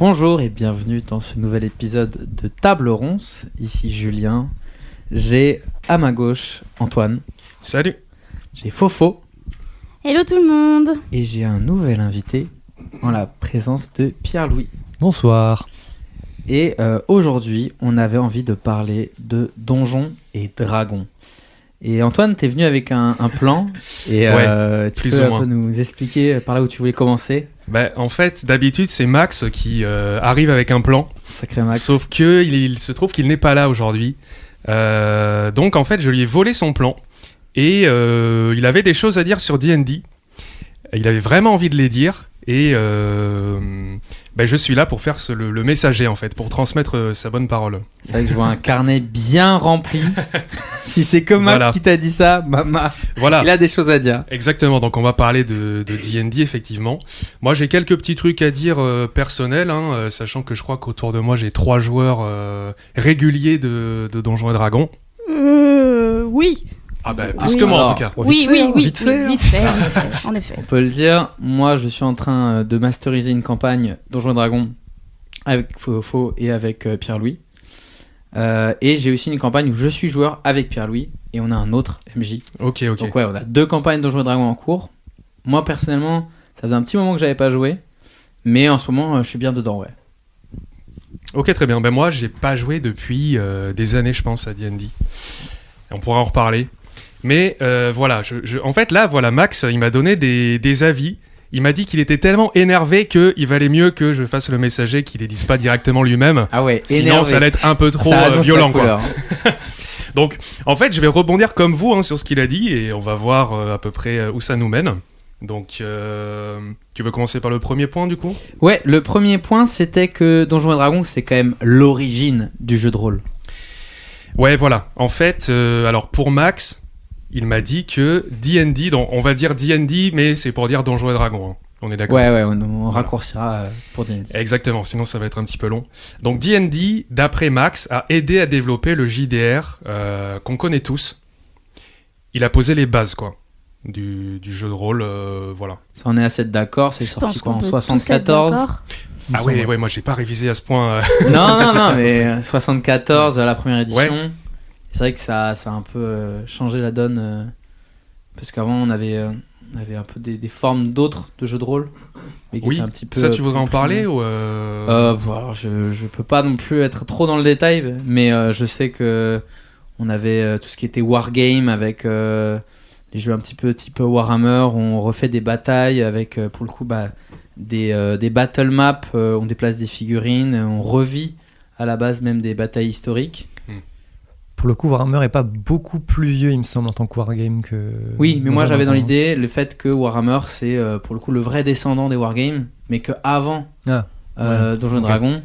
Bonjour et bienvenue dans ce nouvel épisode de Table Ronce. Ici Julien. J'ai à ma gauche Antoine. Salut. J'ai Fofo. Hello tout le monde. Et j'ai un nouvel invité en la présence de Pierre-Louis. Bonsoir. Et aujourd'hui, on avait envie de parler de Donjons et Dragons. Et Antoine, t'es venu avec un plan. Et tu peux un peu nous expliquer par là où tu voulais commencer? En fait, d'habitude, c'est Max qui arrive avec un plan. Sacré Max. Sauf que il se trouve qu'il n'est pas là aujourd'hui. Donc, en fait, je lui ai volé son plan. Et il avait des choses à dire sur D&D. Il avait vraiment envie de les dire. Et je suis là pour faire le messager, en fait, pour transmettre sa bonne parole. C'est vrai que je vois un carnet bien rempli. Si c'est que Max qui t'a dit ça, il a des choses à dire. Exactement, donc on va parler de D&D, effectivement. Moi, j'ai quelques petits trucs à dire personnels, sachant que je crois qu'autour de moi, j'ai 3 joueurs réguliers de Donjons et Dragons. Oui. Ah plus que moi, en tout cas. Oui, vite fait, en effet. On peut le dire, moi, je suis en train de masteriser une campagne Donjons et Dragons avec Fofo et avec Pierre-Louis. Et j'ai aussi une campagne où je suis joueur avec Pierre-Louis et on a un autre MJ. Ok. Donc on a 2 campagnes Donjons et Dragons en cours. Moi personnellement, ça faisait un petit moment que j'avais pas joué, mais en ce moment je suis bien dedans, ouais. Ok, très bien. Moi, j'ai pas joué depuis des années, je pense, à D&D. On pourra en reparler. Mais en fait là, Max, il m'a donné des avis. Il m'a dit qu'il était tellement énervé qu'il valait mieux que je fasse le messager, qu'il les dise pas directement lui-même. Ah ouais, sinon énervé. Ça allait être un peu trop violent, quoi. Donc, en fait, je vais rebondir comme vous sur ce qu'il a dit et on va voir à peu près où ça nous mène. Donc, tu veux commencer par le premier point, du coup ? Ouais, le premier point, c'était que Donjons et Dragons, c'est quand même l'origine du jeu de rôle. Ouais, voilà. En fait, alors pour Max, il m'a dit que D&D, donc on va dire D&D, mais c'est pour dire Donjons et Dragons. On est d'accord ? Ouais, on raccourcira pour D&D. Exactement, sinon ça va être un petit peu long. Donc D&D, d'après Max, a aidé à développer le JDR qu'on connaît tous. Il a posé les bases, quoi, du jeu de rôle, voilà. Ça, on est assez d'accord, c'est sorti quoi, en 74 ? Ah ouais, moi j'ai pas révisé à ce point. Non, mais 74, la première édition. Ouais. C'est vrai que ça a un peu changé la donne, parce qu'avant on avait un peu des formes d'autres de jeux de rôle. Mais qui étaient un petit peu, ça tu voudrais en parler ou alors je peux pas non plus être trop dans le détail, mais je sais que on avait tout ce qui était wargame avec les jeux un petit peu type Warhammer, où on refait des batailles avec pour le coup des battle maps, on déplace des figurines, on revit à la base même des batailles historiques. Pour le coup, Warhammer est pas beaucoup plus vieux, il me semble, en tant que wargame que... Oui, mais moi j'avais dans l'idée le fait que Warhammer, c'est pour le coup le vrai descendant des wargames, mais qu'avant Donjons et Dragons,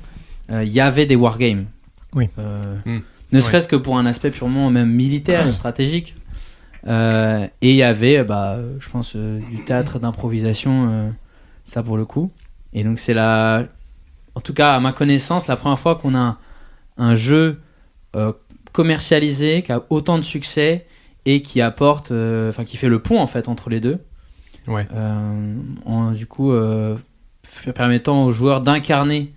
il y avait des wargames. Oui. Ne serait-ce que pour un aspect purement même militaire et stratégique. Et il y avait, je pense, du théâtre d'improvisation, ça pour le coup. Et donc c'est en tout cas à ma connaissance, la première fois qu'on a un jeu commercialisé, qui a autant de succès et qui apporte, qui fait le pont en fait entre les deux. Ouais. Du coup, permettant aux joueurs d'incarner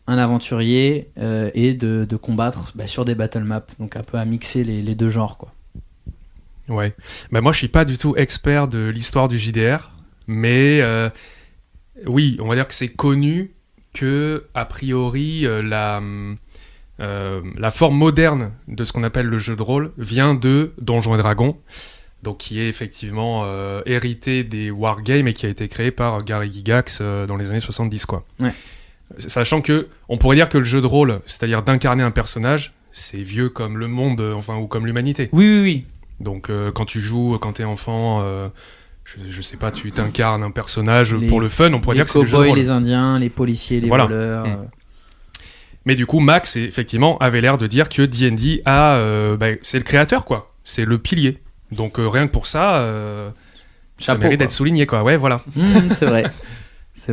un aventurier et de combattre sur des battle maps, donc un peu à mixer les deux genres, quoi. Ouais. Moi je suis pas du tout expert de l'histoire du JDR, mais oui, on va dire que c'est connu que a priori la forme moderne de ce qu'on appelle le jeu de rôle vient de Donjons et Dragons, donc qui est effectivement hérité des wargames et qui a été créé par Gary Gygax dans les années 70, quoi. Ouais. Sachant que on pourrait dire que le jeu de rôle, c'est-à-dire d'incarner un personnage, c'est vieux comme le monde, ou comme l'humanité. Oui. Donc quand tu joues, quand t'es enfant, je sais pas, tu t'incarnes un personnage pour le fun, on pourrait dire que c'est le jeu de rôle. Les cowboys, les indiens, les policiers, les voleurs... Mais du coup, Max, effectivement, avait l'air de dire que D&D c'est le créateur, quoi. C'est le pilier. Donc rien que pour ça, ça mérite d'être souligné, quoi. Ouais, voilà. C'est vrai. C'est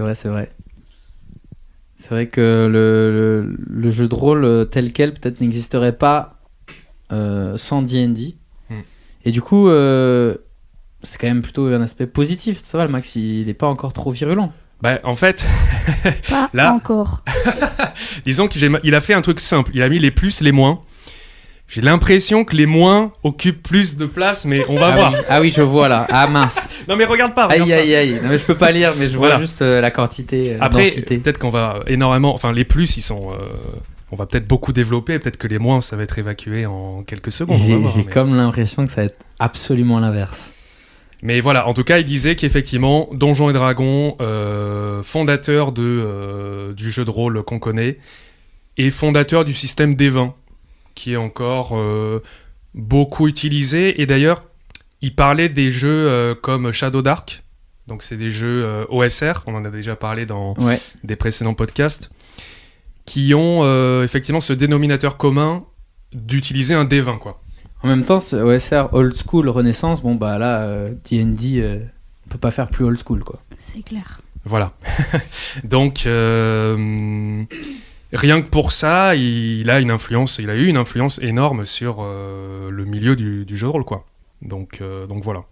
vrai que le jeu de rôle tel quel peut-être n'existerait pas sans D&D. Et du coup, c'est quand même plutôt un aspect positif. Ça va, le Max, il n'est pas encore trop virulent. Bah, en fait, Pas là, encore. disons qu'il a fait un truc simple. Il a mis les plus, les moins. J'ai l'impression que les moins occupent plus de place, mais on va voir. Oui. Ah oui, je vois là. Ah mince. Non, mais regarde pas. Aïe aïe aïe. Non mais je peux pas lire, mais je vois Voilà. juste la quantité. Après, densité. peut-être qu'on va énormément. Enfin, les plus, ils sont. On va peut-être beaucoup développer. Peut-être que les moins, ça va être évacué en quelques secondes. On va voir, J'ai mais... comme l'impression que ça va être absolument l'inverse. Mais voilà, en tout cas, il disait qu'effectivement, Donjons et Dragons, fondateur du jeu de rôle qu'on connaît, et fondateur du système D20, qui est encore beaucoup utilisé. Et d'ailleurs, il parlait des jeux comme Shadow Dark, donc c'est des jeux OSR, on en a déjà parlé dans des précédents podcasts, qui ont effectivement ce dénominateur commun d'utiliser un D20, quoi. En même temps, c'est OSR old school renaissance. Bon bah là, D&D, on peut pas faire plus old school quoi. C'est clair. Voilà. Donc rien que pour ça, il a eu une influence énorme sur le milieu du jeu de rôle, quoi. Donc voilà.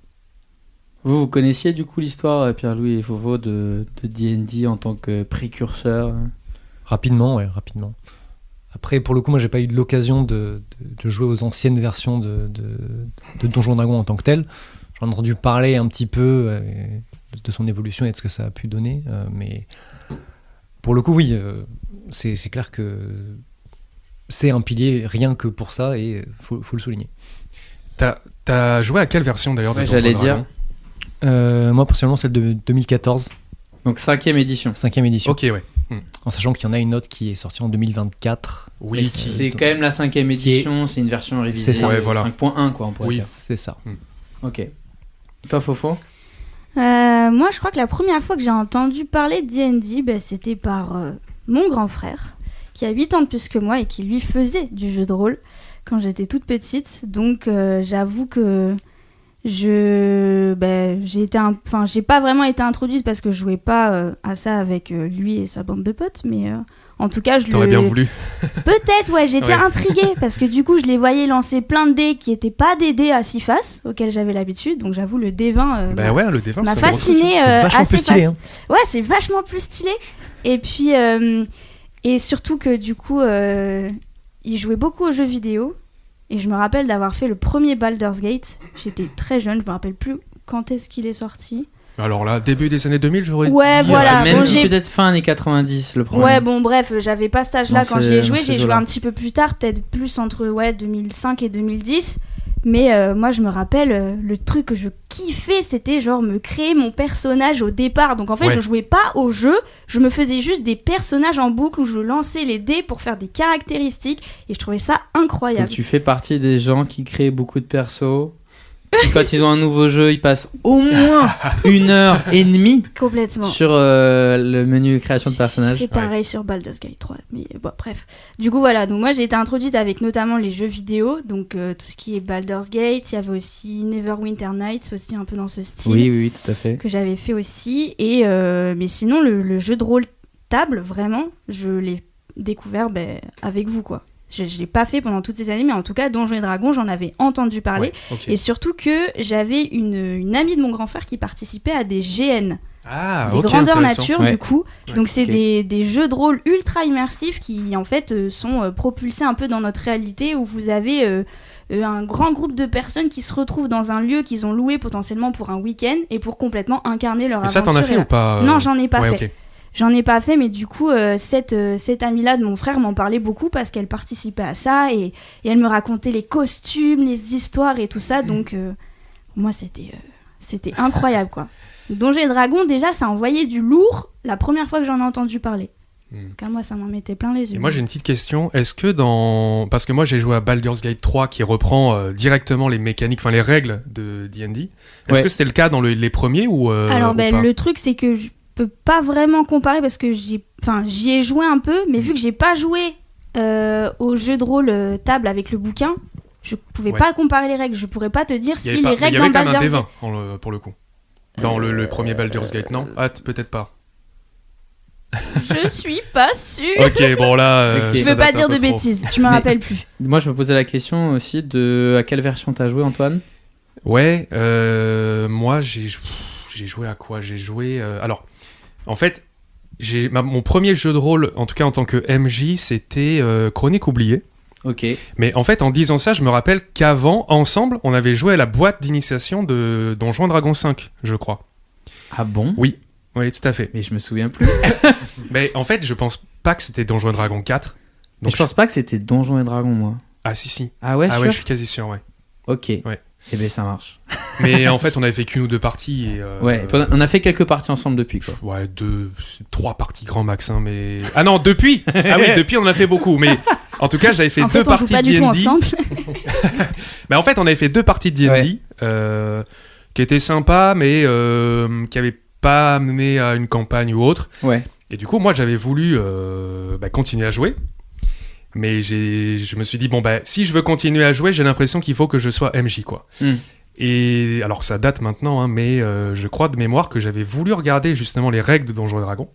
Vous connaissiez du coup l'histoire, Pierre-Louis et Fauveau, de D&D en tant que précurseur? Rapidement. Après, pour le coup, moi, j'ai pas eu l'occasion de jouer aux anciennes versions de Donjons et Dragons en tant que tel. J'en ai entendu parler un petit peu de son évolution et de ce que ça a pu donner. Mais pour le coup, oui, c'est clair que c'est un pilier rien que pour ça et faut le souligner. T'as joué à quelle version d'ailleurs de Donjons et J'allais Dragons dire. Moi, personnellement, celle de 2014. Donc 5e édition. 5e édition. Ok, ouais. En sachant qu'il y en a une autre qui est sortie en quand Oui, c'est quand même la 5e édition, c'est une version révisée. C'est ça. Ouais, voilà. 5.1 quoi, on pourrait dire. c'est ça. Ok. Toi, Fofo? Moi, je crois que la première fois que j'ai entendu parler de D&D, c'était par mon grand frère, qui a 8 ans de plus que moi et qui lui faisait du jeu de rôle quand j'étais toute petite. Donc, j'avoue que j'ai pas vraiment été introduite parce que je jouais pas à ça avec lui et sa bande de potes, mais en tout cas, T'aurais bien voulu. Peut-être, ouais, j'étais intriguée parce que du coup, je les voyais lancer plein de dés qui étaient pas des dés à 6 faces auxquels j'avais l'habitude. Donc, j'avoue, le D20 le D20 m'a c'est fascinée. C'est vachement plus stylé. Hein. Ouais, c'est vachement plus stylé. Et puis, et surtout que du coup, il jouait beaucoup aux jeux vidéo. Et je me rappelle d'avoir fait le premier Baldur's Gate. J'étais très jeune, je me rappelle plus quand est-ce qu'il est sorti. Alors là, début des années 2000, j'aurais dit. Ouais, voilà. Même Bon, peut-être fin années 90, le premier. Ouais, bon, bref, j'avais pas cet âge-là quand j'y ai joué. J'ai joué eaux-là. un petit peu plus tard, peut-être plus entre 2005 et 2010. Mais moi, je me rappelle, le truc que je kiffais, c'était genre me créer mon personnage au départ. Donc en fait, je jouais pas au jeu, je me faisais juste des personnages en boucle où je lançais les dés pour faire des caractéristiques. Et je trouvais ça incroyable. Donc tu fais partie des gens qui créent beaucoup de persos. Puis quand ils ont un nouveau jeu, ils passent au moins 1h30 Complètement. sur le menu création de personnages. J'ai fait pareil sur Baldur's Gate 3, mais bon, bref. Du coup, voilà, donc moi j'ai été introduite avec notamment les jeux vidéo, donc tout ce qui est Baldur's Gate, il y avait aussi Neverwinter Nights, aussi un peu dans ce style. Oui, tout à fait. Que j'avais fait aussi, et mais sinon, le jeu de rôle table, vraiment, je l'ai découvert avec vous, quoi. Je ne l'ai pas fait pendant toutes ces années, mais en tout cas, Donjons et Dragons, j'en avais entendu parler. Et surtout que j'avais une amie de mon grand frère qui participait à des GN. Des grandeurs nature, du coup. Donc, c'est des jeux de rôle ultra immersifs qui, en fait, sont propulsés un peu dans notre réalité, où vous avez un grand groupe de personnes qui se retrouvent dans un lieu qu'ils ont loué potentiellement pour un week-end et pour complètement incarner leur aventure. Et ça, t'en as fait ou pas Non, j'en ai pas fait. Okay. J'en ai pas fait, mais du coup, cette amie-là de mon frère m'en parlait beaucoup parce qu'elle participait à ça et elle me racontait les costumes, les histoires et tout ça. Donc, moi, c'était incroyable, quoi. Donjons et Dragons, déjà, ça envoyait du lourd la première fois que j'en ai entendu parler. Car moi, ça m'en mettait plein les yeux. Et moi, j'ai une petite question. Est-ce que parce que moi, j'ai joué à Baldur's Gate 3 qui reprend directement les mécaniques, enfin les règles de D&D. Est-ce que c'était le cas dans les premiers ou Alors, ou pas le truc, c'est que je peux pas vraiment comparer parce que j'y ai joué un peu, mais vu que j'ai pas joué au jeu de rôle table avec le bouquin, je pouvais pas comparer les règles. Je pourrais pas te dire si les règles dans Baldur's Gate... Il y avait quand même un D20 pour le coup. Dans le premier Baldur's Gate, non? Ah, peut-être pas. Je suis pas sûre. Ok, bon là... Je veux pas dire de bêtises, je me rappelle plus. Moi, je me posais la question aussi à quelle version t'as joué, Antoine? Ouais, moi j'ai joué à quoi? J'ai joué... alors, En fait, mon premier jeu de rôle, en tout cas en tant que MJ, c'était Chronique oubliée. Ok. Mais en fait, en disant ça, je me rappelle qu'avant, ensemble, on avait joué à la boîte d'initiation de Donjons & Dragons 5, je crois. Ah bon ? Oui, tout à fait. Mais je me souviens plus. Mais en fait, je pense pas que c'était Donjons & Dragons 4. Mais je pense pas que c'était Donjons et Dragons, moi. Ah si. Ah ouais, sûr je suis quasi sûr, ouais. Ok. Ouais. Eh ben ça marche. Mais en fait, on avait fait qu'une ou deux parties. Et, ouais, on a fait quelques parties ensemble depuis, quoi. Ouais, 3 parties grand max, hein, mais... Ah non, depuis Ah oui, depuis, on en a fait beaucoup, mais... En tout cas, j'avais fait 2 parties de D&D. Mais en fait, on avait fait 2 parties de D&D, qui étaient sympas, mais qui n'avaient pas amené à une campagne ou autre. Ouais. Et du coup, moi, j'avais voulu continuer à jouer. Mais je me suis dit, si je veux continuer à jouer, j'ai l'impression qu'il faut que je sois MJ, quoi. Et alors, ça date maintenant, hein, mais je crois de mémoire que j'avais voulu regarder justement les règles de Donjons & Dragons.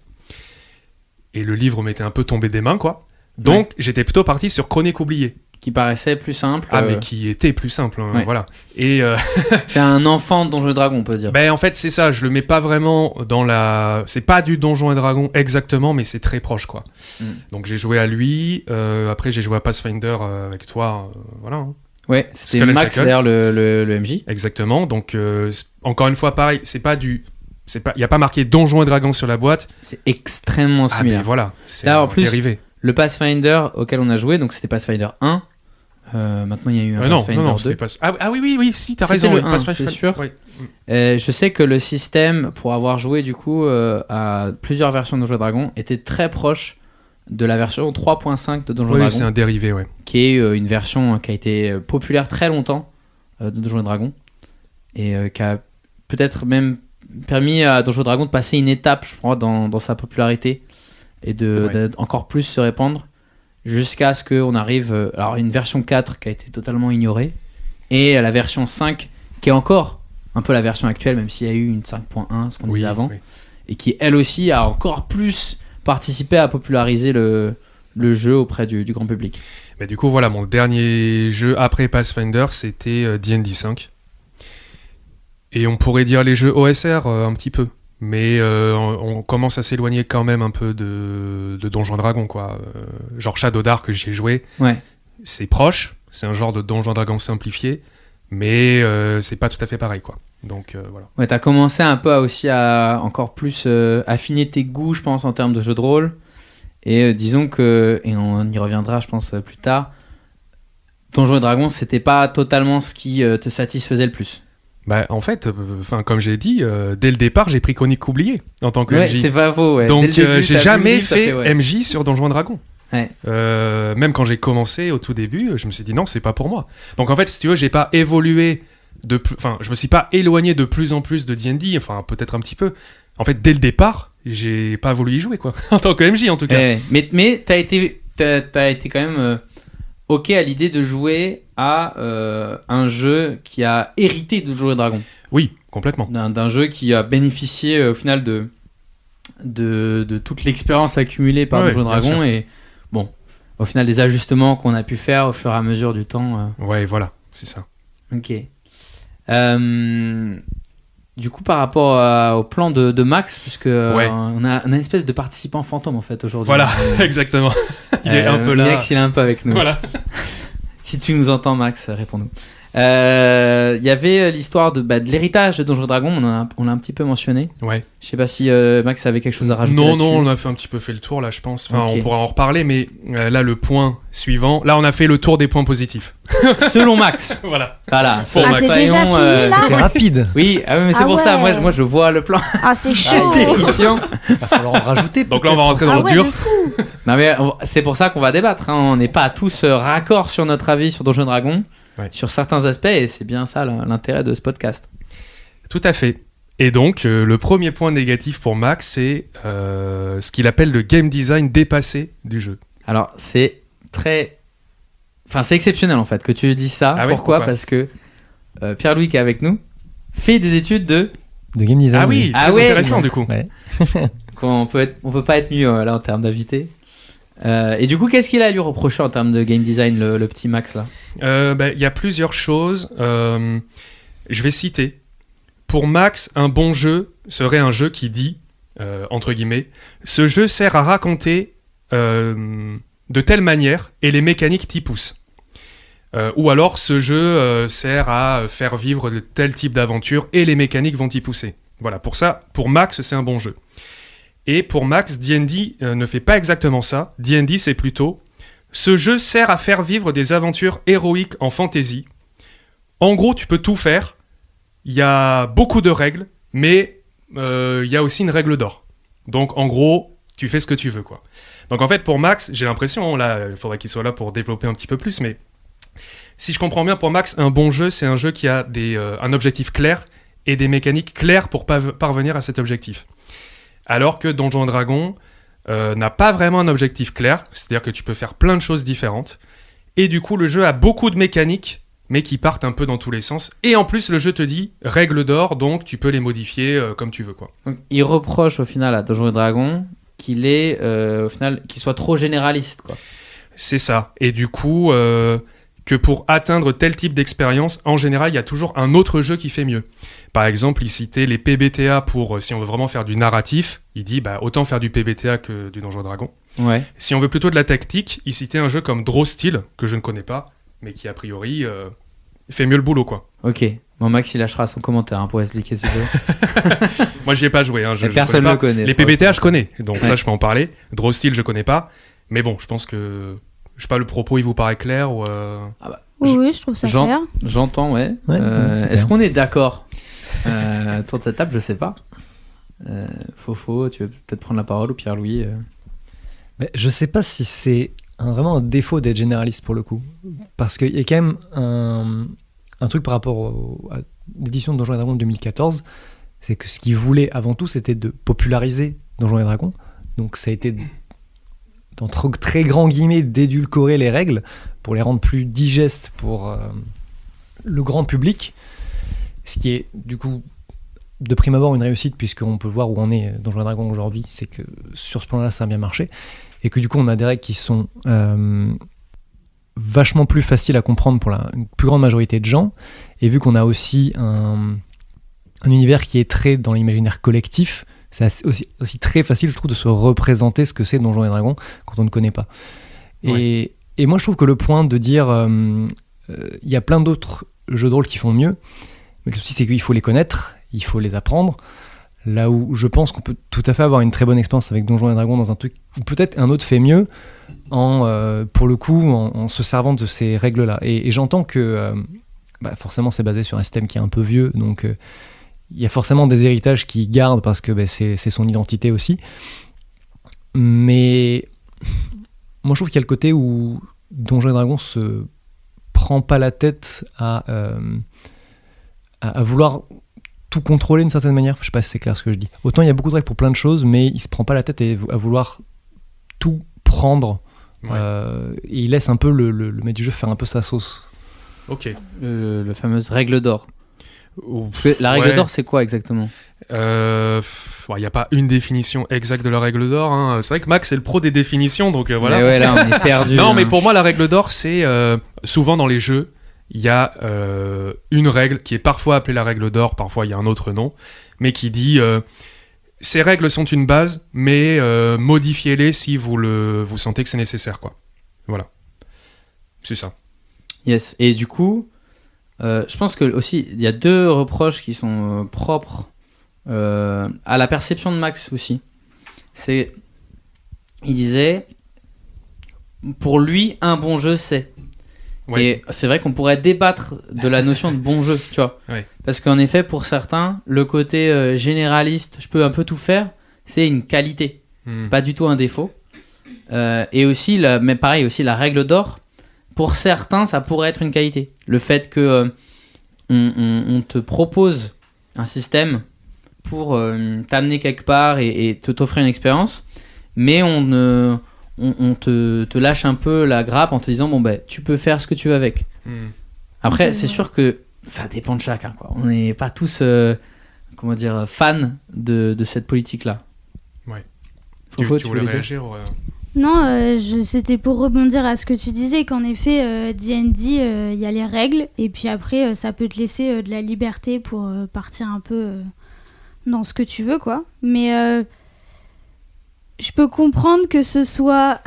Et le livre m'était un peu tombé des mains, quoi. Donc, j'étais plutôt parti sur Chronique oubliée. Qui paraissait plus simple. Mais qui était plus simple, hein, voilà. Et c'est un enfant de Donjons & Dragons, on peut dire. En fait, c'est ça, je le mets pas vraiment dans la... C'est pas du Donjons & Dragons exactement, mais c'est très proche, quoi. Donc j'ai joué à lui, après j'ai joué à Pathfinder avec toi, voilà. Hein. Ouais, c'était Max d'ailleurs le MJ. Exactement, donc encore une fois, pareil, il n'y a pas marqué Donjons & Dragons sur la boîte. C'est extrêmement similaire. Mais voilà, c'est là, un en plus, dérivé. Le Pathfinder auquel on a joué, donc c'était Pathfinder 1. Maintenant, il y a eu un Pathfinder 2. Oui, si, t'as raison. Le 1, c'est sûr. Oui. Je sais que le système, pour avoir joué du coup à plusieurs versions de Donjons & Dragons, était très proche de la version 3.5 de Donjons & Dragons. Oui, c'est un dérivé, ouais. Qui est une version qui a été populaire très longtemps de Donjons & Dragons et qui a peut-être même permis à Donjons & Dragons de passer une étape, je crois, dans sa popularité et de encore plus se répandre. Jusqu'à ce qu'on arrive alors une version 4 qui a été totalement ignorée et la version 5 qui est encore un peu la version actuelle, même s'il y a eu une 5.1, ce qu'on disait avant, et qui elle aussi a encore plus participé à populariser le jeu auprès du grand public. Mais du coup voilà, mon dernier jeu après Pathfinder c'était D&D 5 et on pourrait dire les jeux OSR un petit peu. Mais on commence à s'éloigner quand même un peu de Donjons & Dragons, quoi. Genre Shadow Dark que j'ai joué, c'est proche, c'est un genre de Donjons & Dragons simplifié, mais c'est pas tout à fait pareil, quoi. Donc voilà. Ouais, t'as commencé un peu à encore plus affiner tes goûts, je pense, en termes de jeux de rôle. Et disons que, et on y reviendra, je pense, plus tard, Donjons & Dragons, c'était pas totalement ce qui te satisfaisait le plus. En fait, comme j'ai dit, dès le départ, j'ai pris Chronique oubliée en tant que MJ. C'est pas faux, ouais. Donc, début, j'ai jamais fait MJ sur Donjons & Dragons. Ouais. Même quand j'ai commencé au tout début, je me suis dit non, c'est pas pour moi. Donc, en fait, si tu veux, j'ai pas évolué je me suis pas éloigné de plus en plus de D&D, enfin, peut-être un petit peu. En fait, dès le départ, j'ai pas voulu y jouer, quoi. En tant que MJ, en tout cas. Mais t'as été quand même ok à l'idée de jouer à un jeu qui a hérité de Donjons & Dragons. Oui, complètement. D'un jeu qui a bénéficié au final de toute l'expérience accumulée par Donjons & Dragons et bon, au final des ajustements qu'on a pu faire au fur et à mesure du temps. Ouais, voilà, c'est ça. Ok. Du coup, par rapport au plan de Max, puisque on a une espèce de participant fantôme en fait aujourd'hui. Voilà, exactement. Il est un peu là. Max, il est un peu avec nous. Voilà. Si tu nous entends, Max, réponds-nous. Il y avait l'histoire de l'héritage de Donjons & Dragons, on l'a un petit peu mentionné. Ouais. Je sais pas si Max avait quelque chose à rajouter là-dessus. Non, on a fait un petit peu le tour là, je pense. Enfin, on pourra en reparler, mais là, le point suivant, là, on a fait le tour des points positifs. Selon Max. Voilà. C'est déjà fini là. C'était rapide. Oui, mais c'est pour ça, moi je vois le plan. Ah, c'est chaud. Terrifiant. Il va falloir en rajouter. Donc là, on va rentrer dans le dur. Non, mais c'est pour ça qu'on va débattre. On n'est pas tous raccords sur notre avis sur Donjons & Dragons. Ouais. Sur certains aspects, et c'est bien ça l'intérêt de ce podcast. Tout à fait. Et donc, le premier point négatif pour Max, c'est ce qu'il appelle le game design dépassé du jeu. Alors, c'est exceptionnel en fait que tu dis ça. Ah pourquoi ? Parce que Pierre-Louis qui est avec nous fait des études de game design. Ah oui, très intéressant du coup. Ouais. On peut pas être mieux là en termes d'invité. Et du coup, qu'est-ce qu'il a à lui reprocher en termes de game design, le petit Max là ? Y a plusieurs choses. Je vais citer. Pour Max, un bon jeu serait un jeu qui dit entre guillemets, ce jeu sert à raconter de telle manière et les mécaniques t'y poussent. Ou alors ce jeu sert à faire vivre de tel type d'aventure et les mécaniques vont t'y pousser. Voilà, pour ça, pour Max, c'est un bon jeu. Et pour Max, D&D ne fait pas exactement ça. D&D, c'est plutôt ce jeu sert à faire vivre des aventures héroïques en fantasy. En gros, tu peux tout faire. Il y a beaucoup de règles, mais il y a aussi une règle d'or. Donc, en gros, tu fais ce que tu veux, quoi. Donc, en fait, pour Max, j'ai l'impression, là, il faudrait qu'il soit là pour développer un petit peu plus, mais si je comprends bien, pour Max, un bon jeu, c'est un jeu qui a un objectif clair et des mécaniques claires pour parvenir à cet objectif. Alors que Donjons & Dragons n'a pas vraiment un objectif clair, c'est-à-dire que tu peux faire plein de choses différentes, et du coup le jeu a beaucoup de mécaniques, mais qui partent un peu dans tous les sens, et en plus le jeu te dit règles d'or, donc tu peux les modifier comme tu veux, quoi. Donc, il reproche au final à Donjons & Dragons qu'il soit trop généraliste, quoi. C'est ça, et du coup que pour atteindre tel type d'expérience, en général, il y a toujours un autre jeu qui fait mieux. Par exemple, il citait les PBTA pour, si on veut vraiment faire du narratif, il dit autant faire du PBTA que du Donjon Dragon. Ouais. Si on veut plutôt de la tactique, il citait un jeu comme Draw Steel, que je ne connais pas, mais qui a priori fait mieux le boulot, quoi. Ok, bon, Max il lâchera son commentaire pour expliquer ce jeu. Moi j'y ai pas joué, personne ne le connaît. Les PBTA je connais, donc ça je peux en parler. Draw Steel je connais pas, mais bon, je pense que... Je sais pas, le propos, il vous paraît clair ou Oui, je trouve ça clair. J'entends, ouais. Est-ce qu'on est d'accord autour de cette table? Je sais pas. Fofo, tu veux peut-être prendre la parole, ou Pierre-Louis Mais je sais pas si c'est vraiment un défaut d'être généraliste pour le coup. Parce qu'il y a quand même un truc par rapport à l'édition de Donjons & Dragons de 2014, c'est que ce qu'ils voulaient avant tout, c'était de populariser Donjons & Dragons. Donc ça a été... entre très grands guillemets, d'édulcorer les règles pour les rendre plus digestes pour le grand public, ce qui est du coup de prime abord une réussite, puisqu'on peut voir où on est Donjons & Dragons aujourd'hui, c'est que sur ce plan-là ça a bien marché, et que du coup on a des règles qui sont vachement plus faciles à comprendre pour une plus grande majorité de gens, et vu qu'on a aussi un univers qui est très dans l'imaginaire collectif, c'est aussi très facile, je trouve, de se représenter ce que c'est Donjons & Dragons quand on ne connaît pas. Ouais. Et moi, je trouve que le point de dire il y a plein d'autres jeux de rôle qui font mieux, mais le souci, c'est qu'il faut les connaître, il faut les apprendre. Là où je pense qu'on peut tout à fait avoir une très bonne expérience avec Donjons & Dragons dans un truc où peut-être un autre fait mieux, pour le coup, en se servant de ces règles-là. Et j'entends que forcément, c'est basé sur un système qui est un peu vieux, donc... il y a forcément des héritages qui gardent parce que c'est son identité aussi. Mais moi, je trouve qu'il y a le côté où Donjons & Dragons se prend pas la tête à vouloir tout contrôler d'une certaine manière. Je sais pas si c'est clair ce que je dis. Autant il y a beaucoup de règles pour plein de choses, mais il se prend pas la tête à vouloir tout prendre. Ouais. Et il laisse un peu le maître du jeu faire un peu sa sauce. Ok. Le fameuse règle d'or. Parce que la règle d'or, c'est quoi exactement? Il n'y a pas une définition exacte de la règle d'or, hein. C'est vrai que Max est le pro des définitions, donc voilà. Mais ouais, là on est perdu. Non, mais pour moi la règle d'or, c'est souvent dans les jeux, il y a une règle qui est parfois appelée la règle d'or, parfois il y a un autre nom, mais qui dit ces règles sont une base, mais modifiez-les si vous sentez que c'est nécessaire, quoi. Voilà, c'est ça. Yes. Et du coup, je pense que aussi il y a deux reproches qui sont propres à la perception de Max aussi. Il disait, pour lui, un bon jeu, c'est. Ouais. Et c'est vrai qu'on pourrait débattre de la notion de bon jeu, tu vois. Ouais. Parce qu'en effet, pour certains, le côté généraliste, je peux un peu tout faire, c'est une qualité, pas du tout un défaut. Et aussi, mais pareil, aussi la règle d'or, pour certains, ça pourrait être une qualité. Le fait que on te propose un système pour t'amener quelque part et t'offrir une expérience, mais on te lâche un peu la grappe en te disant tu peux faire ce que tu veux avec. Après, c'est sûr que ça dépend de chacun, quoi. On n'est pas tous fans de cette politique-là. Ouais. Tu voulais réagir Non, c'était pour rebondir à ce que tu disais, qu'en effet, D&D, il y a les règles, et puis après, ça peut te laisser de la liberté pour partir un peu dans ce que tu veux, quoi. Mais je peux comprendre que ce soit...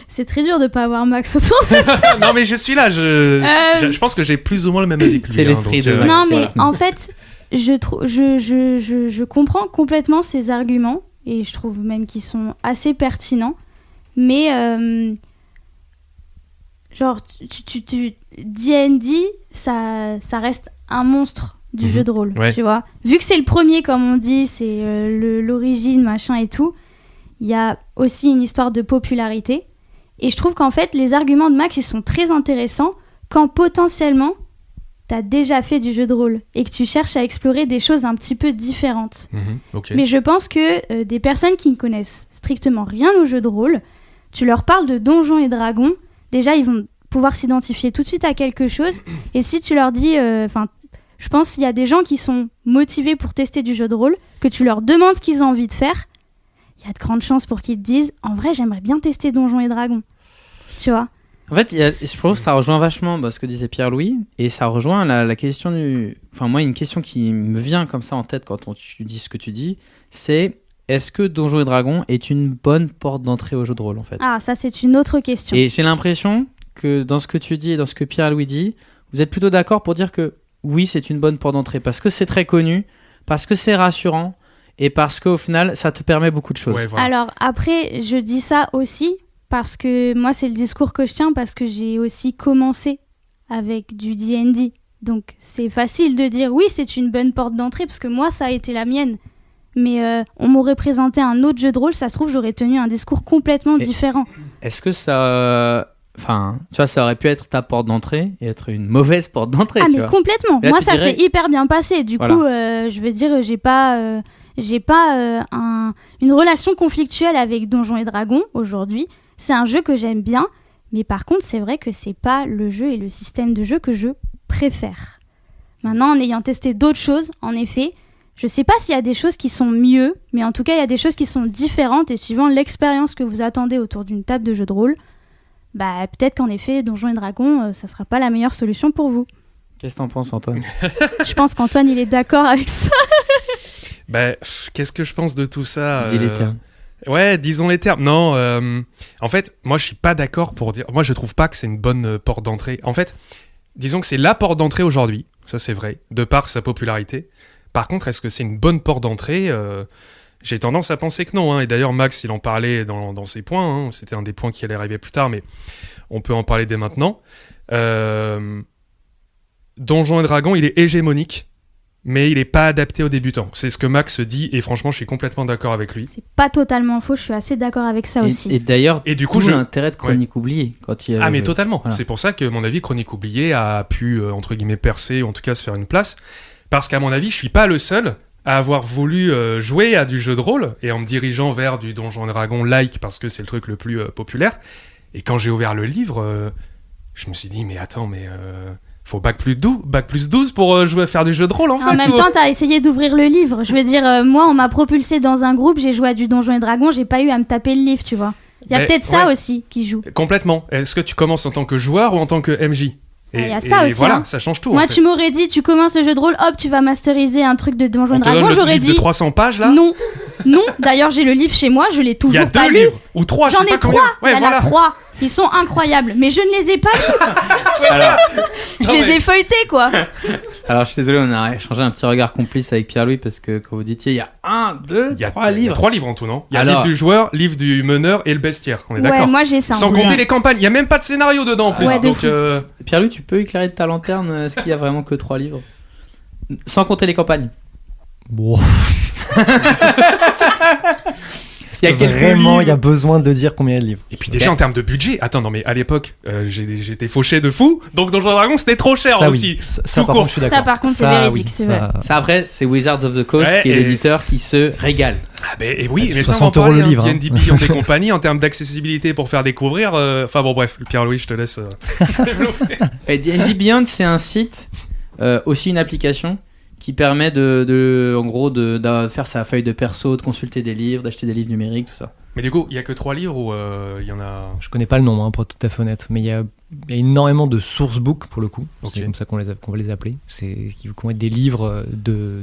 C'est très dur de pas avoir Max autour de Non mais je suis là, je pense que j'ai plus ou moins le même avis que lui. C'est l'esprit de Max. Non, mais Voilà. en fait, je comprends complètement ces arguments et je trouve même qu'ils sont assez pertinents. Mais, genre, D&D, ça reste un monstre du jeu de rôle, Ouais. tu vois. Vu que c'est le premier, comme on dit, c'est l'origine, machin et tout, il y a aussi une histoire de popularité. Et je trouve qu'en fait, les arguments de Max, ils sont très intéressants quand potentiellement, t'as déjà fait du jeu de rôle et que tu cherches à explorer des choses un petit peu différentes. Ok. Mais je pense que des personnes qui ne connaissent strictement rien au jeu de rôle, tu leur parles de Donjons et Dragons, déjà, ils vont pouvoir s'identifier tout de suite à quelque chose. Et si tu leur dis... je pense qu'il y a des gens qui sont motivés pour tester du jeu de rôle, que tu leur demandes ce qu'ils ont envie de faire, il y a de grandes chances pour qu'ils te disent « En vrai, j'aimerais bien tester Donjons et Dragons. » Tu vois ? En fait, je trouve que ça rejoint vachement ce que disait Pierre-Louis, et ça rejoint la question du... Enfin, moi, une question qui me vient comme ça en tête quand tu dis ce que tu dis, c'est est-ce que Donjons et Dragons est une bonne porte d'entrée au jeu de rôle, en fait ? Ah, ça, c'est une autre question. Et j'ai l'impression que dans ce que tu dis et dans ce que Pierre-Louis dit, vous êtes plutôt d'accord pour dire que oui, c'est une bonne porte d'entrée, parce que c'est très connu, parce que c'est rassurant, et parce qu'au final, ça te permet beaucoup de choses. Ouais, voilà. Alors, après, je dis ça aussi parce que moi, c'est le discours que je tiens, parce que j'ai aussi commencé avec du D&D. Donc, c'est facile de dire oui, c'est une bonne porte d'entrée, parce que moi, ça a été la mienne. Mais on m'aurait présenté un autre jeu de rôle, ça se trouve, j'aurais tenu un discours complètement différent. Est-ce que ça... Enfin, tu vois, ça aurait pu être ta porte d'entrée et être une mauvaise porte d'entrée, Ah, tu mais vois. complètement. Là, Moi, tu ça dirais- s'est hyper bien passé. Du Voilà. coup, je veux dire, j'ai pas une relation conflictuelle avec Donjons et Dragons aujourd'hui. C'est un jeu que j'aime bien, mais par contre, c'est vrai que c'est pas le jeu et le système de jeu que je préfère. Maintenant, en ayant testé d'autres choses, en effet, je sais pas s'il y a des choses qui sont mieux, mais en tout cas, il y a des choses qui sont différentes et suivant l'expérience que vous attendez autour d'une table de jeu de rôle, bah peut-être qu'en effet, Donjons et Dragons, ça sera pas la meilleure solution pour vous. Qu'est-ce que t'en penses, Antoine ? Je pense qu'Antoine, il est d'accord avec ça. Bah, qu'est-ce que je pense de tout ça Dis les termes. Ouais, disons les termes. Non, en fait, moi je suis pas d'accord pour dire. Moi je trouve pas que c'est une bonne porte d'entrée. En fait, disons que c'est la porte d'entrée aujourd'hui, ça c'est vrai, de par sa popularité. Par contre, est-ce que c'est une bonne porte d'entrée J'ai tendance à penser que non. Et d'ailleurs, Max, il en parlait dans ses points. C'était un des points qui allait arriver plus tard, mais on peut en parler dès maintenant. Donjons et Dragons, il est hégémonique, mais il n'est pas adapté aux débutants. C'est ce que Max dit, et franchement, je suis complètement d'accord avec lui. C'est pas totalement faux, je suis assez d'accord avec ça aussi. Et d'ailleurs, Et du coup, tout l'intérêt de Chronique oubliée quand il y a Ah mais joué. totalement, Voilà. C'est pour ça que, à mon avis, Chronique oubliée a pu, entre guillemets, percer, ou en tout cas se faire une place, parce qu'à mon avis, je suis pas le seul à avoir voulu jouer à du jeu de rôle, et en me dirigeant vers du Donjon et Dragon like, parce que c'est le truc le plus populaire, et quand j'ai ouvert le livre, je me suis dit, mais attends, faut bac plus 12 pour jouer à faire du jeu de rôle, en fait. En même ou- temps, t'as essayé d'ouvrir le livre. Je veux dire, moi, on m'a propulsé dans un groupe, j'ai joué à du Donjons et Dragons, j'ai pas eu à me taper le livre, tu vois. Il y a Mais, peut-être ça ouais. aussi qui joue. Complètement. Est-ce que tu commences en tant que joueur ou en tant que MJ Ah, y a ça aussi, voilà, hein. ça change tout. Moi, en fait. tu m'aurais dit, tu commences le jeu de rôle, hop, tu vas masteriser un truc de Donjons et On te donne Dragons, le j'aurais livre dit de 300 pages, là. non. Non, d'ailleurs, j'ai le livre chez moi, je l'ai Il y a toujours 2 pas lu. livres, ou 3, je J'en sais pas ai combien. 3, Ouais, il y en voilà. a 3. Ils sont incroyables, mais je ne les ai pas lus. Alors, Je Non, les mais- ai feuilletés, quoi. alors, je suis désolé, on a échangé un petit regard complice avec Pierre-Louis parce que quand vous ditiez, il y a 1, 2, Il y a 3 livres. 3 livres en tout, non? Il y a Alors- le livre du joueur, livre du meneur et le bestiaire. On est Ouais, d'accord? moi j'ai ça. en Sans tout cas. compter les campagnes. Il y a même pas de scénario dedans en plus. Ouais, de donc, fou. Pierre-Louis, tu peux éclairer de ta lanterne est-ce qu'il y a vraiment que 3 livres sans compter les campagnes. Bon, Il y a quelques vraiment, il y a livres. besoin de dire combien il y a de livres. Et puis déjà en termes de budget, attends, non mais à l'époque, j'étais fauché de fou, donc Donjons et Dragons c'était trop cher Ça, aussi. oui. Ça, Tout par court. contre, je suis d'accord. Ça, par contre, c'est Ça, véridique, oui, c'est ça- vrai. Ça après, c'est Wizards of the Coast Ouais, qui est et- l'éditeur qui se régale. Ah, et oui, Ah, mais ça on 60 en parlait, € le livre, hein. D&D Beyond des compagnies en termes d'accessibilité pour faire découvrir. Enfin bon bref, Pierre-Louis, je te laisse développer. Et D&D Beyond, c'est un site, aussi une application qui permet en gros de faire sa feuille de perso, de consulter des livres, d'acheter des livres numériques, tout ça. Mais du coup, il y a que 3 livres ou il y en a... Je connais pas le nom, hein, pour être tout à fait honnête, mais il y a énormément de sourcebooks pour le coup. Ok. C'est comme ça qu'on va les appeler. Qui vont être des livres de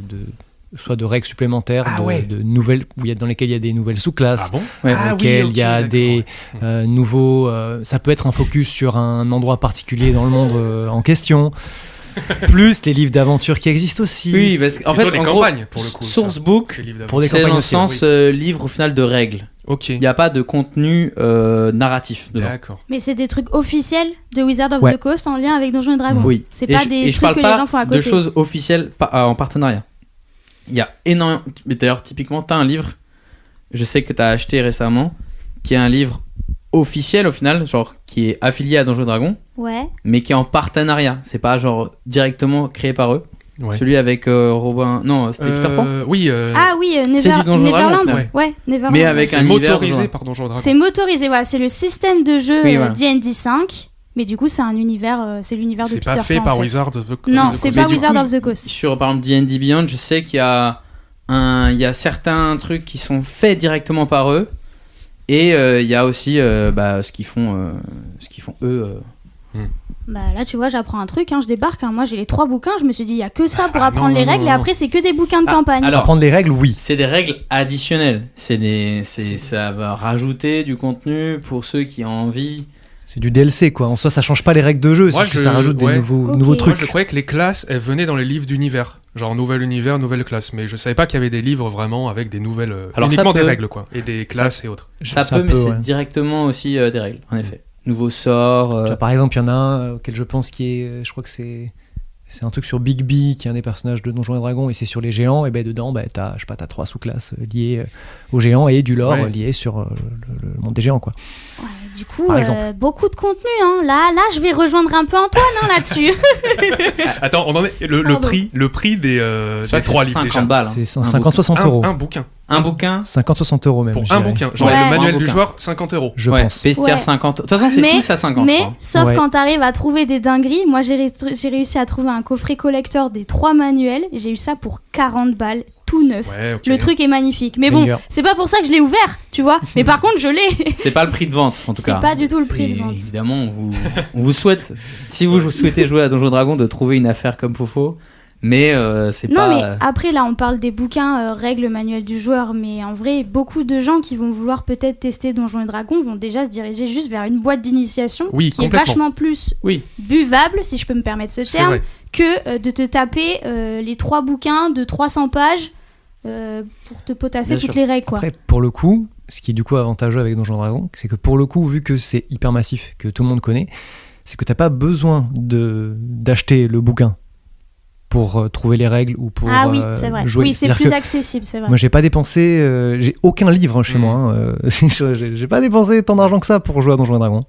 soit de règles supplémentaires, Ah ouais. de nouvelles, dans lesquelles il y a des nouvelles sous-classes, Ah bon Ouais, dans Ah lesquelles oui, il y a ok, des d'accord. nouveaux... ça peut être un focus sur un endroit particulier dans le monde en question, plus les livres d'aventure qui existent aussi. Oui, parce qu'en fait, Plutôt des en gros, campagnes, pour le coup, ça. Sourcebook, Les livres Pour des c'est campagnes dans le aussi, sens livre au final de règles. Ok, Il n'y a pas de contenu narratif dedans. d'accord. Mais c'est des trucs officiels de Wizard of Ouais. the Coast en lien avec Donjons et Dragons. Oui. C'est Et pas je- des et je trucs parle que les pas gens font à de côté. choses officielles en partenariat. Il y a énormément. Mais d'ailleurs, typiquement, tu as un livre, je sais que tu as acheté récemment, qui est un livre officiel au final, genre qui est affilié à Donjons et Dragons, Ouais. mais qui est en partenariat. C'est pas genre directement créé par eux. Ouais. Celui avec Robin. Non, c'était Peter Pan. Oui, Ah oui, c'est du Donjon et Dragon, Neverland. au final. Ouais, Neverland. Mais avec c'est un univers motorisé genre- par Donjons et Dragons. C'est motorisé, voilà. C'est le système de jeu Oui, voilà. D&D 5. Mais du coup, c'est un univers, c'est l'univers de C'est Peter pas fait Pan, par en fait. Wizard of the Coast. Non, c'est Mais pas du Wizard coup, of the Coast. Sur par exemple D&D Beyond, je sais qu'il y a certains trucs qui sont faits directement par eux, et il y a aussi ce qu'ils font eux. Bah là, tu vois, j'apprends un truc. Je débarque. Moi, j'ai les 3 bouquins. Je me suis dit, il y a que ça pour Ah, apprendre non, les non, règles. non, Et non. après, c'est que des bouquins de Ah, campagne. alors- Apprendre les règles, oui. C'est des règles additionnelles. Ça va rajouter du contenu pour ceux qui ont envie. C'est du DLC, quoi. En soi, ça change pas les règles de jeu, c'est Moi, juste que je- ça rajoute ouais. des nouveaux, Ok. nouveaux Moi, Moi, trucs. je croyais que les classes, elles venaient dans les livres d'univers. Genre, nouvel univers, nouvelle classe. Mais je savais pas qu'il y avait des livres vraiment avec des nouvelles. Alors, uniquement ça des peut. règles, quoi. Et des classes et autres. Ça peut, mais c'est ouais. directement aussi des règles, en effet. Nouveaux sorts. Tu vois, par exemple, il y en a un auquel je pense qui est, je crois que c'est un truc sur Big B, qui est un des personnages de Donjons et Dragons, et c'est sur les géants. Et ben dedans, t'as 3 sous-classes liées aux géants et du lore Ouais. lié sur le monde des géants, quoi. Ouais, du coup, Par exemple. beaucoup de contenu. Là, je vais rejoindre un peu Antoine là-dessus. Attends, on en est. Le Pardon. prix des C'est vrai que 3 c'est livres déjà. 50 balles. C'est Un 50-60 euros. Un bouquin. Un bouquin. 50-60 euros même. Pour je un dirais. bouquin. Genre Ouais. le manuel Un du bouquin. joueur, 50 euros. Je Ouais, pense. Bestiaire Ouais. 50. De toute façon, c'est Mais- tous à 50. Mais je crois. sauf Ouais. quand t'arrives à trouver des dingueries. Moi, j'ai réussi à trouver un coffret collector des 3 manuels. J'ai eu ça pour 40 balles, tout neuf. Ouais, ok. Le truc est magnifique. Mais bon, Banger. c'est pas pour ça que je l'ai ouvert, tu vois. Mais par contre, je l'ai. C'est pas le prix de vente, en tout C'est cas. pas du tout le C'est- prix de vente. Évidemment, on vous souhaite, si vous souhaitez jouer à Donjons et Dragons, de trouver une affaire comme Fofo. Mais c'est Non, pas. mais après, là, on parle des bouquins règles manuel du joueur. Mais en vrai, beaucoup de gens qui vont vouloir peut-être tester Donjons et Dragons vont déjà se diriger juste vers une boîte d'initiation Oui, qui est complètement. vachement plus Oui. buvable, si je peux me permettre ce C'est terme, vrai. que de te taper les 3 bouquins de 300 pages pour te potasser Bien toutes sûr. les règles, quoi. Après, pour le coup, ce qui est du coup avantageux avec Donjons et Dragons, c'est que pour le coup, vu que c'est hyper massif, que tout le monde connaît, c'est que t'as pas besoin d'acheter le bouquin pour trouver les règles ou pour Ah oui, c'est vrai. jouer. Oui, c'est C'est-à-dire plus que accessible, c'est vrai. moi, j'ai pas dépensé, j'ai aucun livre chez Mm. moi. J'ai pas dépensé tant d'argent que ça pour jouer à Donjons et Dragons.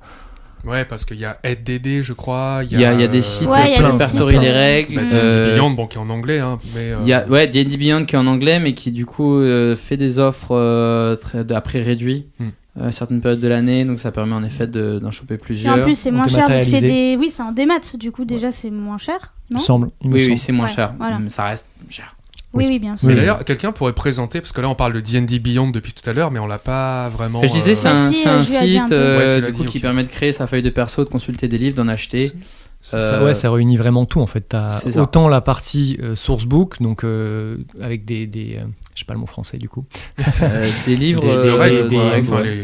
Ouais, parce qu'il y a AidDD, je crois. Il y a des sites Ouais, il y a qui des répertorient sites, les ouais. règles. Bah, D&D Beyond, bon, qui est en anglais, hein, mais. Il y a D&D Beyond qui est en anglais, mais qui du coup fait des offres à prix réduit à certaines périodes de l'année, donc ça permet en effet d'en choper Et plusieurs. en plus, c'est on moins cher. vu que c'est dématérialisé. Oui, c'est en démat, du coup, déjà, c'est moins cher, Il non me semble. il me Oui, semble. oui, c'est moins Ouais, cher, voilà. mais ça reste cher. Oui, Oui. oui, bien sûr. Mais Oui. d'ailleurs, quelqu'un pourrait présenter, parce que là on parle de D&D Beyond depuis tout à l'heure, mais on l'a pas vraiment. Je disais, c'est Bah un, si, c'est un je lui ai dit un site peu. Ouais, tu l'as du coup, dit, qui ok. permet de créer sa feuille de perso, de consulter des livres, d'en acheter. Ouais, ça réunit vraiment tout en fait. T'as C'est ça. autant la partie sourcebook, donc avec je sais pas le mot français du coup, Des livres, de règles, des- quoi, règles, enfin, ouais.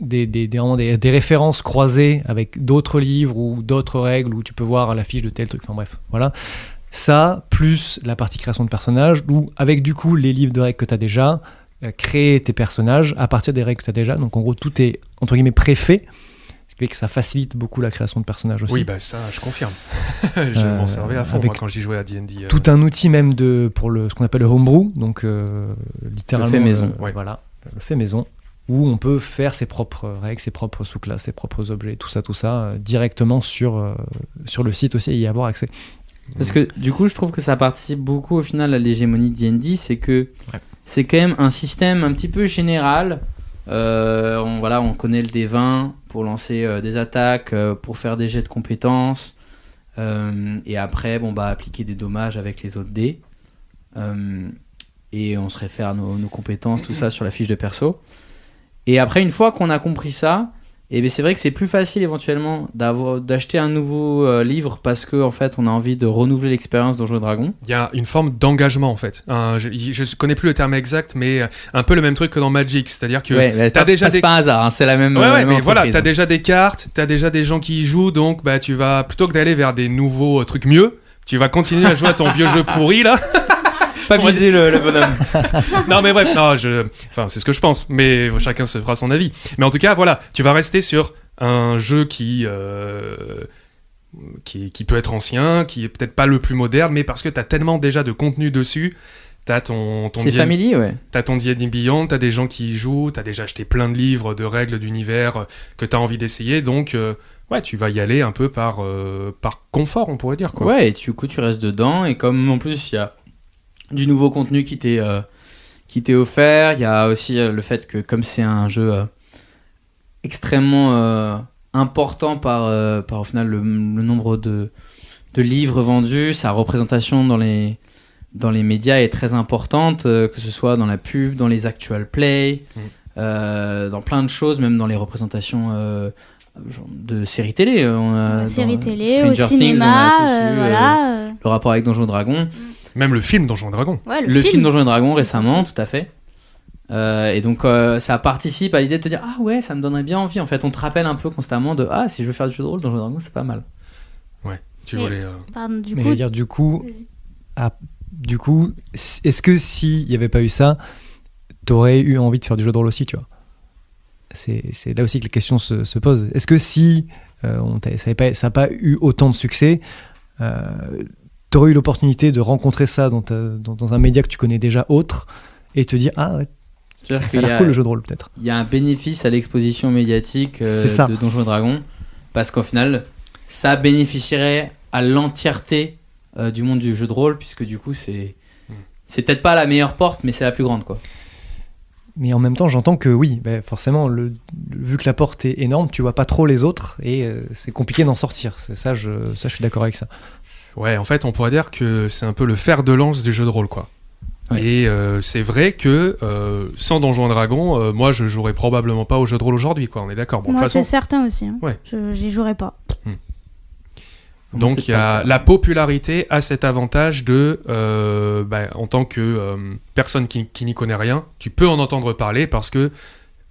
les- ouais. des références croisées avec d'autres livres ou d'autres règles où tu peux voir la fiche de tel truc. Enfin bref, voilà. Ça, plus la partie création de personnages, où avec du coup les livres de règles que tu as déjà, créer tes personnages à partir des règles que tu as déjà. Donc en gros, tout est entre guillemets préfait, ce qui fait que ça facilite beaucoup la création de personnages aussi. Oui, bah ça, je confirme. Je m'en servais à fond, avec moi, quand j'y jouais à D&D. Tout un outil même pour ce qu'on appelle le homebrew, donc littéralement Le fait maison. Ouais. voilà, le fait maison, où on peut faire ses propres règles, ses propres sous-classes, ses propres objets, tout ça directement sur le site aussi et y avoir accès. Parce que du coup, je trouve que ça participe beaucoup au final à l'hégémonie de D&D, c'est que c'est quand même un système un petit peu général. On connaît le D20 pour lancer des attaques, pour faire des jets de compétences, et après, appliquer des dommages avec les autres dés. Et on se réfère à nos compétences, tout ça sur la fiche de perso. Et après, une fois qu'on a compris ça, Et ben c'est vrai que c'est plus facile éventuellement d'acheter un nouveau livre parce que en fait on a envie de renouveler l'expérience Donjons et Dragons. Il y a une forme d'engagement en fait. Je connais plus le terme exact, mais un peu le même truc que dans Magic, c'est-à-dire que t'as déjà c'est pas un hasard, hein, c'est la même. Ouais, mais voilà, entreprise. t'as déjà des cartes, t'as déjà des gens qui y jouent, donc bah tu vas plutôt que d'aller vers des nouveaux trucs mieux, tu vas continuer à jouer à ton vieux jeu pourri là. Pas biaiser le bonhomme. Non mais bref, enfin c'est ce que je pense, mais chacun se fera son avis. Mais en tout cas, voilà, tu vas rester sur un jeu qui peut être ancien, qui est peut-être pas le plus moderne, mais parce que t'as tellement déjà de contenu dessus, t'as ton c'est familier, ouais. T'as ton D&D Beyond, t'as des gens qui y jouent, t'as déjà acheté plein de livres de règles d'univers que t'as envie d'essayer, donc ouais, tu vas y aller un peu par confort, on pourrait dire, quoi. Ouais, et du coup tu restes dedans, et comme en plus il y a du nouveau contenu qui t'est offert, il y a aussi le fait que comme c'est un jeu extrêmement important par au final le nombre de livres vendus, sa représentation dans les médias est très importante, que ce soit dans la pub, dans les actual play, dans plein de choses, même dans les représentations de séries télé. Séries télé, Stranger au Things, cinéma, on a tous vu, voilà. le rapport avec Donjons et Dragons. Même le film Donjons et Dragons. Ouais, Le film Donjons et Dragons récemment, tout à fait. Et donc ça participe à l'idée de te dire ah ouais, ça me donnerait bien envie. En fait, on te rappelle un peu constamment de ah, si je veux faire du jeu de rôle, Donjons et Dragons, c'est pas mal. Ouais, tu voulais. Pardon, du Mais coup. je veux dire, du coup, est-ce que s'il n'y avait pas eu ça, t'aurais eu envie de faire du jeu de rôle aussi, tu vois? C'est là aussi que les questions se posent. Est-ce que si ça n'a pas eu autant de succès, t'aurais eu l'opportunité de rencontrer ça dans un média que tu connais déjà autre et te dire ah ouais, ça a l'air cool le jeu de rôle peut-être. Il y a un bénéfice à l'exposition médiatique de Donjons et Dragons parce qu'au final ça bénéficierait à l'entièreté du monde du jeu de rôle, puisque du coup c'est peut-être pas la meilleure porte, mais c'est la plus grande, quoi. Mais en même temps, j'entends que oui, forcément, vu que la porte est énorme, tu vois pas trop les autres et c'est compliqué d'en sortir. Ça, je suis d'accord avec ça. Ouais, en fait, on pourrait dire que c'est un peu le fer de lance du jeu de rôle, quoi. Ouais. Et c'est vrai que sans Donjons et Dragons, moi, je jouerais probablement pas au jeu de rôle aujourd'hui, quoi. On est d'accord. Bon, moi, de toute façon, c'est certain aussi. Hein. Ouais. J'y jouerais pas. Donc, il y a la popularité a cet avantage de, en tant que personne qui n'y connaît rien, tu peux en entendre parler parce que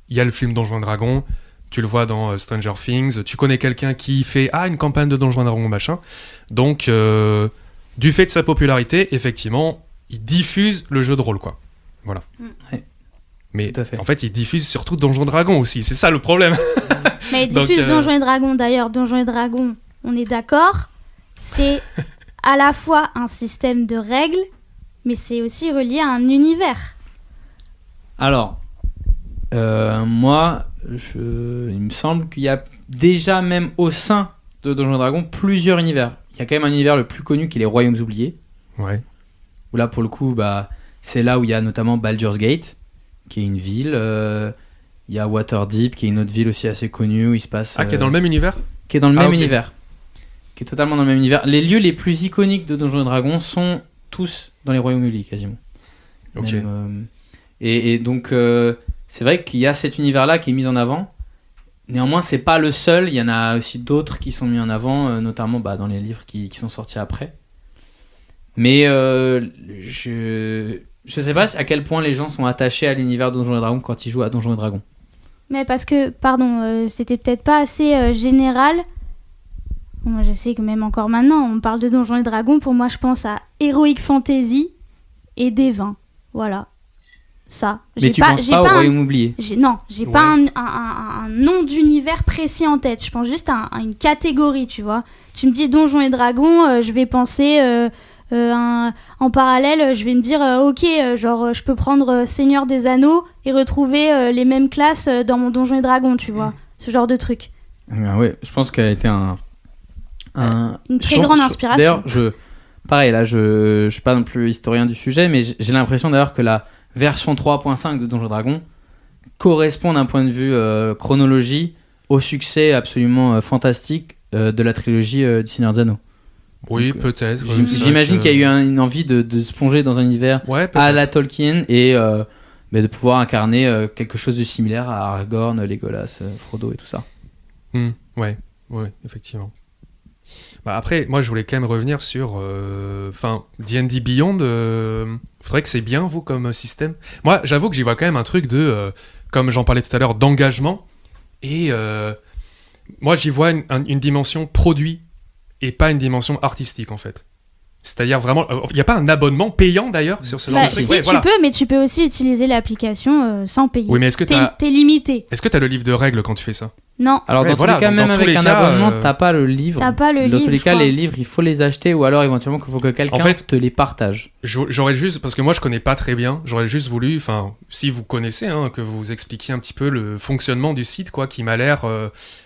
il y a le film Donjons et Dragons. Tu le vois dans Stranger Things, tu connais quelqu'un qui fait une campagne de Donjons et Dragons, machin. Donc, du fait de sa popularité, effectivement, il diffuse le jeu de rôle, quoi. Voilà. Ouais. Mais en fait, il diffuse surtout Donjons et Dragons aussi, c'est ça le problème. Mais il diffuse Donjons et Dragons, d'ailleurs. Donjons et Dragons, on est d'accord, c'est à la fois un système de règles, mais c'est aussi relié à un univers. Alors, moi, il me semble qu'il y a déjà, même au sein de Donjons et Dragons, plusieurs univers. Il y a quand même un univers le plus connu qui est les Royaumes oubliés. Ouais. Où là, pour le coup, c'est là où il y a notamment Baldur's Gate, qui est une ville. Il y a Waterdeep, qui est une autre ville aussi assez connue, où il se passe... qui est dans le même univers ? Qui est dans le même univers. Qui est totalement dans le même univers. Les lieux les plus iconiques de Donjons et Dragons sont tous dans les Royaumes oubliés, quasiment. Ok. Même, et donc... c'est vrai qu'il y a cet univers-là qui est mis en avant. Néanmoins, c'est pas le seul. Il y en a aussi d'autres qui sont mis en avant, notamment dans les livres qui sont sortis après. Mais je sais pas à quel point les gens sont attachés à l'univers de Donjons et Dragons quand ils jouent à Donjons et Dragons. Mais parce que, c'était peut-être pas assez général. Moi, je sais que même encore maintenant, on parle de Donjons et Dragons. Pour moi, je pense à Heroic Fantasy et des vins. Voilà. Ça. Mais tu penses pas au Royaume oublié? Non, j'ai pas un nom d'univers précis en tête. Je pense juste à une catégorie, tu vois. Tu me dis Donjons et Dragons, je vais penser en parallèle, je vais me dire je peux prendre Seigneur des Anneaux et retrouver les mêmes classes dans mon Donjons et Dragons, tu vois. Ce genre de truc. Oui, je pense qu'elle a été une très grande inspiration. D'ailleurs, pareil, là, je suis pas non plus historien du sujet, mais j'ai l'impression d'ailleurs que la version 3.5 de Donjons et Dragons correspond d'un point de vue chronologie au succès absolument fantastique de la trilogie du Seigneur des Anneaux. Oui, donc, peut-être. J'imagine qu'il y a eu une envie de se plonger dans un univers à la Tolkien et de pouvoir incarner quelque chose de similaire à Aragorn, Legolas, Frodo et tout ça. Ouais, effectivement. Bah après, moi je voulais quand même revenir sur D&D Beyond. Faudrait que c'est bien, vous, comme système. Moi, j'avoue que j'y vois quand même un truc de, comme j'en parlais tout à l'heure, d'engagement. Et moi, j'y vois une dimension produit et pas une dimension artistique, en fait. C'est-à-dire vraiment, il n'y a pas un abonnement payant d'ailleurs sur ce genre de truc. Si, tu peux, mais tu peux aussi utiliser l'application sans payer. Oui, mais est-ce que t'es limité. Est-ce que t'as le livre de règles quand tu fais ça? Non. Alors dans tous les cas, même avec un abonnement, t'as pas le livre. T'as pas le livre. Dans tous les cas, les livres, il faut les acheter ou alors éventuellement qu'il faut que quelqu'un te les partage. J'aurais juste, parce que moi je connais pas très bien, j'aurais juste voulu, si vous connaissez, que vous expliquiez un petit peu le fonctionnement du site, quoi, qui m'a l'air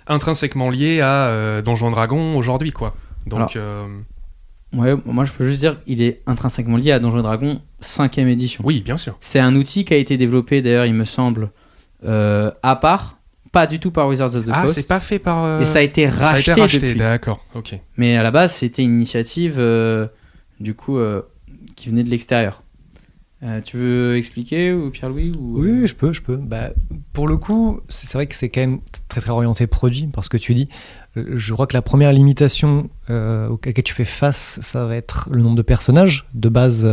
intrinsèquement lié à Donjons & Dragons aujourd'hui, quoi. Donc. Ouais, moi je peux juste dire qu'il est intrinsèquement lié à Donjons & Dragons 5ème édition. Oui, bien sûr. C'est un outil qui a été développé d'ailleurs, il me semble, à part, pas du tout par Wizards of the Coast. Ah, c'est pas fait par... Et ça a été racheté depuis. D'accord, ok. Mais à la base, c'était une initiative, qui venait de l'extérieur. Tu veux expliquer, ou Pierre-Louis ou... Oui, je peux. Bah, pour le coup, c'est vrai que c'est quand même très très orienté produit, parce que tu dis, je crois que la première limitation à laquelle tu fais face, ça va être le nombre de personnages. De base,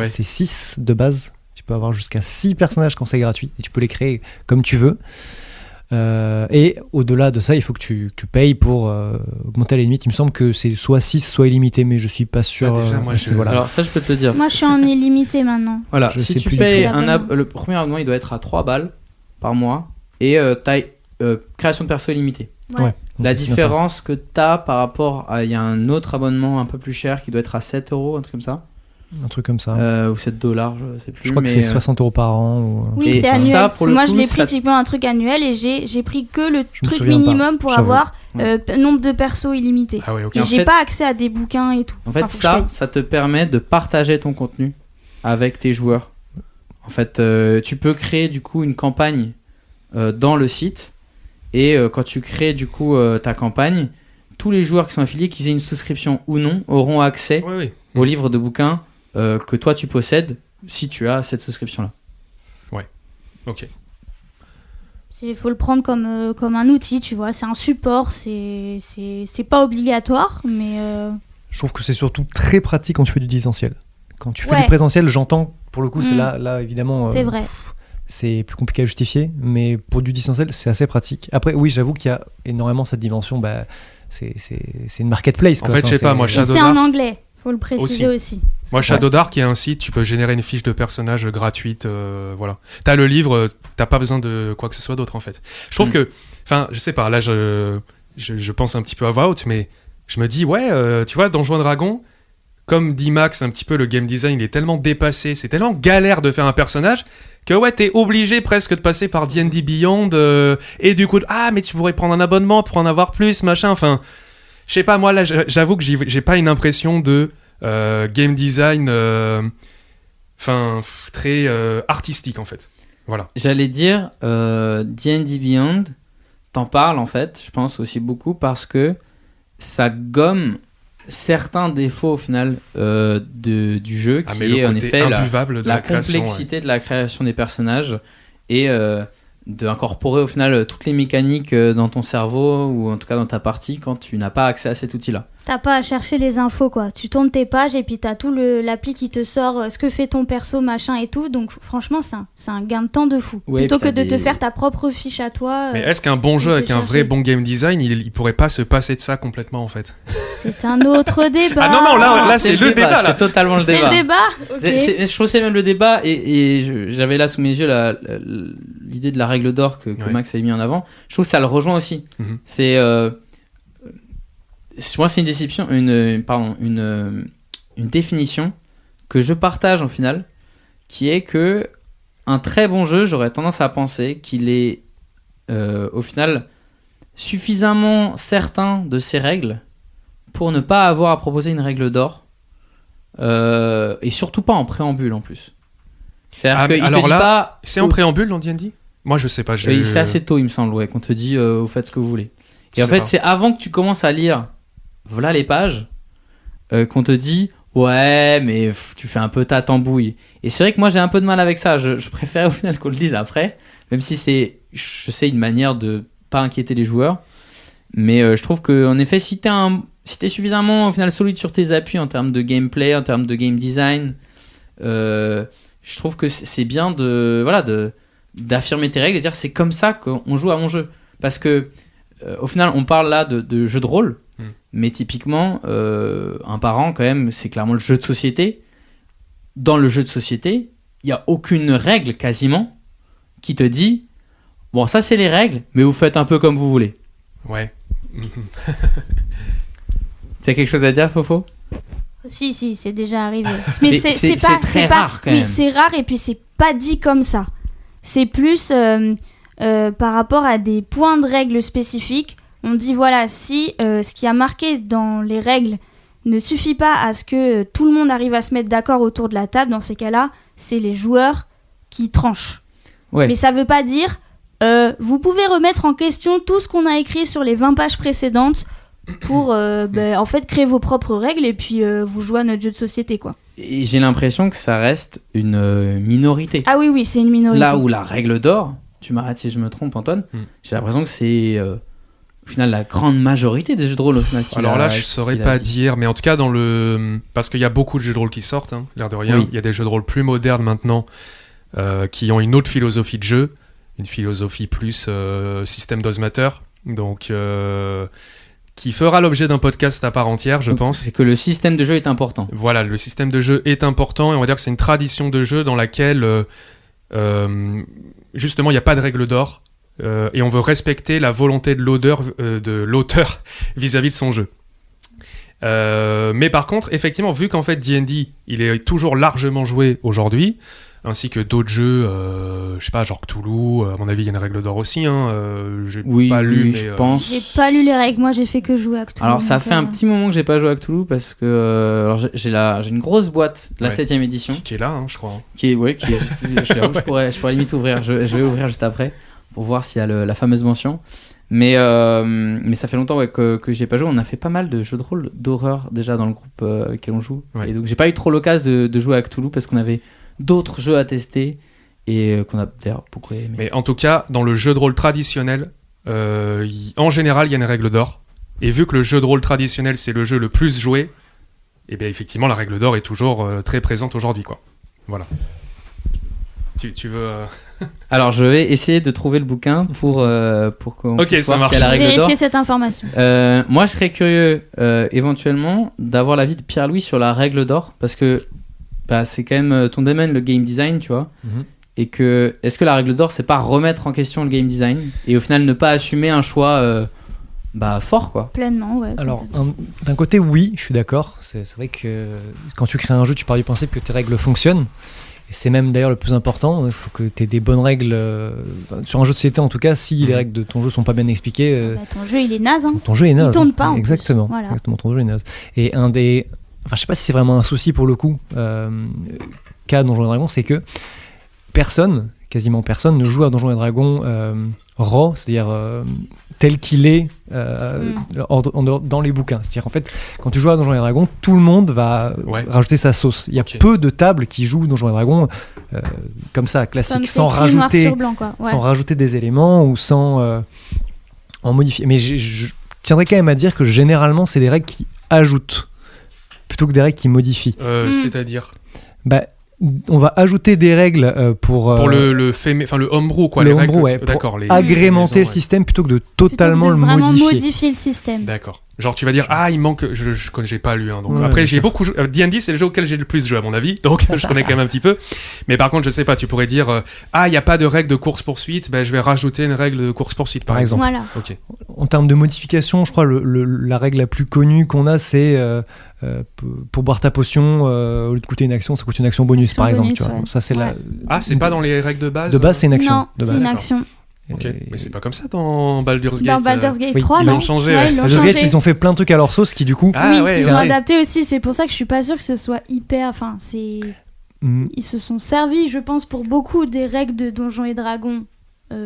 c'est 6 de base. Tu peux avoir jusqu'à 6 personnages quand c'est gratuit, et tu peux les créer comme tu veux. Et au-delà de ça, il faut que tu payes pour augmenter la limite. Il me semble que c'est soit 6, soit illimité, mais je suis pas sûr. Ça, déjà, moi, voilà. Alors ça, je peux te le dire. Moi, je suis en illimité maintenant. Voilà, si tu payes le premier abonnement, il doit être à 3 balles par mois, et taille création de perso illimitée. Ouais. La différence que t'as par rapport à... Il y a un autre abonnement un peu plus cher qui doit être à 7 €, un truc comme ça. Un truc comme ça. Ou 7 $, je sais plus. Je crois que c'est 60 € par an. Oui, c'est annuel. Ça, moi, je l'ai pris typiquement un truc annuel et j'ai pris que le truc minimum pour avoir nombre de persos illimité. Ah ouais, okay. J'ai pas accès à des bouquins et tout. En fait, ça te permet de partager ton contenu avec tes joueurs. En fait, tu peux créer du coup une campagne dans le site, et quand tu crées du coup ta campagne, tous les joueurs qui sont affiliés, qu'ils aient une souscription ou non, auront accès au livre de bouquins que toi tu possèdes si tu as cette souscription là. Ouais, ok. Il faut le prendre comme un outil, tu vois, c'est un support, c'est pas obligatoire, mais... Je trouve que c'est surtout très pratique quand tu fais du distanciel. Quand tu fais du présentiel, j'entends, pour le coup, c'est là évidemment... c'est vrai. C'est plus compliqué à justifier, mais pour du distanciel, c'est assez pratique. Après, oui, j'avoue qu'il y a énormément cette dimension, c'est une marketplace. En fait, je sais pas, moi, Shadow Dark... C'est en anglais. Faut le préciser aussi. Moi, Shadow Dark, il y a un site, tu peux générer une fiche de personnage gratuite, voilà. T'as le livre, t'as pas besoin de quoi que ce soit d'autre, en fait. Je trouve que, je sais pas, là, je pense un petit peu à voix haute, mais je me dis, tu vois, Donjons & Dragons, comme dit Max, un petit peu, le game design, il est tellement dépassé, c'est tellement galère de faire un personnage, que t'es obligé presque de passer par D&D Beyond, et du coup, mais tu pourrais prendre un abonnement pour en avoir plus, machin, enfin... Je sais pas, moi, là, j'avoue que j'ai pas une impression de game design très artistique, en fait. Voilà. J'allais dire, D&D Beyond, t'en parles, en fait, je pense aussi beaucoup, parce que ça gomme certains défauts, au final, du jeu, qui est, en effet, la complexité de la création des personnages, et... d'incorporer au final toutes les mécaniques dans ton cerveau, ou en tout cas dans ta partie, quand tu n'as pas accès à cet outil-là. T'as pas à chercher les infos, quoi. Tu tournes tes pages et puis t'as tout l'appli qui te sort ce que fait ton perso, machin et tout. Donc franchement, c'est un gain de temps de fou. Plutôt que de te faire ta propre fiche à toi. Mais est-ce qu'un bon jeu avec un vrai bon game design, il pourrait pas se passer de ça complètement, en fait? C'est un autre débat. Ah non, là c'est le débat. C'est totalement le débat. C'est le débat. Okay. Je trouve que c'est même le débat, et j'avais là sous mes yeux l'idée de la règle d'or que Max a mis en avant. Je trouve que ça le rejoint aussi. Mm-hmm. C'est... moi, c'est une définition que je partage en final, qui est que un très bon jeu, j'aurais tendance à penser qu'il est au final suffisamment certain de ses règles pour ne pas avoir à proposer une règle d'or, et surtout pas en préambule en plus. C'est-à-dire qu'il te dit pas... C'est en préambule dans D&D ? Moi, je sais pas. C'est assez tôt, il me semble, qu'on te dit vous faites ce que vous voulez. Et en fait, c'est avant que tu commences à lire voilà les pages qu'on te dit mais tu fais un peu ta tambouille. Et c'est vrai que moi j'ai un peu de mal avec ça. Je préfère au final qu'on le lise après, même si c'est, je sais, une manière de pas inquiéter les joueurs. Mais je trouve que, en effet, si t'es suffisamment au final solide sur tes appuis en termes de gameplay, en termes de game design, je trouve que c'est bien d'affirmer tes règles et de dire c'est comme ça qu'on joue à mon jeu. Parce que au final, on parle là de jeu de rôle, mais typiquement, un parent, quand même, c'est clairement le jeu de société. Dans le jeu de société, il n'y a aucune règle quasiment qui te dit bon, ça c'est les règles, mais vous faites un peu comme vous voulez. Ouais. Tu as quelque chose à dire, Fofo ? Si, c'est déjà arrivé. Mais c'est très rare quand même. Oui, c'est rare et puis c'est pas dit comme ça. C'est plus par rapport à des points de règles spécifiques. On dit voilà, si ce qui a marqué dans les règles ne suffit pas à ce que tout le monde arrive à se mettre d'accord autour de la table, dans ces cas-là, c'est les joueurs qui tranchent. Ouais. Mais ça veut pas dire vous pouvez remettre en question tout ce qu'on a écrit sur les 20 pages précédentes pour en fait créer vos propres règles et puis vous jouez à notre jeu de société, quoi. Et j'ai l'impression que ça reste une minorité. Ah oui, c'est une minorité. Là où la règle d'or, tu m'arrêtes si je me trompe, Antoine, j'ai l'impression que c'est au final la grande majorité des jeux de rôle au final. Alors là, je saurais pas dire, mais en tout cas parce qu'il y a beaucoup de jeux de rôle qui sortent, l'air de rien. Il y a des jeux de rôle plus modernes maintenant qui ont une autre philosophie de jeu, une philosophie plus système d'osmateur, donc qui fera l'objet d'un podcast à part entière, je pense. C'est que le système de jeu est important. Voilà, le système de jeu est important et on va dire que c'est une tradition de jeu dans laquelle justement il n'y a pas de règle d'or et on veut respecter la volonté de l'auteur vis-à-vis de son jeu. Mais par contre, effectivement, vu qu'en fait D&D, il est toujours largement joué aujourd'hui, ainsi que d'autres jeux, je sais pas, genre Cthulhu, à mon avis il y a une règle d'or aussi, j'ai pas lu, mais je pense. J'ai pas lu les règles, moi j'ai fait que jouer à Cthulhu. Alors ça fait un petit moment que j'ai pas joué à Cthulhu parce que alors j'ai une grosse boîte de la 7ème édition. Qui est là, je crois. Qui est juste, je pourrais limite ouvrir, je vais ouvrir juste après pour voir s'il y a la fameuse mention. Mais ça fait longtemps que j'ai pas joué. On a fait pas mal de jeux de rôle d'horreur déjà dans le groupe auquel on joue. Et donc j'ai pas eu trop l'occasion de jouer à Cthulhu parce qu'on avait d'autres jeux à tester et qu'on a d'ailleurs beaucoup aimé. Mais en tout cas, dans le jeu de rôle traditionnel, en général, il y a une règle d'or. Et vu que le jeu de rôle traditionnel, c'est le jeu le plus joué, et bien effectivement, la règle d'or est toujours très présente aujourd'hui, quoi. Voilà. Tu veux... Alors, je vais essayer de trouver le bouquin pour qu'on puisse voir s'il y a la règle d'or. Vérifier cette information. Moi, je serais curieux éventuellement d'avoir l'avis de Pierre-Louis sur la règle d'or parce que c'est quand même ton domaine, le game design, tu vois. Et que, est-ce que la règle d'or, c'est pas remettre en question le game design et au final ne pas assumer un choix fort, quoi. Pleinement, ouais. Alors, d'un côté, oui, je suis d'accord. C'est vrai que quand tu crées un jeu, tu pars du principe que tes règles fonctionnent. Et c'est même d'ailleurs le plus important. Il faut que tu aies des bonnes règles. Sur un jeu de société, en tout cas, si les règles de ton jeu sont pas bien expliquées. Ton jeu, il est naze. Ton jeu est naze. Il tourne pas. Exactement. Voilà. Exactement. Ton jeu est naze. Et je sais pas si c'est vraiment un souci pour le coup, qu'a Donjons et Dragons, c'est que quasiment personne ne joue à Donjons et Dragons raw, c'est-à-dire tel qu'il est dans les bouquins. C'est-à-dire en fait, quand tu joues à Donjons et Dragons, tout le monde va rajouter sa sauce. Il y a peu de tables qui jouent Donjons et Dragons comme ça, classique, sans rajouter des éléments ou sans en modifier. Mais je tiendrais quand même à dire que généralement, c'est des règles qui ajoutent plutôt que des règles qui modifient. C'est-à-dire on va ajouter des règles pour le homebrew, quoi, les règles. D'accord, agrémenter le système plutôt que de totalement le modifier le système. D'accord. Genre tu vas dire il manque, j'ai pas lu, donc après j'ai beaucoup joué. D&D c'est le jeu auquel j'ai le plus joué à mon avis, donc je connais quand même un petit peu. Mais par contre je sais pas, tu pourrais dire il y a pas de règle de course poursuite, je vais rajouter une règle de course poursuite par exemple. Voilà. Ok. En termes de modification, je crois la règle la plus connue qu'on a, c'est pour boire ta potion, au lieu de coûter une action, ça coûte une action bonus par exemple. Tu vois. Ça c'est c'est pas dans les règles de base. De base c'est une action. Non, c'est une action. Ok, mais c'est pas comme ça dans Baldur's Gate. Dans Baldur's Gate 3, ils l'ont changé. Baldur's Gate, ils ont fait plein de trucs à leur sauce qui du coup. Ils ont adapté aussi. C'est pour ça que je suis pas sûre que ce soit hyper. Enfin, ils se sont servis, je pense, pour beaucoup des règles de Donjons et Dragons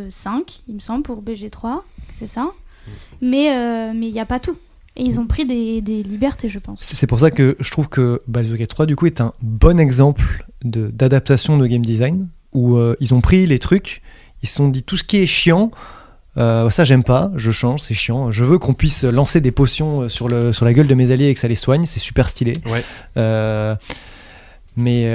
5, il me semble, pour BG3, c'est ça. Mais il y a pas tout. Et ils ont pris des libertés, je pense. C'est pour ça que je trouve que Baldur's Gate 3, du coup, est un bon exemple d'adaptation de game design où ils ont pris les trucs. Ils se sont dit tout ce qui est chiant, ça j'aime pas, je change, c'est chiant. Je veux qu'on puisse lancer des potions sur la gueule de mes alliés et que ça les soigne, c'est super stylé. Ouais. Mais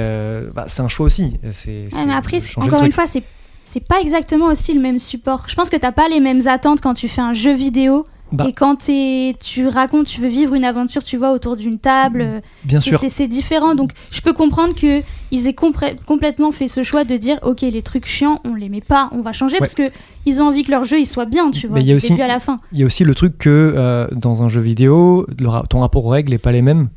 c'est un choix aussi. Mais après, encore une fois, c'est pas exactement aussi le même support. Je pense que t'as pas les mêmes attentes quand tu fais un jeu vidéo. Et quand tu racontes, tu veux vivre une aventure, tu vois, autour d'une table, bien sûr. C'est différent. Donc, je peux comprendre qu'ils aient complètement fait ce choix de dire, ok, les trucs chiants, on les met pas, on va changer, parce que ils ont envie que leur jeu il soit bien, tu vois, du début à la fin. Il y a aussi le truc que dans un jeu vidéo, ton rapport aux règles n'est pas les mêmes.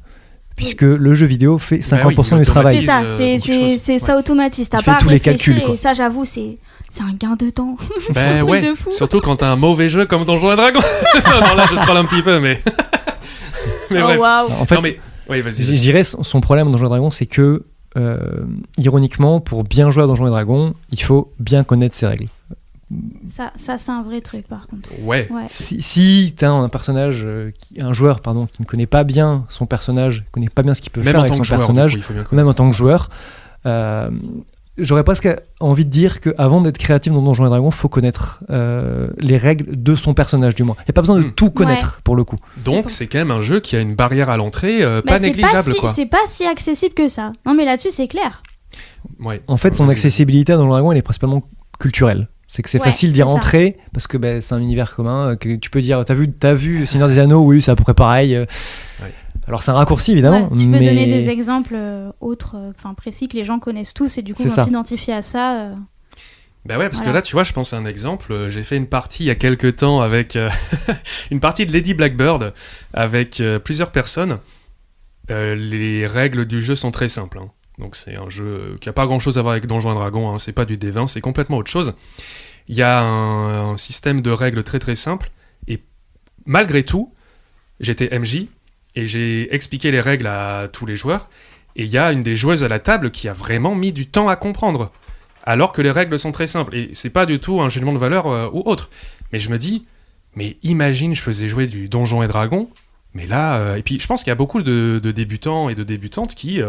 Puisque le jeu vidéo fait 50% du travail. C'est ça, ça automatise. T'as pas à tous les réfléchir, calculs, quoi. Et ça, j'avoue, c'est un gain de temps. C'est un truc ouais, de fou. surtout quand t'as un mauvais jeu comme Donjons et Dragons. Non, là, je troll un petit peu, mais. Mais bref. Wow. En fait, non, mais... oui, vas-y. Je dirais son problème dans Donjons et Dragons, c'est que, ironiquement, pour bien jouer à Donjons et Dragons, il faut bien connaître ses règles. Ça c'est un vrai truc, par contre. Ouais. Si t'as un personnage, un joueur, pardon, qui ne connaît pas bien son personnage, connaît pas bien ce qu'il peut faire avec son personnage, même en tant que joueur, j'aurais presque envie de dire qu'avant d'être créatif dans Donjons et Dragons, faut connaître les règles de son personnage, du moins. Il n'y a pas besoin de tout connaître, pour le coup. Donc, c'est quand même un jeu qui a une barrière à l'entrée pas négligeable, quoi. C'est pas si accessible que ça. Non, mais là-dessus, c'est clair. Ouais. En fait, son accessibilité à Donjons et Dragons, elle est principalement culturelle. C'est que c'est facile d'y rentrer parce que c'est un univers commun que tu peux dire t'as vu Seigneur des Anneaux, oui, c'est à peu près pareil. Alors c'est un raccourci évidemment, tu peux donner des exemples autres, précis que les gens connaissent tous et du coup vont s'identifier à ça. Bah ouais, parce que là, tu vois, je pense à un exemple. J'ai fait une partie il y a quelques temps avec une partie de Lady Blackbird avec plusieurs personnes. Les règles du jeu sont très simples. Hein. Donc c'est un jeu qui n'a pas grand-chose à voir avec Donjons et Dragons. Hein. C'est pas du D20, c'est complètement autre chose. Il y a un système de règles très très simple. Et malgré tout, j'étais MJ et j'ai expliqué les règles à tous les joueurs. Et il y a une des joueuses à la table qui a vraiment mis du temps à comprendre. Alors que les règles sont très simples. Et c'est pas du tout un jugement de valeur ou autre. Mais je me dis, mais imagine, je faisais jouer du Donjons et Dragons. Mais là, et puis je pense qu'il y a beaucoup de débutants et de débutantes qui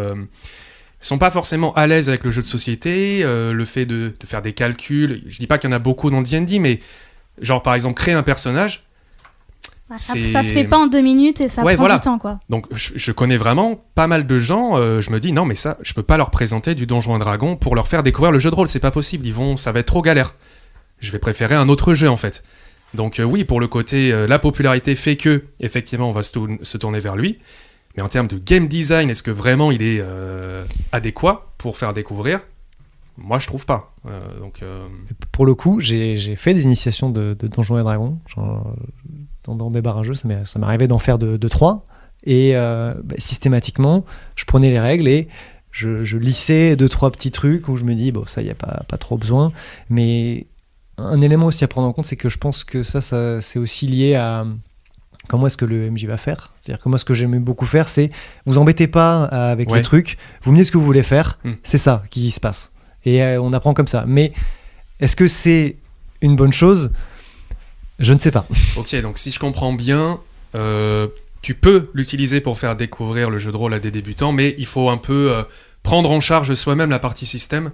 sont pas forcément à l'aise avec le jeu de société, le fait de faire des calculs. Je dis pas qu'il y en a beaucoup dans D&D, mais genre par exemple créer un personnage. Ça se fait pas en 2 minutes et ça prend du temps, quoi. Donc je connais vraiment pas mal de gens, je me dis non mais ça, je peux pas leur présenter du Donjon et Dragon pour leur faire découvrir le jeu de rôle, c'est pas possible, ça va être trop galère. Je vais préférer un autre jeu en fait. Donc oui, pour le côté, la popularité fait que, effectivement, on va se tourner vers lui. Mais en termes de game design, est-ce que vraiment il est adéquat pour faire découvrir ? Moi, je trouve pas. Pour le coup, j'ai fait des initiations de Donjons et Dragons. Dans des barrages, ça m'arrivait d'en faire 2-3. Et systématiquement, je prenais les règles et je lissais 2-3 petits trucs où je me dis, bon, ça, il n'y a pas trop besoin. Mais un élément aussi à prendre en compte, c'est que je pense que ça c'est aussi lié à comment est-ce que le MJ va faire. C'est-à-dire que moi, ce que j'aimais beaucoup faire, c'est vous embêtez pas avec les trucs, vous me dites ce que vous voulez faire, c'est ça qui se passe. Et on apprend comme ça. Mais est-ce que c'est une bonne chose ? Je ne sais pas. Ok, donc si je comprends bien, tu peux l'utiliser pour faire découvrir le jeu de rôle à des débutants, mais il faut un peu prendre en charge soi-même la partie système.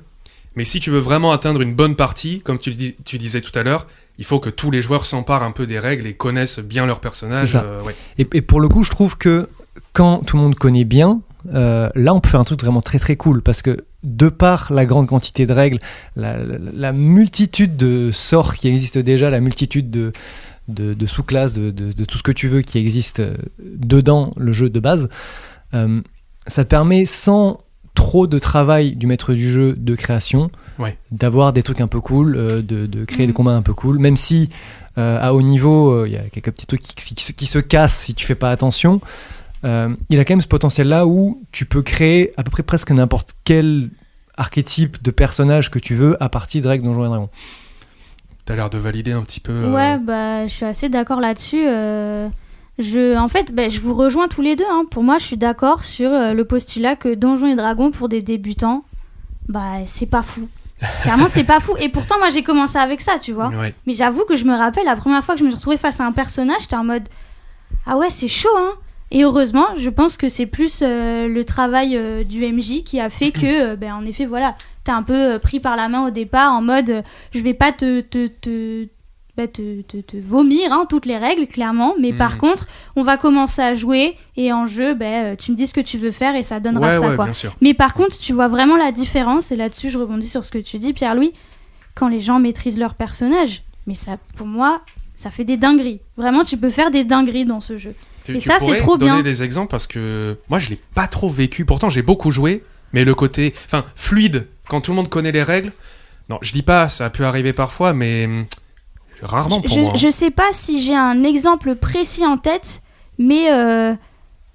Mais si tu veux vraiment atteindre une bonne partie, comme tu disais tout à l'heure, il faut que tous les joueurs s'emparent un peu des règles et connaissent bien leur personnage. C'est ça. Et pour le coup, je trouve que quand tout le monde connaît bien, là on peut faire un truc vraiment très très cool, parce que de par la grande quantité de règles, la multitude de sorts qui existent déjà, la multitude de sous-classes, de tout ce que tu veux qui existe dedans le jeu de base, ça te permet, sans trop de travail du maître du jeu de création, d'avoir des trucs un peu cool, de créer des combats un peu cool, même si à haut niveau il y a quelques petits trucs qui se cassent si tu fais pas attention. Il a quand même ce potentiel-là où tu peux créer à peu près presque n'importe quel archétype de personnage que tu veux à partir de règles Donjons et Dragons. T'as l'air de valider un petit peu. Ouais, je suis assez d'accord là-dessus. Je vous rejoins tous les deux. Hein. Pour moi, je suis d'accord sur le postulat que Donjons et Dragons pour des débutants, c'est pas fou. Clairement, c'est pas fou. Et pourtant, moi, j'ai commencé avec ça, tu vois. Ouais. Mais j'avoue que je me rappelle la première fois que je me suis retrouvée face à un personnage, j'étais en mode ah ouais, c'est chaud, hein. Et heureusement, je pense que c'est plus le travail du MJ qui a fait que, en effet, voilà, t'es un peu pris par la main au départ en mode je vais pas te te vomir toutes les règles, clairement. Mais par contre, on va commencer à jouer et en jeu, tu me dis ce que tu veux faire et ça donnera ça. Quoi. Bien sûr. Mais par contre, tu vois vraiment la différence. Et là-dessus, je rebondis sur ce que tu dis, Pierre-Louis. Quand les gens maîtrisent leur personnage, mais ça, pour moi, ça fait des dingueries. Vraiment, tu peux faire des dingueries dans ce jeu. Et ça, c'est trop bien. Tu pourrais donner des exemples parce que moi, je l'ai pas trop vécu. Pourtant, j'ai beaucoup joué, mais le côté, fluide, quand tout le monde connaît les règles. Non, je dis pas, ça a pu arriver parfois, mais rarement pour moi. Je sais pas si j'ai un exemple précis en tête, mais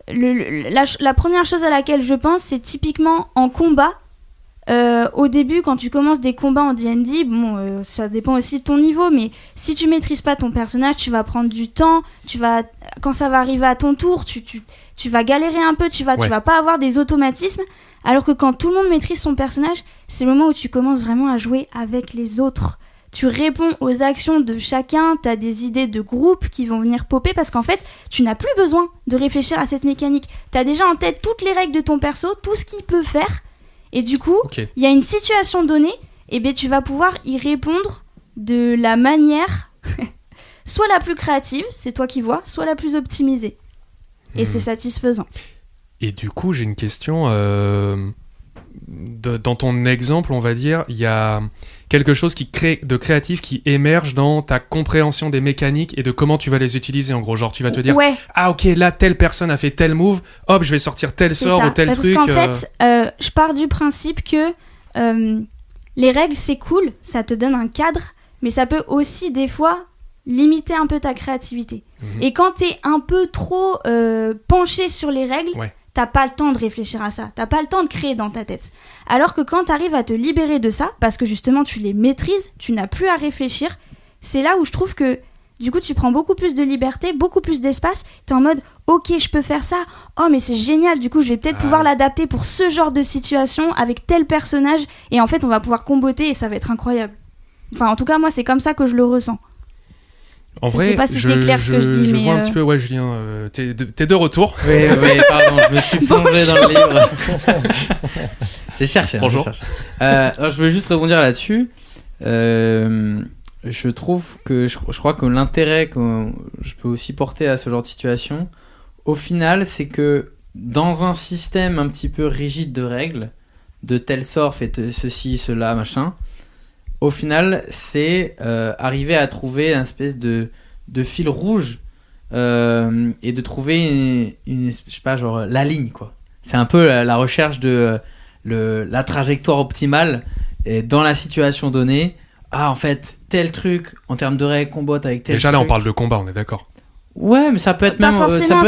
la première chose à laquelle je pense, c'est typiquement en combat. Au début, quand tu commences des combats en D&D, ça dépend aussi de ton niveau, mais si tu maîtrises pas ton personnage, tu vas prendre du temps, quand ça va arriver à ton tour, tu vas galérer un peu, tu vas pas avoir des automatismes, alors que quand tout le monde maîtrise son personnage, c'est le moment où tu commences vraiment à jouer avec les autres. Tu réponds aux actions de chacun, t'as des idées de groupe qui vont venir popper, parce qu'en fait, tu n'as plus besoin de réfléchir à cette mécanique. T'as déjà en tête toutes les règles de ton perso, tout ce qu'il peut faire. Et du coup, il y a une situation donnée, et tu vas pouvoir y répondre de la manière soit la plus créative, c'est toi qui vois, soit la plus optimisée. Et c'est satisfaisant. Et du coup, j'ai une question. Dans ton exemple, on va dire, il y a quelque chose de créatif qui émerge dans ta compréhension des mécaniques et de comment tu vas les utiliser. En gros, genre, tu vas te dire, ah ok, là, telle personne a fait tel move, hop, je vais sortir tel sort ou tel truc. Parce qu'en fait, je pars du principe que les règles, c'est cool, ça te donne un cadre, mais ça peut aussi, des fois, limiter un peu ta créativité. Et quand t'es un peu trop penché sur les règles, t'as pas le temps de réfléchir à ça, t'as pas le temps de créer dans ta tête. Alors que quand t'arrives à te libérer de ça, parce que justement tu les maîtrises, tu n'as plus à réfléchir, c'est là où je trouve que du coup tu prends beaucoup plus de liberté, beaucoup plus d'espace, t'es en mode ok je peux faire ça, oh mais c'est génial, du coup je vais peut-être pouvoir l'adapter pour ce genre de situation avec tel personnage, et en fait on va pouvoir comboter et ça va être incroyable. Enfin en tout cas moi c'est comme ça que je le ressens. En vrai, sais pas si c'est clair ce que je dis, je mais vois un petit peu, Julien, t'es de retour. Oui, pardon, je me suis plongé dans le livre. J'ai cherché. Bonjour. Je voulais juste rebondir là-dessus. Je trouve que, je crois que l'intérêt que je peux aussi porter à ce genre de situation, au final, c'est que dans un système un petit peu rigide de règles, de telle sorte, faites ceci, cela, machin, au final, c'est arriver à trouver une espèce de fil rouge et de trouver une je sais pas, genre la ligne, quoi. C'est un peu la recherche de la trajectoire optimale et dans la situation donnée. Ah, en fait, tel truc, en termes de règles, combat avec tel Déjà truc. Là, on parle de combat, on est d'accord. Ouais, mais ça peut être pas même... forcément,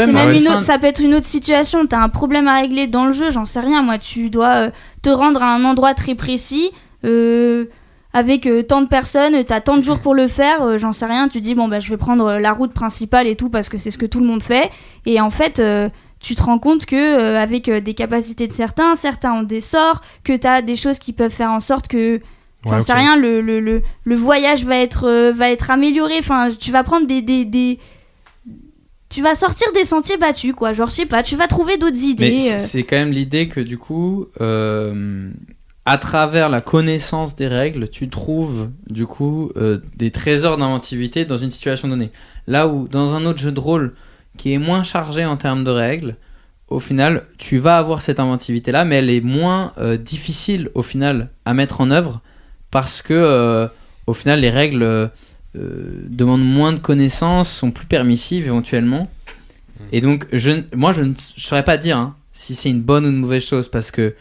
ça peut être une autre situation. T'as un problème à régler dans le jeu, j'en sais rien. Moi, tu dois te rendre à un endroit très précis... avec tant de personnes, t'as tant de jours pour le faire, j'en sais rien, tu dis je vais prendre la route principale et tout parce que c'est ce que tout le monde fait, et en fait tu te rends compte que avec des capacités de certains ont des sorts, que t'as des choses qui peuvent faire en sorte que j'en sais rien, le voyage va être amélioré, enfin tu vas prendre tu vas sortir des sentiers battus, quoi, genre je sais pas, tu vas trouver d'autres idées. Mais c'est quand même l'idée que du coup à travers la connaissance des règles, tu trouves du coup des trésors d'inventivité dans une situation donnée. Là où dans un autre jeu de rôle qui est moins chargé en termes de règles, au final, tu vas avoir cette inventivité-là, mais elle est moins difficile au final à mettre en œuvre parce que au final, les règles demandent moins de connaissances, sont plus permissives éventuellement. Et donc, moi, je ne saurais pas dire si c'est une bonne ou une mauvaise chose parce que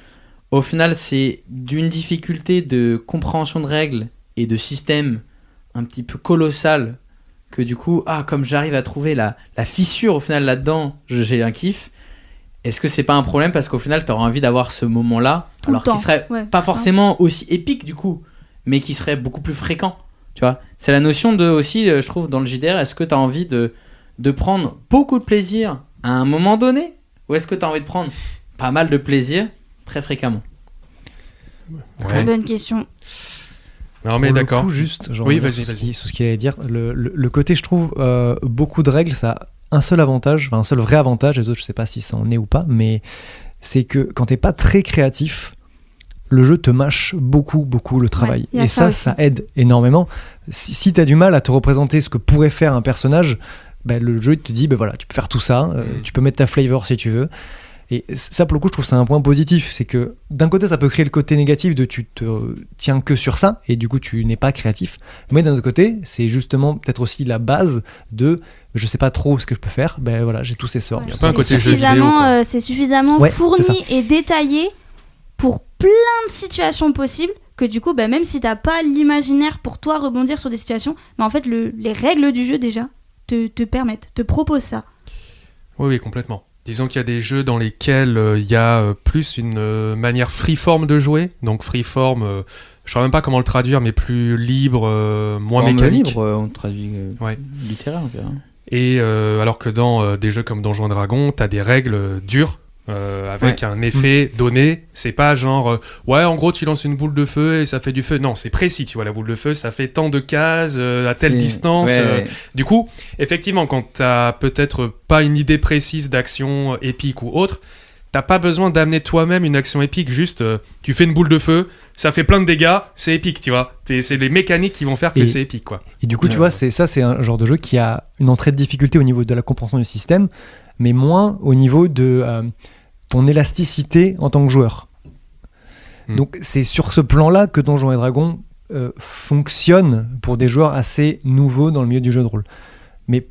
au final, c'est d'une difficulté de compréhension de règles et de système un petit peu colossal que du coup, comme j'arrive à trouver la fissure au final là-dedans, j'ai un kiff. Est-ce que c'est pas un problème parce qu'au final, t'auras envie d'avoir ce moment-là, alors qu'il serait pas forcément aussi épique du coup, mais qui serait beaucoup plus fréquent, tu vois. C'est la notion de aussi, je trouve, dans le JDR, est-ce que t'as envie de prendre beaucoup de plaisir à un moment donné, ou est-ce que t'as envie de prendre pas mal de plaisir très fréquemment? Très bonne question. Non mais d'accord. Coup, juste, oui, vas-y. Sur ce qu'il allait dire, le côté, je trouve, beaucoup de règles, ça a un seul avantage, un seul vrai avantage, les autres, je sais pas si ça en est ou pas, mais c'est que quand t'es pas très créatif, le jeu te mâche beaucoup le travail. y a Et ça ça aide énormément. Si tu as du mal à te représenter ce que pourrait faire un personnage, le jeu il te dit voilà, tu peux faire tout ça, tu peux mettre ta flavor si tu veux. Et ça, pour le coup, je trouve que c'est un point positif. C'est que d'un côté, ça peut créer le côté négatif de tu te tiens que sur ça et du coup, tu n'es pas créatif. Mais d'un autre côté, c'est justement peut-être aussi la base de je sais pas trop ce que je peux faire. Voilà, j'ai tous ces sorts. Il y a pas un côté jeu vidéo. C'est suffisamment fourni et détaillé pour plein de situations possibles que du coup, même si t'as pas l'imaginaire pour toi rebondir sur des situations, mais en fait, les règles du jeu déjà te permettent, te proposent ça. Oui, complètement. Disons qu'il y a des jeux dans lesquels il y a plus une manière freeform de jouer. Donc freeform, je ne sais même pas comment le traduire, mais plus libre, moins Forme mécanique. Libre, on traduit littéraire. Et alors que dans des jeux comme Donjons et Dragons, tu as des règles dures. Avec un effet donné, c'est pas genre en gros tu lances une boule de feu et ça fait du feu. Non, c'est précis, tu vois, la boule de feu ça fait tant de cases à telle distance. Du coup, effectivement, quand t'as peut-être pas une idée précise d'action épique ou autre, t'as pas besoin d'amener toi-même une action épique. Juste tu fais une boule de feu, ça fait plein de dégâts, c'est épique, tu vois. C'est les mécaniques qui vont faire que c'est épique, quoi. Et du coup, tu vois, c'est un genre de jeu qui a une entrée de difficulté au niveau de la compréhension du système, mais moins au niveau de ton élasticité en tant que joueur. Donc c'est sur ce plan-là que Donjons et Dragons fonctionne pour des joueurs assez nouveaux dans le milieu du jeu de rôle. Mais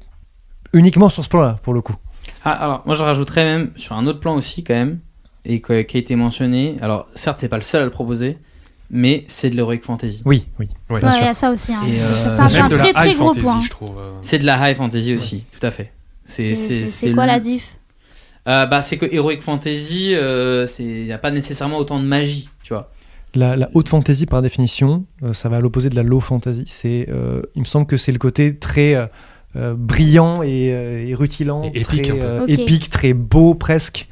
uniquement sur ce plan-là, pour le coup. Alors, moi je rajouterais même sur un autre plan aussi quand même, et qui a été mentionné. Alors certes, c'est pas le seul à le proposer, mais c'est de l'heroic fantasy. Oui. Il y a ça aussi. Et c'est un très très gros fantasy, point. Je trouve. C'est de la high fantasy aussi, tout à fait. C'est quoi la diff ? C'est que Heroic Fantasy, il n'y a pas nécessairement autant de magie, tu vois. La haute fantasy, par définition, ça va à l'opposé de la low fantasy. Il me semble que c'est le côté très brillant et rutilant, et épique, très épique, très beau presque.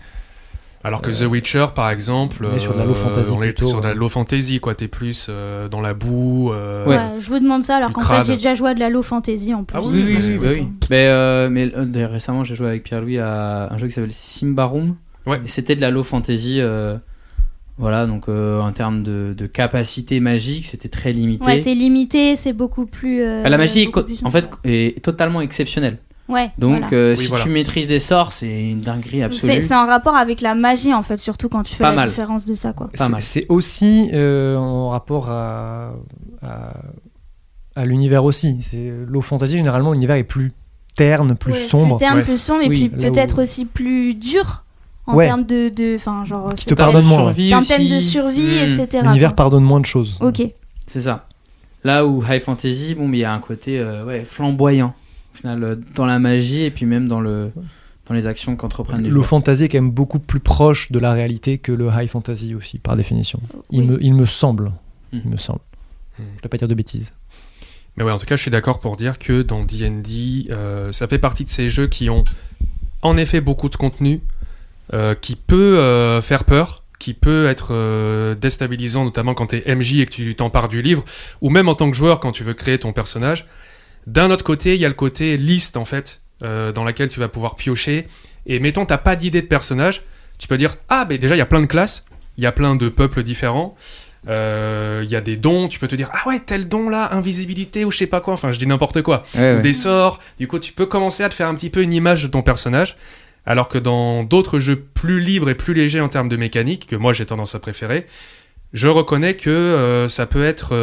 Alors que The Witcher, par exemple, on est sur de la low fantasy. On est sur de la low fantasy, quoi. T'es plus dans la boue. Je vous demande ça, alors qu'en fait, j'ai déjà joué à de la low fantasy en plus. Ah oui. Mais récemment, j'ai joué avec Pierre-Louis à un jeu qui s'appelle Symbaroum. Ouais. Et c'était de la low fantasy. Voilà, donc en termes de capacité magique, c'était très limité. Ouais, t'es limité, c'est beaucoup plus. La magie, en fait, est totalement exceptionnelle. Ouais, donc tu maîtrises des sorts, c'est une dinguerie absolue. C'est en rapport avec la magie en fait, surtout quand tu fais la différence de ça, quoi. C'est aussi en rapport à l'univers aussi. Low fantasy, généralement l'univers est plus terne, plus sombre. Plus sombre, et puis peut-être aussi plus dur en termes de genre qui te pardonne moins. En termes de survie, etc. L'univers pardonne moins de choses. Ok. C'est ça. Là où high fantasy, il y a un côté flamboyant. Au final, dans la magie et puis même dans les actions qu'entreprennent les joueurs. Le fantasy est quand même beaucoup plus proche de la réalité que le high fantasy aussi, par définition. Il me semble. Il me semble. Je ne vais pas dire de bêtises. Mais en tout cas, je suis d'accord pour dire que dans D&D, ça fait partie de ces jeux qui ont en effet beaucoup de contenu, qui peut faire peur, qui peut être déstabilisant, notamment quand tu es MJ et que tu t'empares du livre, ou même en tant que joueur quand tu veux créer ton personnage. D'un autre côté, il y a le côté liste, en fait, dans laquelle tu vas pouvoir piocher. Et mettons, t'as pas d'idée de personnage, tu peux dire, déjà, il y a plein de classes, il y a plein de peuples différents, il y a des dons, tu peux te dire, tel don là, invisibilité ou je sais pas quoi, enfin, je dis n'importe quoi. Ou des sorts, du coup, tu peux commencer à te faire un petit peu une image de ton personnage. Alors que dans d'autres jeux plus libres et plus légers en termes de mécanique, que moi j'ai tendance à préférer, je reconnais que ça peut être...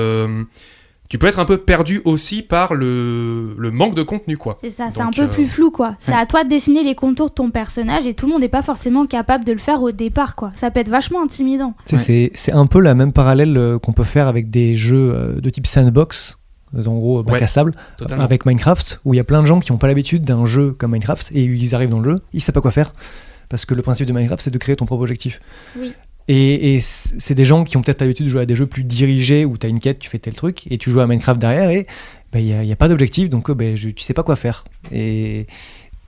tu peux être un peu perdu aussi par le manque de contenu, quoi. C'est ça, c'est un peu plus flou, quoi. C'est à toi de dessiner les contours de ton personnage et tout le monde n'est pas forcément capable de le faire au départ, quoi. Ça peut être vachement intimidant. C'est un peu la même parallèle qu'on peut faire avec des jeux de type sandbox, en gros bac à sable, avec Minecraft, où il y a plein de gens qui n'ont pas l'habitude d'un jeu comme Minecraft et ils arrivent dans le jeu, ils ne savent pas quoi faire. Parce que le principe de Minecraft, c'est de créer ton propre objectif. Oui. Et c'est des gens qui ont peut-être l'habitude de jouer à des jeux plus dirigés où tu as une quête, tu fais tel truc et tu joues à Minecraft derrière et il n'y a pas d'objectif, donc tu sais pas quoi faire. Et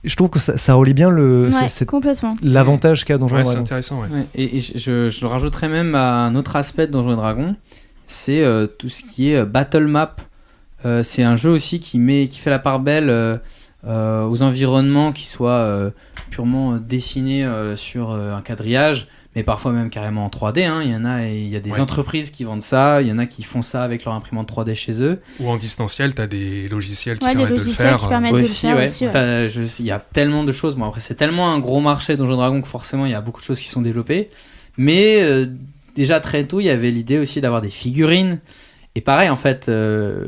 je trouve que ça relie bien l'avantage qu'a Donjons et Dragons. C'est intéressant, Et je le rajouterais même à un autre aspect de Donjons et Dragons, c'est tout ce qui est battle map. C'est un jeu aussi qui fait la part belle aux environnements qui soient purement dessinés sur un quadrillage, mais parfois même carrément en 3D. Hein. Il y a des entreprises qui vendent ça, il y en a qui font ça avec leur imprimante 3D chez eux. Ou en distanciel, tu as des logiciels qui Ouais, permettent les de le logiciels faire. qui permettent de le faire aussi. Il y a tellement de choses. Bon, après, c'est tellement un gros marché Donjons et Dragons que forcément, il y a beaucoup de choses qui sont développées. Mais déjà très tôt, il y avait l'idée aussi d'avoir des figurines. Et pareil, en fait,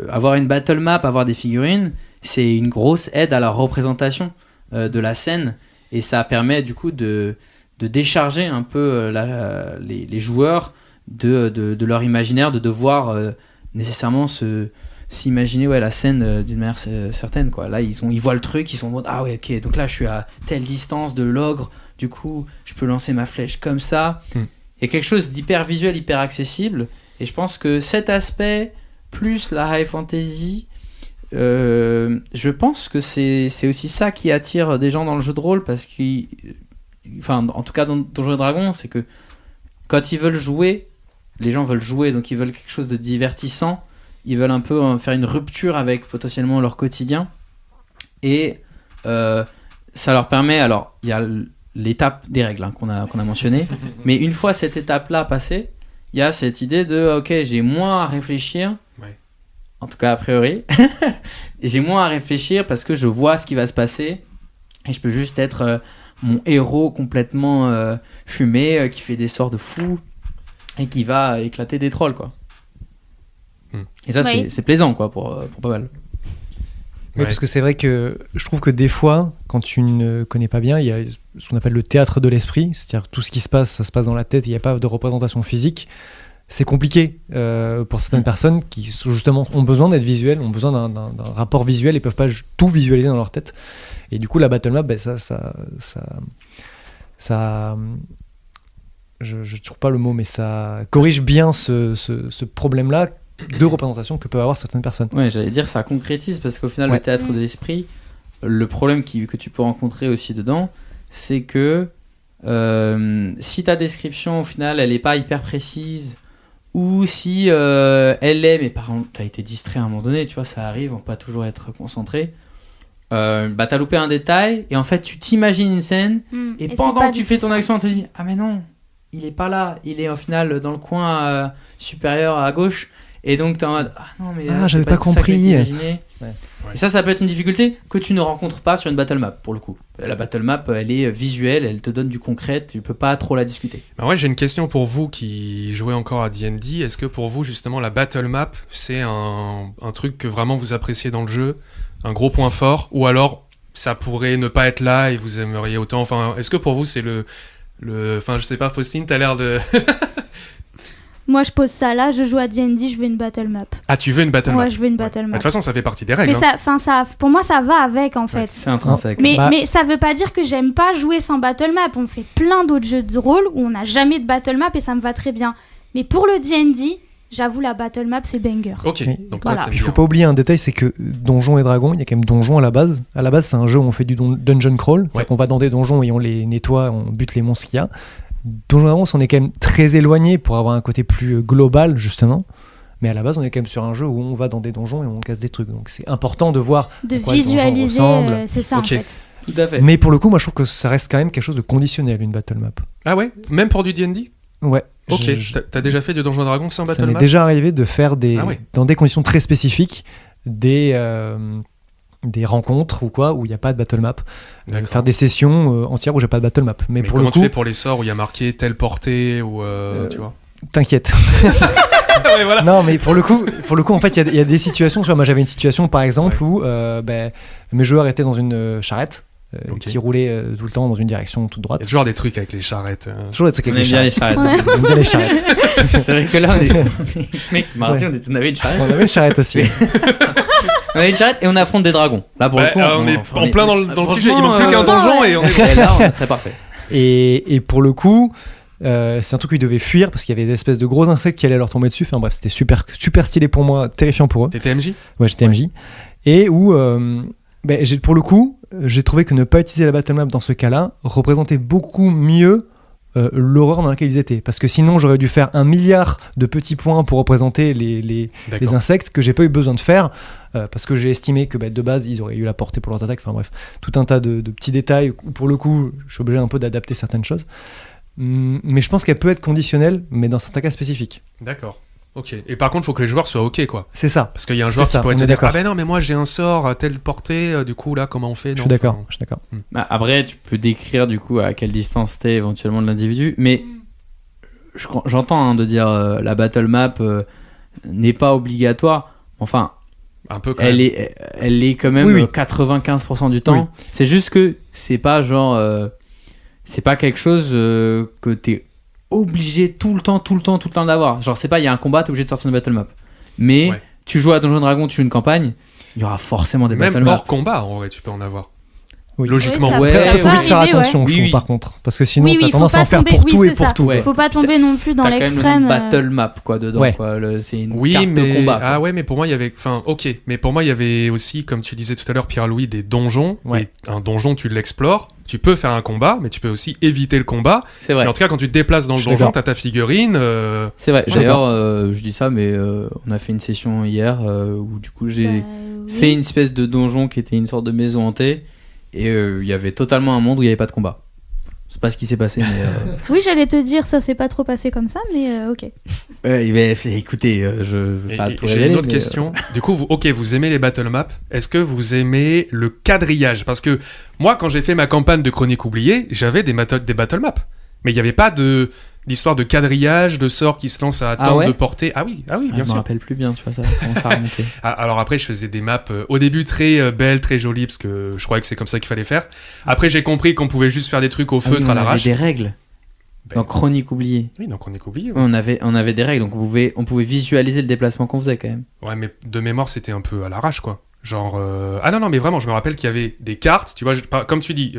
avoir une battle map, avoir des figurines, c'est une grosse aide à la représentation de la scène. Et ça permet du coup de décharger un peu les joueurs de leur imaginaire, de devoir nécessairement s'imaginer la scène d'une manière certaine, quoi. Là, ils voient le truc, ils sont en mode ah ouais, ok, donc là je suis à telle distance de l'ogre, du coup je peux lancer ma flèche comme ça. Il y a quelque chose d'hyper visuel, hyper accessible, et je pense que cet aspect plus la high fantasy, je pense que c'est aussi ça qui attire des gens dans le jeu de rôle, parce que, enfin, en tout cas dans Donjons et Dragons, c'est que quand ils veulent jouer, les gens veulent jouer, donc ils veulent quelque chose de divertissant, ils veulent un peu faire une rupture avec potentiellement leur quotidien, et ça leur permet, alors il y a l'étape des règles qu'on a mentionné, mais une fois cette étape là passée, il y a cette idée de ok, j'ai moins à réfléchir, en tout cas a priori, j'ai moins à réfléchir parce que je vois ce qui va se passer et je peux juste être mon héros complètement fumé, qui fait des sorts de fou et qui va éclater des trolls, quoi. Et ça c'est plaisant, quoi, pour pas mal. Oui, parce que c'est vrai que je trouve que des fois, quand tu ne connais pas bien, il y a ce qu'on appelle le théâtre de l'esprit, c'est-à-dire tout ce qui se passe, ça se passe dans la tête, il n'y a pas de représentation physique. C'est compliqué pour certaines personnes qui justement ont besoin d'être visuelles, ont besoin d'un rapport visuel et peuvent pas tout visualiser dans leur tête. Et du coup, la battle map, je trouve pas le mot, mais ça corrige bien ce problème-là de représentation que peuvent avoir certaines personnes. Ouais, j'allais dire, ça concrétise, parce qu'au final, le théâtre de l'esprit, le problème que tu peux rencontrer aussi dedans, c'est que si ta description, au final, elle est pas hyper précise, ou si elle est, mais par contre, tu as été distrait à un moment donné, tu vois, ça arrive, on peut pas toujours être concentré, t'as loupé un détail, et en fait, tu t'imagines une scène, et pendant que tu fais ton action, on te dit, ah mais non, il est pas là, il est au final dans le coin supérieur à gauche. Et donc t'es en mode ah non mais j'avais pas compris. Et ça peut être une difficulté que tu ne rencontres pas sur une battle map, pour le coup. La battle map, elle est visuelle, elle te donne du concret, tu peux pas trop la discuter. Bah ouais, j'ai une question pour vous qui jouez encore à D&D. Est-ce que pour vous justement la battle map c'est un truc que vraiment vous appréciez dans le jeu, un gros point fort, ou alors ça pourrait ne pas être là et vous aimeriez autant, enfin est-ce que pour vous c'est le enfin je sais pas, Faustine, t'as l'air de Moi, je pose ça là, je joue à D&D, je veux une battle map. Ah, tu veux une battle map? Ouais, je veux une battle map. De toute façon, ça fait partie des règles. Mais pour moi, ça va avec, en fait. Ouais, c'est intrinsèque. Mais ça veut pas dire que j'aime pas jouer sans battle map. On fait plein d'autres jeux de rôle où on n'a jamais de battle map et ça me va très bien. Mais pour le D&D, j'avoue, la battle map, c'est banger. Ok, donc voilà. là, Il faut pas oublier un détail, c'est que Donjons et Dragons, il y a quand même Donjons à la base. À la base, c'est un jeu où on fait du dungeon crawl. C'est-à-dire qu'on va dans des donjons et on les nettoie, on bute les monstres qu'il y a. Donjons et Dragons, on est quand même très éloigné pour avoir un côté plus global, justement. Mais à la base, on est quand même sur un jeu où on va dans des donjons et on casse des trucs. Donc c'est important de voir de visualiser, c'est ça, okay. En fait. Tout à fait. Mais pour le coup, moi, je trouve que ça reste quand même quelque chose de conditionnel, une battle map. Ah ouais? Même pour du D&D? Ouais. Ok, t'as déjà fait du Donjons et Dragons sans battle map? Ça m'est déjà arrivé de faire dans des conditions très spécifiques des rencontres ou quoi où il n'y a pas de battle map, faire des sessions entières où j'ai pas de battle map. Mais pour comment le coup, tu fais pour les sorts où il y a marqué telle portée ou tu vois? T'inquiète. Ouais, voilà. Non, mais pour le coup en fait il y a des situations. Tu vois, moi j'avais une situation par exemple où mes joueurs étaient dans une charrette qui roulait tout le temps dans une direction toute droite. Il y a toujours des trucs avec les charrettes. Toujours des trucs avec les charrettes. On aime bien les charrettes. C'est vrai que là, mec, mardi, on avait une charrette. On avait une charrette aussi. On avait une charrette et on affronte des dragons. Là, pour le coup, on est en plein dans le sujet. Il manque plus qu'un donjon et on est et là, on serait parfait. Et pour le coup, c'est un truc qu'ils devaient fuir parce qu'il y avait des espèces de gros insectes qui allaient leur tomber dessus. Enfin bref, c'était super, super stylé pour moi, terrifiant pour eux. T'étais MJ? Ouais, j'étais MJ. Et où, pour le coup, j'ai trouvé que ne pas utiliser la battle map dans ce cas-là représentait beaucoup mieux l'horreur dans laquelle ils étaient. Parce que sinon, j'aurais dû faire 1 milliard de petits points pour représenter les insectes que j'ai pas eu besoin de faire. Parce que j'ai estimé que de base, ils auraient eu la portée pour leurs attaques. Enfin bref, tout un tas de petits détails où pour le coup, je suis obligé un peu d'adapter certaines choses. Mais je pense qu'elle peut être conditionnelle, mais dans certains cas spécifiques. D'accord. Ok. Et par contre, il faut que les joueurs soient ok, quoi. C'est ça. Parce qu'il y a un joueur C'est ça, qui pourrait on te est dire d'accord. ah ben non, mais moi j'ai un sort à telle portée, du coup là comment on fait? Je Non, suis d'accord. enfin, Je suis d'accord. Bah, après, tu peux décrire du coup à quelle distance t'es éventuellement de l'individu, mais j'entends de dire la battle map n'est pas obligatoire. Enfin, un peu quand elle même. est quand même Oui, oui. 95% du temps. Oui. C'est juste que c'est pas genre, c'est pas quelque chose que t'es obligé tout le temps d'avoir. Genre, c'est pas, il y a un combat, t'es obligé de sortir une battle map. Mais Ouais. tu joues à Donjons et Dragons, tu joues une campagne, il y aura forcément des Même battle maps. hors combat, en vrai, tu peux en avoir. Oui. Logiquement. ça Ouais, peut- Après, ça il peut faut vite faire arriver, attention, ouais. je Oui, trouve, oui. par contre. Parce que sinon, Oui, t'as oui, faut tendance à pas en faire tomber- pour oui, tout et c'est pour ça. tout. Ouais. Faut pas tomber non plus dans T'as quand même l'extrême. une battle map quoi dedans. Ouais. Quoi. C'est une Oui, carte mais de combat. quoi. ah ouais, mais pour moi il y avait, enfin, ok, mais pour moi il y avait aussi, comme tu disais tout à l'heure, Pierre-Louis, des donjons. Ouais. Et un donjon, tu l'explores. Tu peux faire un combat, mais tu peux aussi éviter le combat. C'est vrai. Et en tout cas, quand tu te déplaces dans le Je suis donjon, d'accord. t'as ta figurine. C'est vrai. Ouais. D'ailleurs, je dis ça, mais on a fait une session hier où du coup j'ai Bah, fait oui. une espèce de donjon qui était une sorte de maison hantée et il y avait totalement un monde où il n'y avait pas de combat. C'est pas ce qui s'est passé, mais Oui, j'allais te dire, ça s'est pas trop passé comme ça, mais ok. écoutez, je vais Et- pas et tout j'ai révéler. une autre mais, question. Du coup, vous aimez les battle maps. Est-ce que vous aimez le quadrillage? Parce que moi, quand j'ai fait ma campagne de Chronique oubliée, j'avais des battle maps. Mais il n'y avait pas d'histoire de quadrillage, de sorts qui se lancent à Ah tant ouais de portée. Ah oui, je bien me sûr. rappelle plus bien, tu vois, ça commence à remonter. Ah, alors après, je faisais des maps au début très belles, très jolies, parce que je croyais que c'est comme ça qu'il fallait faire. Après, j'ai compris qu'on pouvait juste faire des trucs au Ah oui, feutre on à avait l'arrache. des règles. Ben, Dans Chronique oubliée. oui, donc on est oublié. Ouais, on avait des règles, donc on pouvait visualiser le déplacement qu'on faisait quand même. Ouais, mais de mémoire, c'était un peu à l'arrache, quoi. Genre. Ah non, mais vraiment, je me rappelle qu'il y avait des cartes. Tu vois, comme tu dis,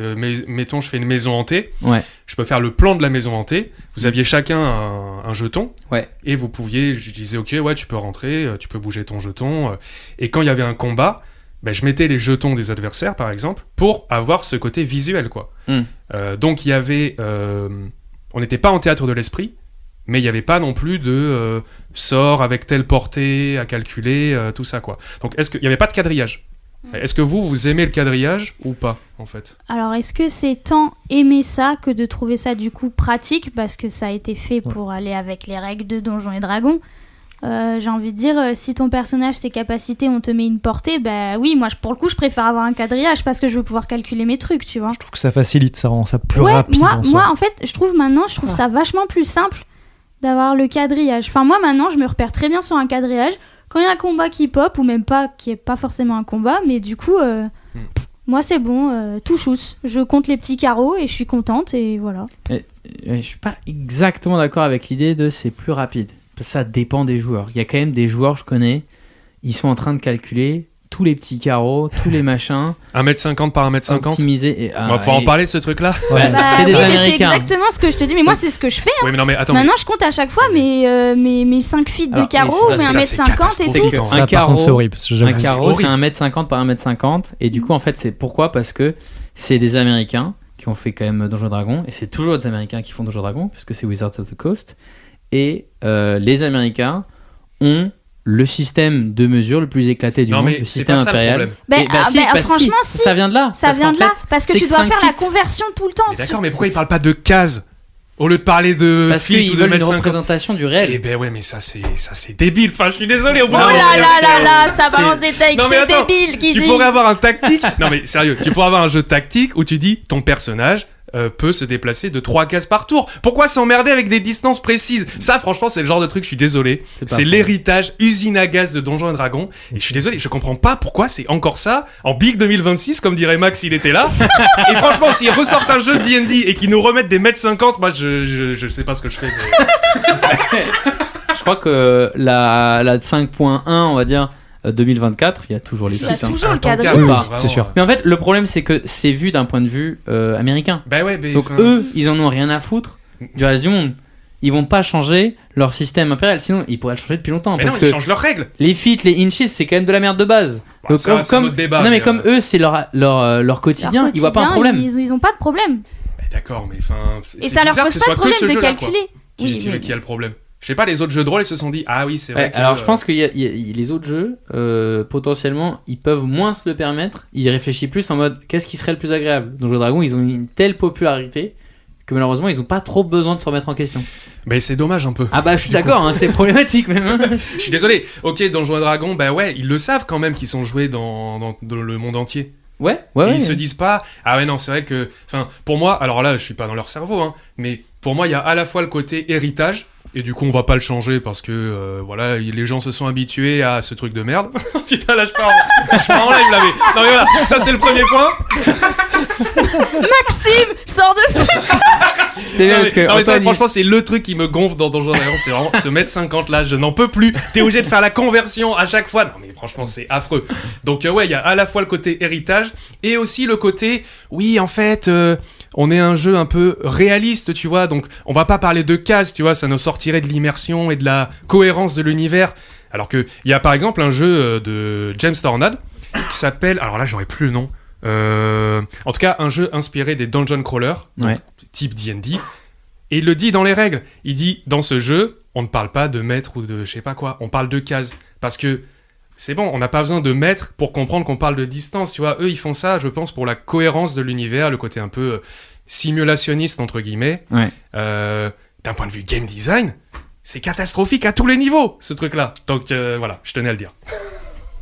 mettons, je fais une maison hantée. Ouais. Je peux faire le plan de la maison hantée. Vous aviez chacun un jeton. Ouais. Et vous pouviez. Je disais, ok, ouais, tu peux rentrer, tu peux bouger ton jeton. Et quand il y avait un combat, ben, je mettais les jetons des adversaires, par exemple, pour avoir ce côté visuel, quoi. Donc il y avait. On n'était pas en théâtre de l'esprit. Mais il n'y avait pas non plus de sort avec telle portée à calculer, tout ça, quoi. Donc, il n'y avait pas de quadrillage. Est-ce que vous aimez le quadrillage ou pas, en fait? Alors, est-ce que c'est tant aimer ça que de trouver ça du coup pratique parce que ça a été fait pour aller avec les règles de Donjons et Dragons? J'ai envie de dire, si ton personnage, ses capacités, on te met une portée, bah oui, moi pour le coup, je préfère avoir un quadrillage parce que je veux pouvoir calculer mes trucs, tu vois. Je trouve que ça facilite, ça rend ça plus Ouais, rapide. en soi. moi en fait, je trouve ça vachement plus simple d'avoir le quadrillage. Enfin, moi maintenant, je me repère très bien sur un quadrillage. Quand il y a un combat qui pop, ou même pas, qui est pas forcément un combat, mais du coup, moi c'est bon, tout chousse. Je compte les petits carreaux et je suis contente, et voilà. Je suis pas exactement d'accord avec l'idée de c'est plus rapide. Ça dépend des joueurs. Il y a quand même des joueurs, je connais, ils sont en train de calculer tous les petits carreaux, tous les machins, 1m50 par 1m50? optimiser. On va pouvoir en parler de ce truc-là? Ouais, Bah, c'est des oui, mais c'est Américains. exactement ce que je te dis. Mais moi, c'est ce que je fais. Oui, mais non, mais attends. Maintenant, je compte à chaque fois mes 5 feet de Alors, carreaux, mais mes ça, 1m50 c'est et catastrophique. tout. Un Ça, par carreau- contre, c'est horrible. Un j'avoue. carreau, c'est horrible. 1m50 par 1m50. Et du coup, en fait, c'est pourquoi? Parce que c'est des Américains qui ont fait quand même Donjons et Dragons. Et c'est toujours des Américains qui font Donjons et Dragons, puisque c'est Wizards of the Coast. Et les Américains ont le système de mesure le plus éclaté du Non, monde, mais le c'est système pas ça le impérial. problème. Ben, Et bah si, bah franchement, si. ça vient de là. Ça Parce vient qu'en de là. fait, Parce que c'est tu dois 5 faire la feet. conversion tout le temps. Mais d'accord, mais pourquoi ils parlent pas de cases au lieu de parler de Parce feet qu'ils ou de veulent une mètres 50? représentation du réel. Eh ben ouais, mais ça c'est débile. Enfin, je suis désolé. Au bout Oh d'un moment, là il y a- là là là, ça c'est- balance des takes, Non, mais c'est attends, débile qui Tu dit. pourrais avoir un tactique. Non mais sérieux, tu pourrais avoir un jeu tactique où tu dis ton personnage peut se déplacer de 3 cases par tour. Pourquoi s'emmerder avec des distances précises? Ça, franchement, c'est le genre de truc, je suis désolé. C'est pas C'est faux. l'héritage usine à gaz de Donjons et Dragons. Et je suis désolé, je comprends pas pourquoi c'est encore ça en Big 2026, comme dirait Max s'il était là. Et franchement, s'ils ressortent un jeu de D&D et qu'ils nous remettent des mètres 50, moi, je sais pas ce que je fais. Mais... Je crois que la 5.1, on va dire, 2024, il y a toujours les Il y a feats, hein. toujours le Intankable, quadrillage. Oui, vraiment. c'est sûr. Mais en fait, le problème, c'est que c'est vu d'un point de vue américain. Bah ouais, mais Donc enfin, eux, ils en ont rien à foutre du reste du monde. Ils vont pas changer leur système impérial, sinon ils pourraient le changer depuis longtemps. mais parce non, que ils changent leurs règles. les feats, les inches, c'est quand même de la merde de base. Bon, Donc ça, c'est un autre débat, non mais mais, comme eux, c'est leur quotidien, ils voient pas un problème. Ils ont pas de problème. Mais d'accord, mais enfin. Et c'est ça leur bizarre pose que ce pas de soit que ce problème de jeu-là, quoi. calculer. Oui, mais- Qui a le problème? Je sais pas, les autres jeux de rôle, ils se sont dit, ah oui, c'est vrai Ouais, que. alors je pense que les autres jeux, potentiellement, ils peuvent moins se le permettre. Ils réfléchissent plus en mode qu'est-ce qui serait le plus agréable. Donjons et Dragons, ils ont une telle popularité que malheureusement ils ont pas trop besoin de se remettre en question. Mais c'est dommage un peu. Ah bah je suis d'accord, hein, c'est problématique même. Hein. Je suis désolé. Ok, Donjons et Dragons, bah ouais, ils le savent quand même qu'ils sont joués dans le monde entier. Ouais. Et ils se disent pas, ah ouais non, c'est vrai que, enfin, pour moi, alors là, je suis pas dans leur cerveau, hein, mais pour moi, il y a à la fois le côté héritage. Et du coup, on va pas le changer parce que voilà, les gens se sont habitués à ce truc de merde. Putain, là, je pars en live là, mais non mais voilà, ça c'est le premier point. Maxime, sors de ça. C'est bien parce que non, mais ça, Antoine, franchement, c'est le truc qui me gonfle dans Donjons et Dragons, c'est vraiment ce mètre 50 là, je n'en peux plus. T'es obligé de faire la conversion à chaque fois. Non mais franchement, c'est affreux. Donc ouais, il y a à la fois le côté héritage et aussi le côté, oui, en fait, on est un jeu un peu réaliste, tu vois. Donc on va pas parler de cases, tu vois, ça nous sortirait de l'immersion et de la cohérence de l'univers. Alors que il y a par exemple un jeu de James Tornad qui s'appelle, alors là j'aurais plus le nom, en tout cas un jeu inspiré des dungeon crawlers, donc, type D&D, et il le dit dans les règles, il dit dans ce jeu on ne parle pas de maître ou de je sais pas quoi, on parle de cases, parce que c'est bon, on n'a pas besoin de mètres pour comprendre qu'on parle de distance, tu vois. Eux ils font ça, je pense, pour la cohérence de l'univers, le côté un peu simulationniste entre guillemets. D'un point de vue game design, c'est catastrophique à tous les niveaux, ce truc-là. Donc voilà, je tenais à le dire.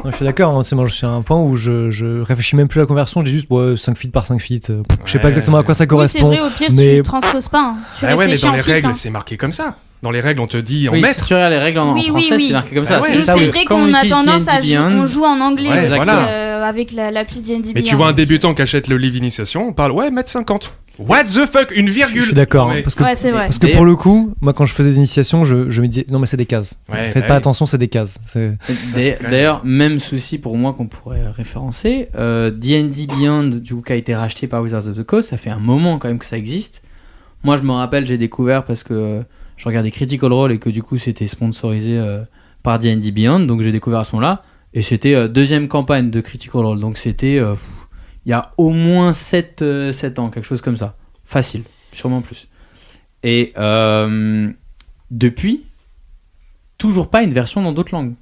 Non, je suis d'accord, hein, c'est moi, je suis à un point où je réfléchis même plus à la conversion, je dis juste 5 feet par 5 feet. Je sais pas exactement à quoi ça correspond. Oui, c'est vrai, au pire, mais... tu transposes pas. Hein. Tu ouais, mais dans les règles, hein. c'est marqué comme ça. Dans les règles, on te dit en oui, mètres. Si tu regardes les règles en français, c'est marqué comme ça. Ouais, c'est vrai qu'on a tendance à on joue en anglais avec l'appli D&D Beyond. Mais tu vois un débutant qui achète le livre initiation, on parle mètre 50. What the fuck, une virgule. Je suis d'accord, mais... parce que, c'est vrai. Parce que pour le coup, moi quand je faisais des initiations, je me disais non mais c'est des cases. Faites pas attention, c'est des cases. D'ailleurs, même souci pour moi qu'on pourrait référencer. D&D Beyond, du coup, qui a été racheté par Wizards of the Coast, ça fait un moment quand même que ça existe. Moi, je me rappelle, j'ai découvert parce que je regardais Critical Role et que du coup, c'était sponsorisé par D&D Beyond, donc j'ai découvert à ce moment-là. Et c'était deuxième campagne de Critical Role, donc c'était il y a au moins 7 ans, quelque chose comme ça. Facile, sûrement plus. Et depuis, toujours pas une version dans d'autres langues.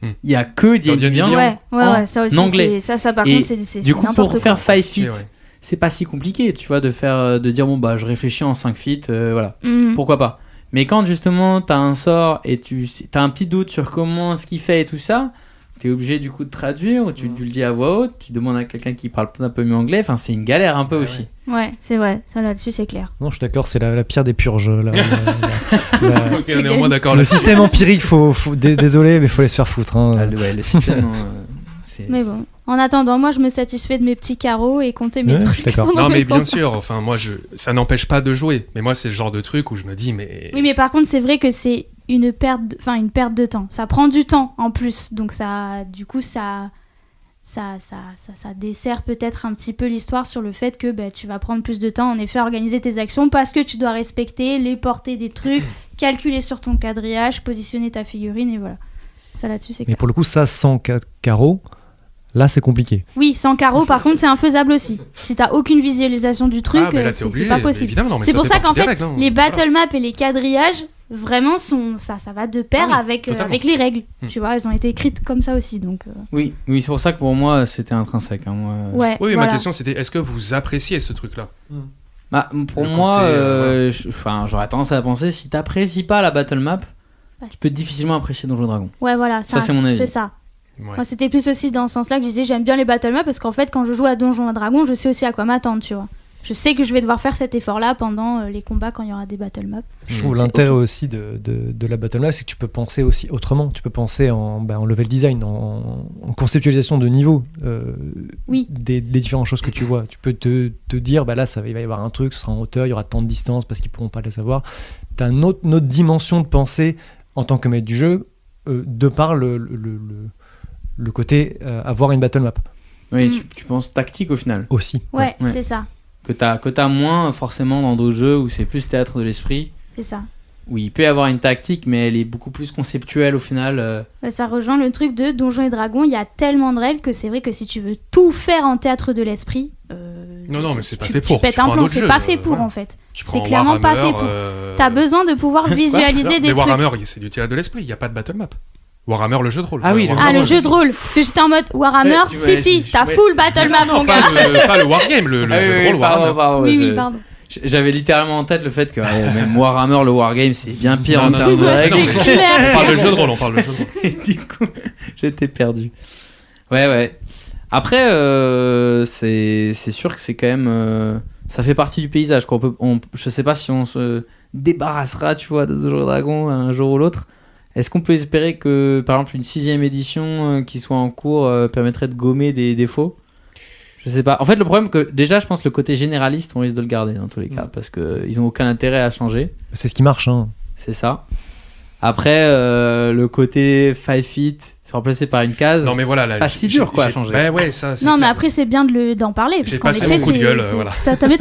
Il y a que D&D Beyond ouais, ça aussi, anglais. Ça par contre, c'est du coup, pour faire 5 feet, ouais. c'est pas si compliqué, tu vois, de dire bon bah je réfléchis en 5 feet, voilà, pourquoi pas. Mais quand justement t'as un sort et t'as un petit doute sur comment ce qu'il fait et tout ça, t'es obligé du coup de traduire ou tu le dis à voix haute, tu demandes à quelqu'un qui parle peut-être un peu mieux anglais, enfin c'est une galère un peu aussi. Ouais, c'est vrai, ça là-dessus c'est clair. Non, je suis d'accord, c'est la pire des purges. Ok, on est au moins d'accord le là-dessus. système empirique, désolé, mais faut les se faire foutre. Hein. Le système. Mais bon, en attendant, moi je me satisfais de mes petits carreaux et compter mes trucs. Je suis d'accord. Non, mais bien sûr, enfin, moi, ça n'empêche pas de jouer. Mais moi, c'est le genre de truc où je me dis, mais. Oui, mais par contre, c'est vrai que c'est une perte de temps. Ça prend du temps en plus. Donc, ça dessert peut-être un petit peu l'histoire sur le fait que tu vas prendre plus de temps en effet à organiser tes actions parce que tu dois respecter les portées des trucs, calculer sur ton quadrillage, positionner ta figurine et voilà. Ça là-dessus, c'est clair. Mais pour le coup, ça, sans carreaux. Là, c'est compliqué. Oui, sans carreaux, par contre, c'est infaisable aussi. Si t'as aucune visualisation du truc, c'est pas possible. C'est pour ça qu'en fait, les battle maps et les quadrillages, vraiment, ça va de pair avec les règles. Tu vois, elles ont été écrites comme ça aussi. Donc, Oui, c'est pour ça que pour moi, c'était intrinsèque. Hein, moi. Ouais, oui, voilà. ma question, c'était est-ce que vous appréciez ce truc-là Pour moi, j'aurais tendance à penser si t'apprécies pas la battle map, tu peux difficilement apprécier Donjons et Dragons. Ouais, voilà, ça c'est mon avis. C'est ça. Ouais. Moi, c'était plus aussi dans ce sens-là que je disais j'aime bien les battle maps parce qu'en fait, quand je joue à Donjons et Dragons, je sais aussi à quoi m'attendre, tu vois. Je sais que je vais devoir faire cet effort-là pendant les combats quand il y aura des battle maps. Je trouve l'intérêt aussi de la battle map, c'est que tu peux penser aussi autrement. Tu peux penser en level design, en conceptualisation de niveau des différentes choses que tu vois. Tu peux te dire, là, il va y avoir un truc, ce sera en hauteur, il y aura tant de distance parce qu'ils pourront pas le savoir. Tu as une autre dimension de pensée en tant que maître du jeu, de par le côté avoir une battle map. Oui, tu penses tactique au final. Aussi. Ouais. C'est ça. Que t'as moins forcément dans d'autres jeux où c'est plus théâtre de l'esprit. C'est ça. Où il peut y avoir une tactique, mais elle est beaucoup plus conceptuelle au final. Ça rejoint le truc de Donjons et Dragons. Il y a tellement de règles que c'est vrai que si tu veux tout faire en théâtre de l'esprit, non, mais c'est pas fait pour. Tu pètes un plomb, c'est pas fait pour en fait. C'est clairement pas fait pour. T'as besoin de pouvoir visualiser des trucs. Mais Warhammer, c'est du théâtre de l'esprit. Il y a pas de battle map. Warhammer, le jeu de rôle. Ah oui, le jeu de rôle. Parce que j'étais en mode Warhammer, t'as full battle map, mon gars. Pas le wargame, le jeu de rôle Warhammer. Oui, pardon. J'avais littéralement en tête le fait que même Warhammer, le Wargame, c'est bien pire en termes de Ouais, règles. c'est clair. On parle de jeu de rôle, on parle de jeu de rôle. Et du coup, j'étais perdu. Ouais. Après, c'est sûr que c'est quand même... ça fait partie du paysage, quoi. Je sais pas si on se débarrassera, tu vois, de Donjons et Dragons un jour ou l'autre. Est-ce qu'on peut espérer que, par exemple, une 6ème édition qui soit en cours permettrait de gommer des défauts ? Je sais pas. En fait, le problème que déjà, je pense que le côté généraliste, on risque de le garder dans tous les cas parce qu'ils ont aucun intérêt à changer. C'est ce qui marche. Hein. C'est ça. Après, le côté 5 feet, c'est remplacé par une case. Non mais voilà, là, pas si dur quoi à changer. Ben ouais, ça. C'est Non, mais clair. après, c'est bien d'en parler. Parce J'ai qu'en passé effet, mon coup de gueule, voilà. Mais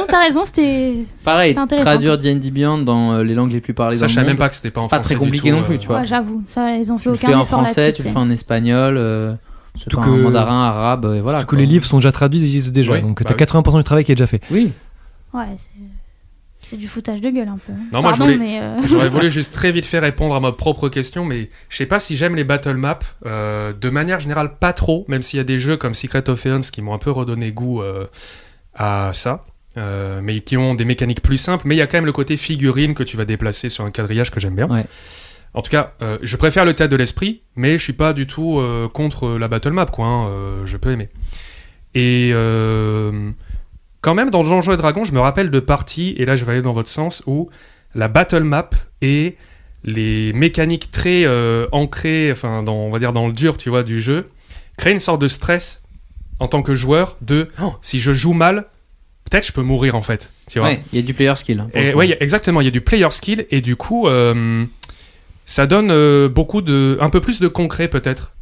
t'as raison, c'était. Pareil, C'est intéressant. traduire D&D Beyond dans les langues les plus parlées Ça, dans je le savais monde. même pas que c'était pas en C'est pas français très compliqué du tout, non plus, tu vois. Ouais, j'avoue, ça, ils ont fait Tu le aucun fais en effort français, là-dessus. tu le fais en espagnol, tu le fais Surtout en que- mandarin, arabe, et voilà. Surtout que quoi. les livres sont déjà traduits, ils existent déjà. Oui, donc bah t'as 80% du travail qui est déjà fait. Oui. Ouais, c'est du foutage de gueule un peu. Non, moi, je Pardon, voulais- mais. J'aurais voulu juste très vite fait répondre à ma propre question, mais je sais pas si j'aime les battle maps. De manière générale, pas trop, même s'il y a des jeux comme Secret of Eons qui m'ont un peu redonné goût à ça, mais qui ont des mécaniques plus simples. Mais il y a quand même le côté figurine que tu vas déplacer sur un quadrillage que j'aime bien. Ouais. En tout cas, je préfère le théâtre de l'esprit, mais je suis pas du tout contre la battle map, quoi. Hein, je peux aimer. Et quand même, dans Donjons et Dragons, je me rappelle de parties, et là je vais aller dans votre sens, où la battle map et les mécaniques très ancrées, enfin, on va dire dans le dur, tu vois, du jeu, créent une sorte de stress en tant que joueur de si je joue mal, peut-être je peux mourir en fait, tu vois. Ouais, il y a du player skill. Hein, pour le Et coup. ouais, exactement, il y a du player skill et du coup, ça donne un peu plus de concret peut-être,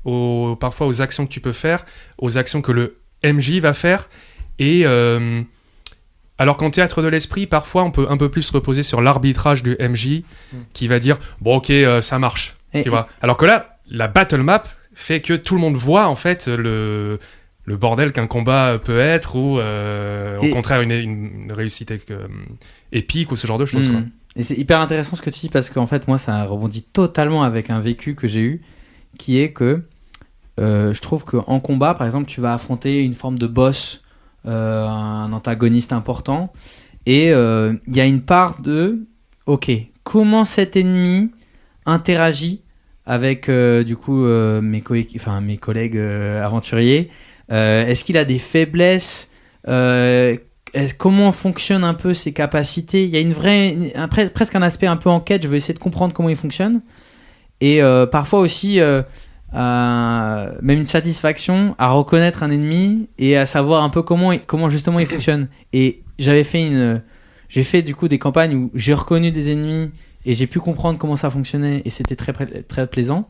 parfois aux actions que tu peux faire, aux actions que le MJ va faire. Et alors qu'en théâtre de l'esprit, parfois on peut un peu plus se reposer sur l'arbitrage du MJ qui va dire bon ok ça marche, Et- tu vois. Alors que là, la battle map fait que tout le monde voit en fait le bordel qu'un combat peut être ou au Et- contraire une réussite épique ou ce genre de choses. Quoi. Et c'est hyper intéressant ce que tu dis parce qu'en fait moi ça rebondit totalement avec un vécu que j'ai eu qui est que je trouve qu'en combat par exemple tu vas affronter une forme de boss, un antagoniste important et il y a une part de ok comment cet ennemi interagit avec du coup mes collègues aventuriers, est-ce qu'il a des faiblesses, comment fonctionnent un peu ses capacités. Il y a presque un aspect un peu enquête. Je veux essayer de comprendre comment il fonctionne. Et parfois aussi, même une satisfaction à reconnaître un ennemi et à savoir un peu comment justement il fonctionne. Et j'ai fait du coup des campagnes où j'ai reconnu des ennemis et j'ai pu comprendre comment ça fonctionnait et c'était très, très plaisant.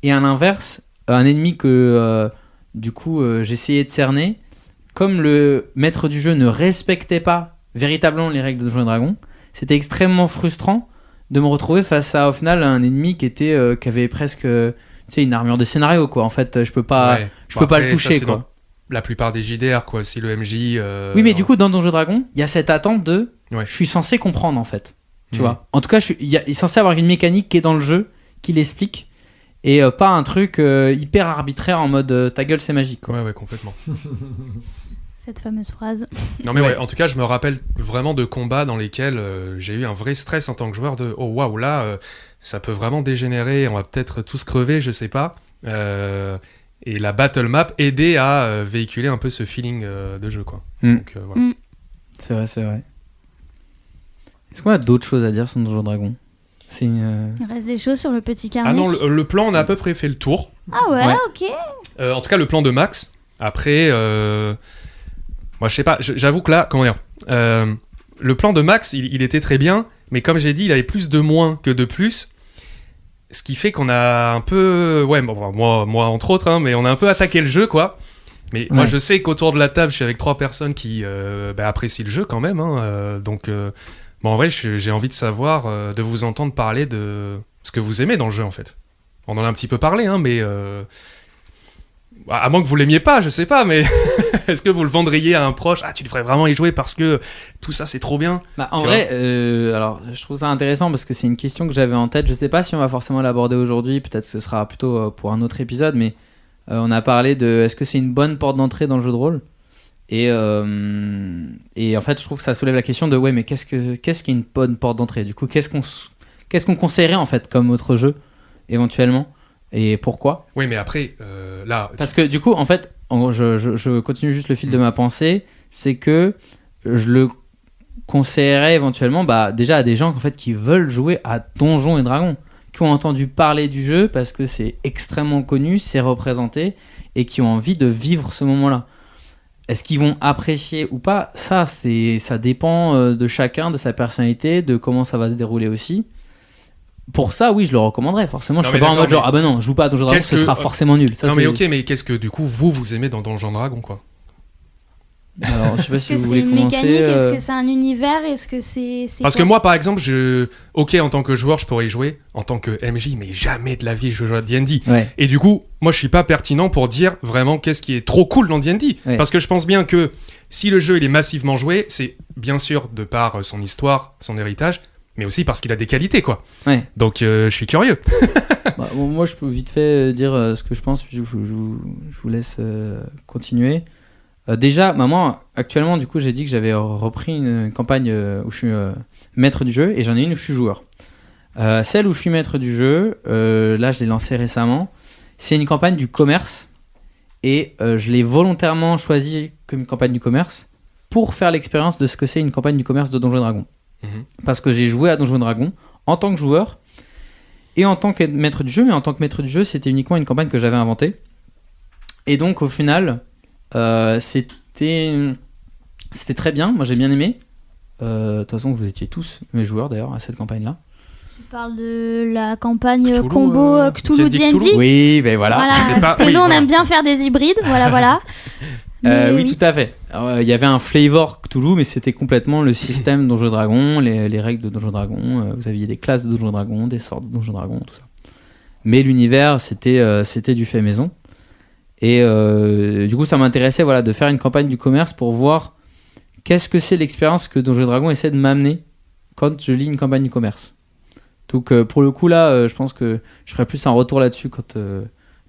Et à l'inverse, un ennemi que du coup j'essayais de cerner, comme le maître du jeu ne respectait pas véritablement les règles de Donjons et Dragons, c'était extrêmement frustrant de me retrouver face à au final un ennemi qui avait presque une armure de scénario quoi. En fait, je peux pas Ouais. je peux pas Après, le toucher ça, c'est quoi. dans la plupart des JDR quoi, si le MJ Oui, mais du coup dans Donjons et Dragons, il y a cette attente de Ouais. je suis censé comprendre en fait. Tu Mhm. vois. En tout cas, il est censé avoir une mécanique qui est dans le jeu qui l'explique et pas un truc hyper arbitraire en mode ta gueule c'est magique quoi. Ouais, complètement. Cette fameuse phrase. Non mais Ouais. ouais, en tout cas, je me rappelle vraiment de combats dans lesquels j'ai eu un vrai stress en tant que joueur de oh waouh là, ça peut vraiment dégénérer, on va peut-être tous crever, je sais pas. Et la battle map aidait à véhiculer un peu ce feeling de jeu quoi. Mm. Donc voilà. Mm. C'est vrai. Est-ce qu'on a d'autres choses à dire sur Donjons et Dragons? C'est une... Il reste des choses sur le petit carnet. Ah non, le plan, on a à peu près fait le tour. Ah ouais, Ouais. ok. En tout cas, le plan de Max. Après, moi, je sais pas. J'avoue que là, comment dire, le plan de Max, il était très bien, mais comme j'ai dit, il avait plus de moins que de plus. Ce qui fait qu'on a un peu, ouais, bon, moi entre autres, hein, mais on a un peu attaqué le jeu, quoi. Mais moi, Ouais. je sais qu'autour de la table, je suis avec 3 personnes qui apprécient le jeu quand même. Hein, donc, bon, en vrai, j'ai envie de savoir, de vous entendre parler de ce que vous aimez dans le jeu, en fait. On en a un petit peu parlé, hein, mais à moins que vous l'aimiez pas, je sais pas, mais est-ce que vous le vendriez à un proche? Ah, tu devrais vraiment y jouer parce que tout ça, c'est trop bien. Bah, en Tu vrai, alors je trouve ça intéressant parce que c'est une question que j'avais en tête. Je sais pas si on va forcément l'aborder aujourd'hui, peut-être que ce sera plutôt pour un autre épisode, mais on a parlé de est-ce que c'est une bonne porte d'entrée dans le jeu de rôle? Et en fait, je trouve que ça soulève la question de ouais, mais qu'est-ce qui est une bonne porte d'entrée? Du coup, qu'est-ce qu'on conseillerait en fait comme autre jeu éventuellement, et pourquoi? Oui, mais après, là... Parce que du coup, en fait, je continue juste le fil de ma pensée, c'est que je le conseillerais éventuellement déjà à des gens en fait, qui veulent jouer à Donjons et Dragons, qui ont entendu parler du jeu parce que c'est extrêmement connu, c'est représenté, et qui ont envie de vivre ce moment-là. Est-ce qu'ils vont apprécier ou pas? Ça dépend de chacun, de sa personnalité, de comment ça va se dérouler aussi. Pour ça, oui, je le recommanderais, forcément. Je serais pas en mode genre, ah bah non, joue pas à Donjons et Dragons, ce sera forcément nul. Ça, non, mais ok, mais qu'est-ce que du coup, vous aimez dans Donjons et Dragons, quoi? Alors, je sais pas si vous c'est voulez une commencer. mécanique, est-ce que c'est un univers, est-ce que c'est Parce quoi? que moi, par exemple, ok, en tant que joueur, je pourrais y jouer. En tant que MJ, mais jamais de la vie, je veux jouer à D&D. Ouais. Et du coup, moi, je suis pas pertinent pour dire vraiment qu'est-ce qui est trop cool dans D&D. Ouais. Parce que je pense bien que si le jeu il est massivement joué, c'est bien sûr de par son histoire, son héritage, mais aussi parce qu'il a des qualités, quoi. Ouais. Donc, je suis curieux. Moi, je peux vite fait dire ce que je pense, puis je vous laisse continuer. Déjà, moi, actuellement, du coup, j'ai dit que j'avais repris une campagne où je suis maître du jeu, et j'en ai une où je suis joueur. Celle où je suis maître du jeu, là, je l'ai lancée récemment. C'est une campagne du commerce, et je l'ai volontairement choisie comme une campagne du commerce pour faire l'expérience de ce que c'est une campagne du commerce de Donjons et Dragons. Parce que j'ai joué à Donjons et Dragons en tant que joueur et en tant que maître du jeu, mais en tant que maître du jeu, c'était uniquement une campagne que j'avais inventée. Et donc, au final... c'était très bien, moi j'ai bien aimé. De toute façon, vous étiez tous mes joueurs d'ailleurs à cette campagne-là. Tu parles de la campagne Cthulhu, combo Cthulhu D&D. Oui, ben voilà. Parce que nous on aime bien faire des hybrides, voilà. Oui, tout à fait. Il y avait un flavor Cthulhu, mais c'était complètement le système Donjons et Dragons, les règles de Donjons et Dragons. Vous aviez des classes de Donjons et Dragons, des sortes de Donjons et Dragons, tout ça. Mais l'univers, c'était du fait maison. Et du coup, ça m'intéressait de faire une campagne du commerce pour voir qu'est-ce que c'est l'expérience que Donjons et Dragons essaie de m'amener quand je lis une campagne du commerce. Donc, pour le coup, là, je pense que je ferai plus un retour là-dessus quand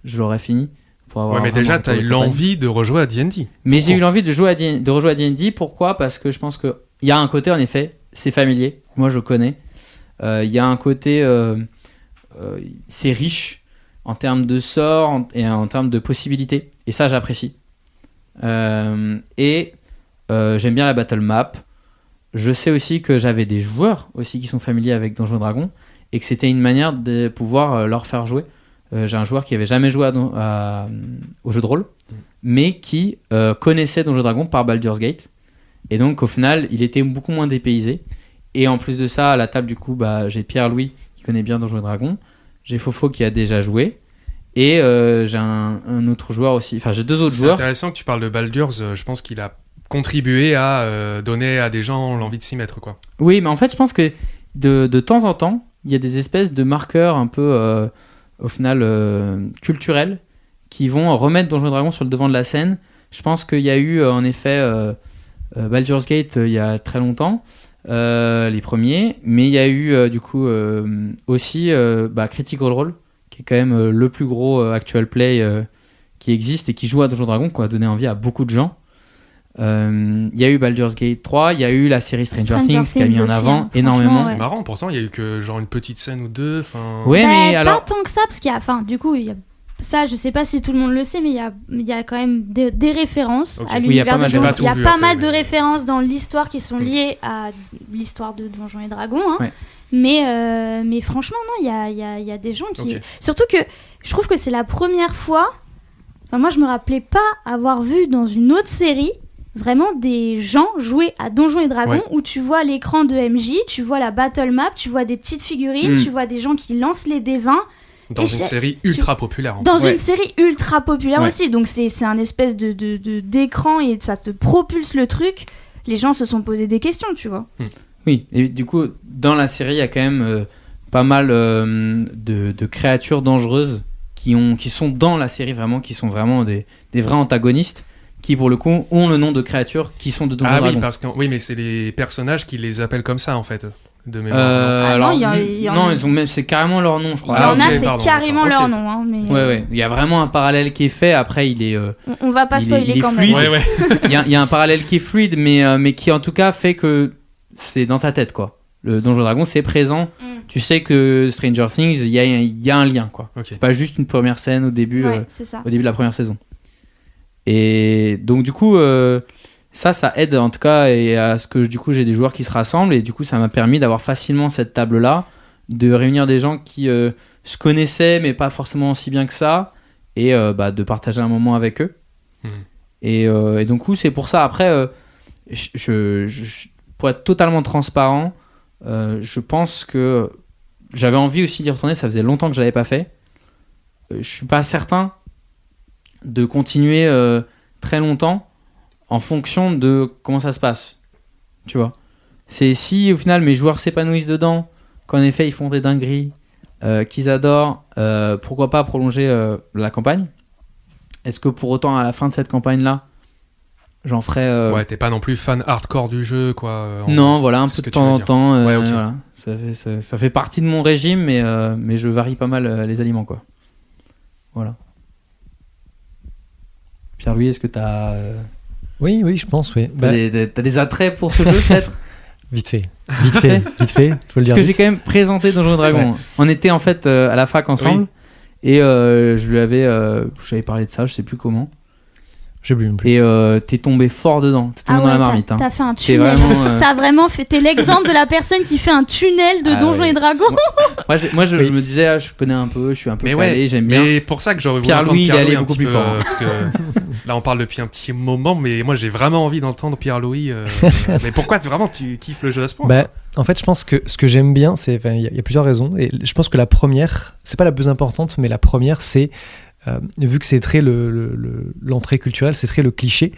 je l'aurai fini. Ouais, mais déjà, tu as eu l'envie de rejouer à D&D. Mais j'ai eu l'envie de rejouer à D&D. Pourquoi ? Parce que je pense qu'il y a un côté, en effet, c'est familier. Moi, je connais. Il y a un côté, c'est riche en termes de sorts et en termes de possibilités. Et ça, j'apprécie. J'aime bien la battle map. Je sais aussi que j'avais des joueurs aussi qui sont familiers avec Donjons et Dragons et que c'était une manière de pouvoir leur faire jouer. J'ai un joueur qui avait jamais joué au jeu de rôle, mais qui connaissait Donjons et Dragons par Baldur's Gate. Et donc, au final, il était beaucoup moins dépaysé. Et en plus de ça, à la table, du coup, j'ai Pierre-Louis qui connaît bien Donjons et Dragons. J'ai Fofo qui a déjà joué. Et j'ai un autre joueur aussi. Enfin, j'ai deux autres joueurs. C'est intéressant que tu parles de Baldur's. Je pense qu'il a contribué à donner à des gens l'envie de s'y mettre, quoi. Oui, mais en fait, je pense que de temps en temps, il y a des espèces de marqueurs un peu, au final, culturels qui vont remettre Donjons et Dragons sur le devant de la scène. Je pense qu'il y a eu, en effet, Baldur's Gate il y a très longtemps. Les premiers, mais il y a eu du coup aussi Critical Role qui est quand même le plus gros actual play qui existe et qui joue à Donjons Dragons, qui a donné envie à beaucoup de gens. Il y a eu Baldur's Gate 3, il y a eu la série Stranger Things qui a mis en avant énormément. C'est marrant, pourtant il y a eu que genre une petite scène ou deux. Ouais, mais pas tant que ça, parce qu'il y a, du coup, il y a ça, je sais pas si tout le monde le sait, mais il y a quand même des références à l'univers de Donjons. Il y a pas mal de références dans l'histoire qui sont liées à l'histoire de Donjons et Dragons. Hein. Ouais. Mais franchement, non, il y a des gens qui... Okay. Surtout que je trouve que c'est la première fois... Enfin, moi, je me rappelais pas avoir vu dans une autre série vraiment des gens jouer à Donjons et Dragons où tu vois l'écran de MJ, tu vois la battle map, tu vois des petites figurines, tu vois des gens qui lancent les dés 20... Dans une série ultra populaire. Dans une série ultra populaire aussi. Donc c'est un espèce d'écran et ça te propulse le truc. Les gens se sont posé des questions, tu vois. Oui, et du coup, dans la série, il y a quand même pas mal de créatures dangereuses qui sont dans la série vraiment, qui sont vraiment des vrais antagonistes, qui pour le coup ont le nom de créatures qui sont de Donjons et Dragons. Oui, mais c'est les personnages qui les appellent comme ça en fait. de mémoire. Alors, il y en non, a- ils ont même, c'est carrément leur nom, je Il crois. y en a, ok, c'est pardon, carrément d'accord. leur Ok. nom. Hein, mais Ouais. Il y a vraiment un parallèle qui est fait. Après, il est, on va pas Il est- spoiler il est quand fluide. même. Ouais. il y a un parallèle qui est fluide, mais qui en tout cas fait que c'est dans ta tête, quoi. Le Donjon Dragon, c'est présent. Mm. Tu sais que Stranger Things, il y a un lien, quoi. Ok. C'est pas juste une première scène au début. Ouais, c'est ça. Au début de la première saison. Et donc du coup, ça aide en tout cas et à ce que du coup j'ai des joueurs qui se rassemblent et du coup ça m'a permis d'avoir facilement cette table là, de réunir des gens qui se connaissaient mais pas forcément aussi bien que ça et de partager un moment avec eux. Et donc du coup c'est pour ça après pour être totalement transparent, je pense que j'avais envie aussi d'y retourner, ça faisait longtemps que je l'avais pas fait. Je suis pas certain de continuer très longtemps en fonction de comment ça se passe, tu vois. C'est si au final mes joueurs s'épanouissent dedans, qu'en effet ils font des dingueries, qu'ils adorent, pourquoi pas prolonger la campagne. Est-ce que pour autant à la fin de cette campagne là j'en ferai Ouais, t'es pas non plus fan hardcore du jeu, quoi. non, voilà, un ce peu de que tu veux temps en dire. temps. Ouais, ok. Voilà. Ça fait partie de mon régime, mais je varie pas mal les aliments, quoi. Voilà. Pierre-Louis, est-ce que t'as Oui, je pense, oui. t'as des attraits pour ce jeu, peut-être? Vite fait, faut le Parce dire. que vite. j'ai quand même présenté Donjons et Dragons. Ouais. On était en fait à la fac ensemble, Oui. et j'avais parlé de ça, je sais plus comment. J'ai bu. Et t'es tombé fort dedans, t'es tombé dans la marmite. t'as fait un C'est tunnel. vraiment, T'as vraiment fait. T'es l'exemple de la personne qui fait un tunnel de Ah Donjons ouais. et Dragons. Moi, je Oui. me disais, je connais un peu, je suis un peu Mais calé, ouais, j'aime bien. mais pour ça que j'aurais voulu Pierre-Louis, entendre il est Pierre-Louis allé un beaucoup petit plus peu, fort. parce que là on parle depuis un petit moment, mais moi j'ai vraiment envie d'entendre Pierre-Louis. Mais pourquoi vraiment tu kiffes le jeu à ce point? Bah, en fait, je pense que ce que j'aime bien, c'est, il y a plusieurs raisons, et je pense que la première, c'est pas la plus importante, mais la première, c'est vu que c'est très l'entrée culturelle, c'est très le cliché.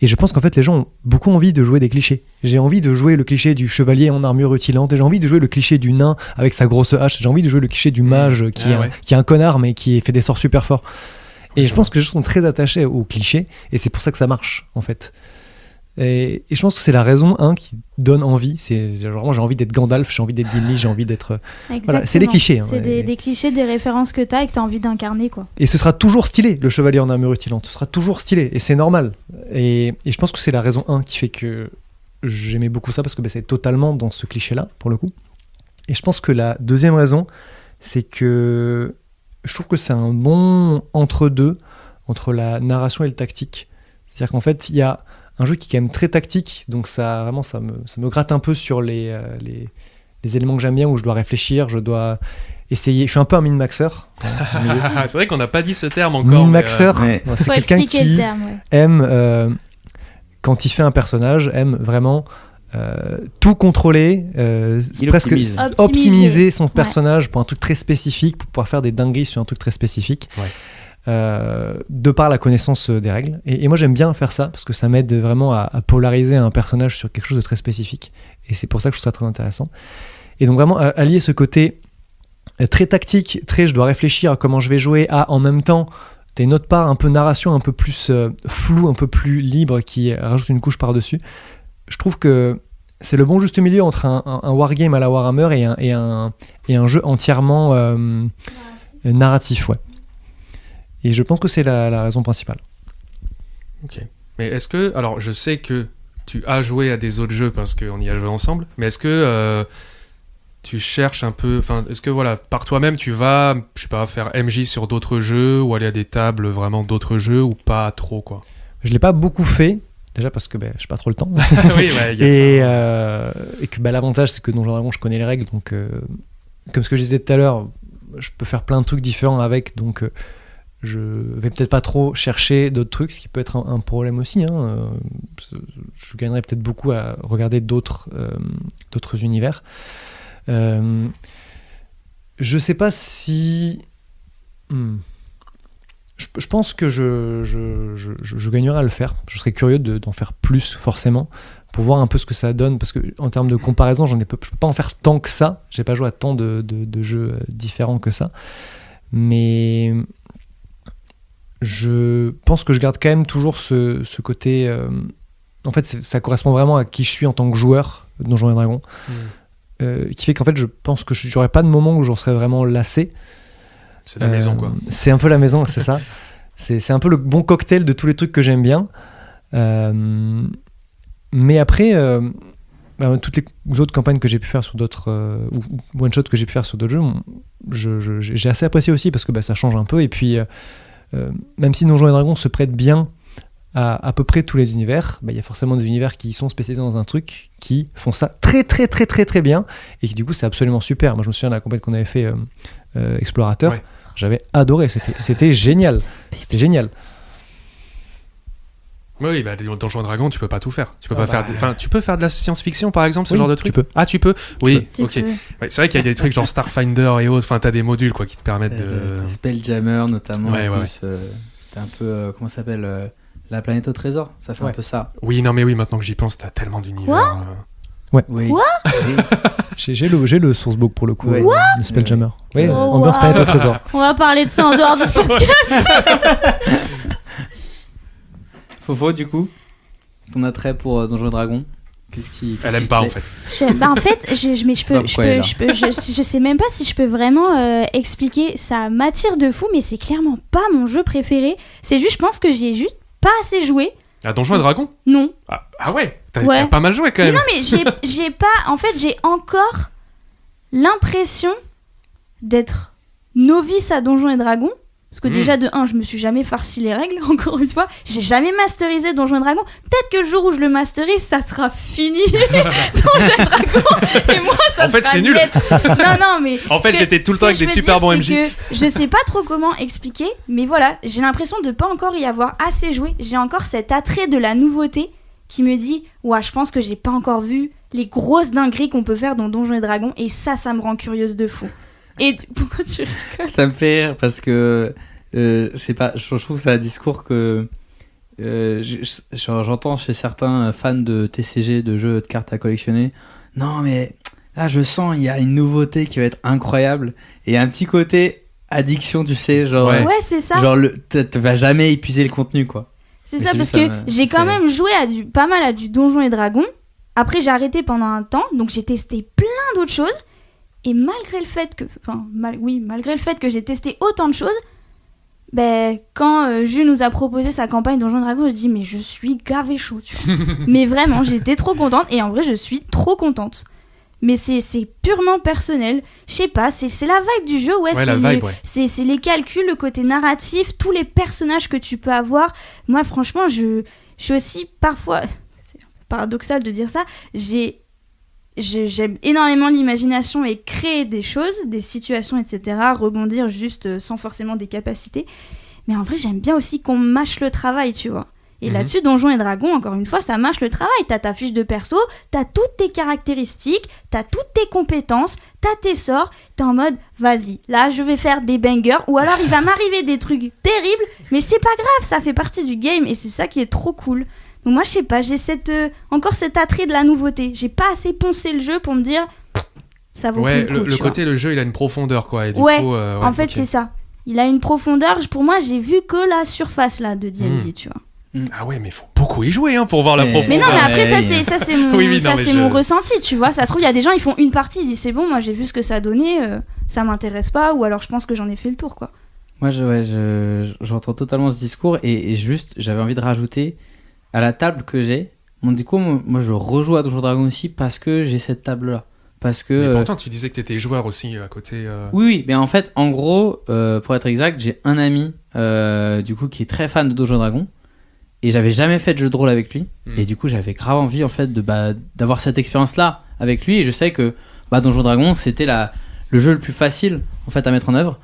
Et je pense qu'en fait, les gens ont beaucoup envie de jouer des clichés. J'ai envie de jouer le cliché du chevalier en armure rutilante, et j'ai envie de jouer le cliché du nain avec sa grosse hache, j'ai envie de jouer le cliché du mage qui est un connard mais qui fait des sorts super forts. Et je pense que les gens sont très attachés aux clichés, et c'est pour ça que ça marche, en fait. Et je pense que c'est la raison, qui donne envie. C'est vraiment, j'ai envie d'être Gandalf, j'ai envie d'être Gimli, j'ai envie d'être... Voilà, c'est des clichés. C'est des clichés, des références que t'as et que t'as envie d'incarner, quoi. Et ce sera toujours stylé, le chevalier en armure rutilante. Ce sera toujours stylé, et c'est normal. Et je pense que c'est la raison qui fait que j'aimais beaucoup ça, parce que c'est totalement dans ce cliché-là, pour le coup. Et je pense que la deuxième raison, c'est que je trouve que c'est un bon entre-deux, entre la narration et le tactique. C'est-à-dire qu'en fait, il y a un jeu qui est quand même très tactique, donc ça me gratte un peu sur les éléments que j'aime bien, où je dois réfléchir, je dois essayer. Je suis un peu un min-maxeur. C'est vrai qu'on n'a pas dit ce terme encore. Min-maxeur, mais, c'est Faut quelqu'un expliquer le qui terme, ouais. aime, quand il fait un personnage, aime vraiment tout contrôler, Il presque optimise. optimiser son personnage pour un truc très spécifique, pour pouvoir faire des dingueries sur un truc très spécifique. Ouais. De par la connaissance des règles. Et moi j'aime bien faire ça, parce que ça m'aide vraiment à polariser un personnage sur quelque chose de très spécifique. Et c'est pour ça que je trouve ça très intéressant. Et donc vraiment allier ce côté très tactique, très je dois réfléchir à comment je vais jouer, en même temps t'as une autre part un peu narration, un peu plus floue, un peu plus libre, qui rajoute une couche par-dessus. Je trouve que c'est le bon juste milieu entre un wargame à la Warhammer et un jeu entièrement narratif, ouais. Et je pense que c'est la raison principale. Ok. Mais est-ce que... Alors, je sais que tu as joué à des autres jeux parce qu'on y a joué ensemble, mais est-ce que tu cherches un peu... Enfin, est-ce que, voilà, par toi-même, tu vas, je sais pas, faire MJ sur d'autres jeux ou aller à des tables vraiment d'autres jeux ou pas trop, quoi? Je l'ai pas beaucoup fait, déjà parce que j'ai pas trop le temps. Oui, ouais, il y a ça. Et que l'avantage, c'est que Donjons et Dragons, je connais les règles, donc comme ce que je disais tout à l'heure, je peux faire plein de trucs différents avec, donc... je vais peut-être pas trop chercher d'autres trucs, ce qui peut être un problème aussi. Je gagnerais peut-être beaucoup à regarder d'autres univers. Je sais pas si... Je pense que je gagnerais à le faire. Je serais curieux d'en faire plus, forcément, pour voir un peu ce que ça donne, parce que en termes de comparaison, je peux pas en faire tant que ça. J'ai pas joué à tant de jeux différents que ça. Mais... je pense que je garde quand même toujours ce côté... en fait, ça correspond vraiment à qui je suis en tant que joueur de Donjons et Dragons. qui fait qu'en fait, je pense que j'aurais pas de moment où j'en serais vraiment lassé. C'est la maison, quoi. C'est un peu la maison, c'est ça. C'est un peu le bon cocktail de tous les trucs que j'aime bien. Mais après, toutes les autres campagnes que j'ai pu faire sur d'autres ou one-shot que j'ai pu faire sur d'autres jeux, j'ai assez apprécié aussi parce que ça change un peu. Et puis, même si Donjons et Dragons se prête bien à peu près tous les univers, il y a forcément des univers qui sont spécialisés dans un truc, qui font ça très très très très très bien, et qui du coup c'est absolument super. Moi je me souviens de la campagne qu'on avait fait Explorateur, ouais. J'avais adoré, c'était génial, c'était génial. Oui, Donjons et Dragons, tu peux pas tout faire. Tu peux pas faire. Enfin, tu peux faire de la science-fiction, par exemple, ce genre de truc. Tu peux. Ah, tu peux. Oui, tu ok. peux. Ouais, c'est vrai qu'il y a des trucs genre Starfinder et autres. Enfin, t'as des modules quoi qui te permettent de. Spelljammer notamment. Ouais. T'as un peu comment ça s'appelle la planète au trésor. Ça fait un peu ça. Oui, non, mais oui. Maintenant que j'y pense, t'as tellement d'univers. Ouais. Oui. Quoi j'ai le sourcebook pour le coup. Ouais. Le Spelljammer. Ouais. Oui, ambiance planète au trésor. On va parler de ça en dehors de ce podcast. Fofo, du coup, ton attrait pour Donjons et Dragons, Elle aime pas en fait. En fait, je sais même pas si je peux vraiment expliquer. Ça m'attire de fou, mais c'est clairement pas mon jeu préféré. C'est juste, je pense que j'y ai juste pas assez joué. À Donjons et Dragons ? Non. Ah ouais, t'as pas mal joué quand même. Mais non, mais j'ai pas. En fait, j'ai encore l'impression d'être novice à Donjons et Dragons. Parce que déjà, de 1, je me suis jamais farci les règles, encore une fois. J'ai jamais masterisé Donjons et Dragons. Peut-être que le jour où je le masterise, ça sera fini. Donjons et Dragons. Et moi, ça sera en fait, c'est nul. Non, mais... En fait, j'étais tout le temps avec des super bons MJ. Je sais pas trop comment expliquer, mais voilà, j'ai l'impression de pas encore y avoir assez joué. J'ai encore cet attrait de la nouveauté qui me dit « Ouais, je pense que j'ai pas encore vu les grosses dingueries qu'on peut faire dans Donjons et Dragons. » Et ça me rend curieuse de fou. Et pourquoi tu rigoles ? Ça me fait rire parce que je sais pas, je trouve que c'est un discours que j'entends chez certains fans de TCG, de jeux de cartes à collectionner. Non mais là je sens il y a une nouveauté qui va être incroyable et un petit côté addiction, tu sais, genre ouais, c'est ça. Genre tu vas jamais épuiser le contenu quoi. C'est ça, parce que j'ai quand même joué pas mal à du Donjons et Dragons. Après j'ai arrêté pendant un temps, donc j'ai testé plein d'autres choses. Et malgré le fait que j'ai testé autant de choses, quand Jules nous a proposé sa campagne Donjons et Dragons, je dis mais je suis gavé chaud, tu vois. Mais vraiment, j'étais trop contente et en vrai, je suis trop contente. Mais c'est purement personnel. Je sais pas, c'est la vibe du jeu, c'est les calculs, le côté narratif, tous les personnages que tu peux avoir. Moi, franchement, je suis aussi parfois, c'est paradoxal de dire ça, j'aime énormément l'imagination et créer des choses, des situations, etc. Rebondir juste sans forcément des capacités. Mais en vrai, j'aime bien aussi qu'on mâche le travail, tu vois. Et là-dessus, Donjons et Dragons, encore une fois, ça mâche le travail. T'as ta fiche de perso, t'as toutes tes caractéristiques, t'as toutes tes compétences, t'as tes sorts. T'es en mode, vas-y, là, je vais faire des bangers. Ou alors, il va m'arriver des trucs terribles. Mais c'est pas grave, ça fait partie du game. Et c'est ça qui est trop cool. Donc moi, je sais pas, j'ai encore cet attrait de la nouveauté. J'ai pas assez poncé le jeu pour me dire, ça vaut plus le coup. Le côté, le jeu, il a une profondeur, quoi. Et du coup, en fait, c'est ça. Il a une profondeur. Pour moi, j'ai vu que la surface, là, de D&D, tu vois. Ah ouais, mais il faut beaucoup y jouer pour voir la profondeur. Mais non, mais après, ça, c'est mon, mon ressenti, tu vois. Ça se trouve, il y a des gens, ils font une partie, ils disent, c'est bon, moi, j'ai vu ce que ça donnait, ça m'intéresse pas, ou alors je pense que j'en ai fait le tour, quoi. Moi, j'entends totalement ce discours, et juste, j'avais envie de rajouter... à la table que j'ai, du coup, moi je rejoue à Donjons et Dragons aussi parce que j'ai cette table-là. Parce que, mais pourtant, tu disais que tu étais joueur aussi à côté. Oui, mais en fait, en gros, pour être exact, j'ai un ami du coup, qui est très fan de Donjons et Dragons et j'avais jamais fait de jeu de rôle avec lui. Et du coup, j'avais grave envie en fait, d'avoir cette expérience-là avec lui et je sais que Donjons et Dragons, c'était le jeu le plus facile en fait, à mettre en œuvre.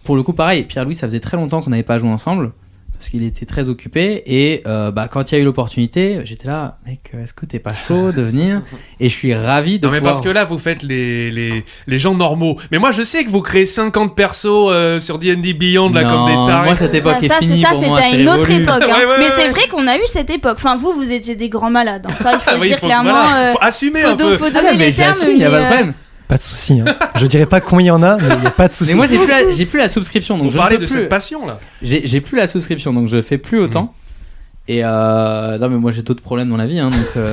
Pour le coup, pareil, Pierre-Louis, ça faisait très longtemps qu'on n'avait pas joué ensemble. Parce qu'il était très occupé et quand il y a eu l'opportunité, j'étais là, mec, est-ce que t'es pas chaud de venir ? Et je suis ravi de pouvoir... parce que là, vous faites les gens normaux. Mais moi, je sais que vous créez 50 persos sur D&D Beyond, là, comme des tarés. Moi, cette époque est finie pour moi, c'était à une autre époque. Hein. Ouais. Mais c'est vrai qu'on a eu cette époque. Enfin, vous étiez des grands malades. Hein. Ça, il faut le dire clairement. Faut assumer un peu. Faut donner les termes. Il n'y a pas de problème. Pas de souci. Hein. Je dirais pas combien il y en a, mais il n'y a pas de souci. Mais moi, j'ai plus la souscription. Donc vous parlez de cette passion là. J'ai plus la souscription, donc je fais plus autant. Et non, mais moi j'ai d'autres problèmes dans la vie, hein, donc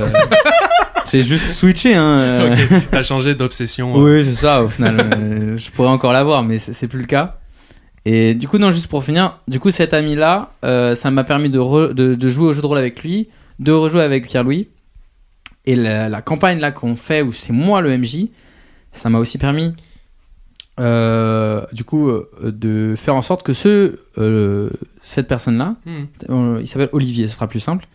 J'ai juste switché. Hein. Ok, t'as changé d'obsession. Oui, c'est ça, au final. Je pourrais encore l'avoir, mais c'est plus le cas. Et du coup, non, juste pour finir, du coup, cet ami-là, ça m'a permis de jouer au jeu de rôle avec lui, de rejouer avec Pierre-Louis. Et la campagne là qu'on fait, où c'est moi le MJ, ça m'a aussi permis, du coup, de faire en sorte que cette personne-là, il s'appelle Olivier, ce sera plus simple,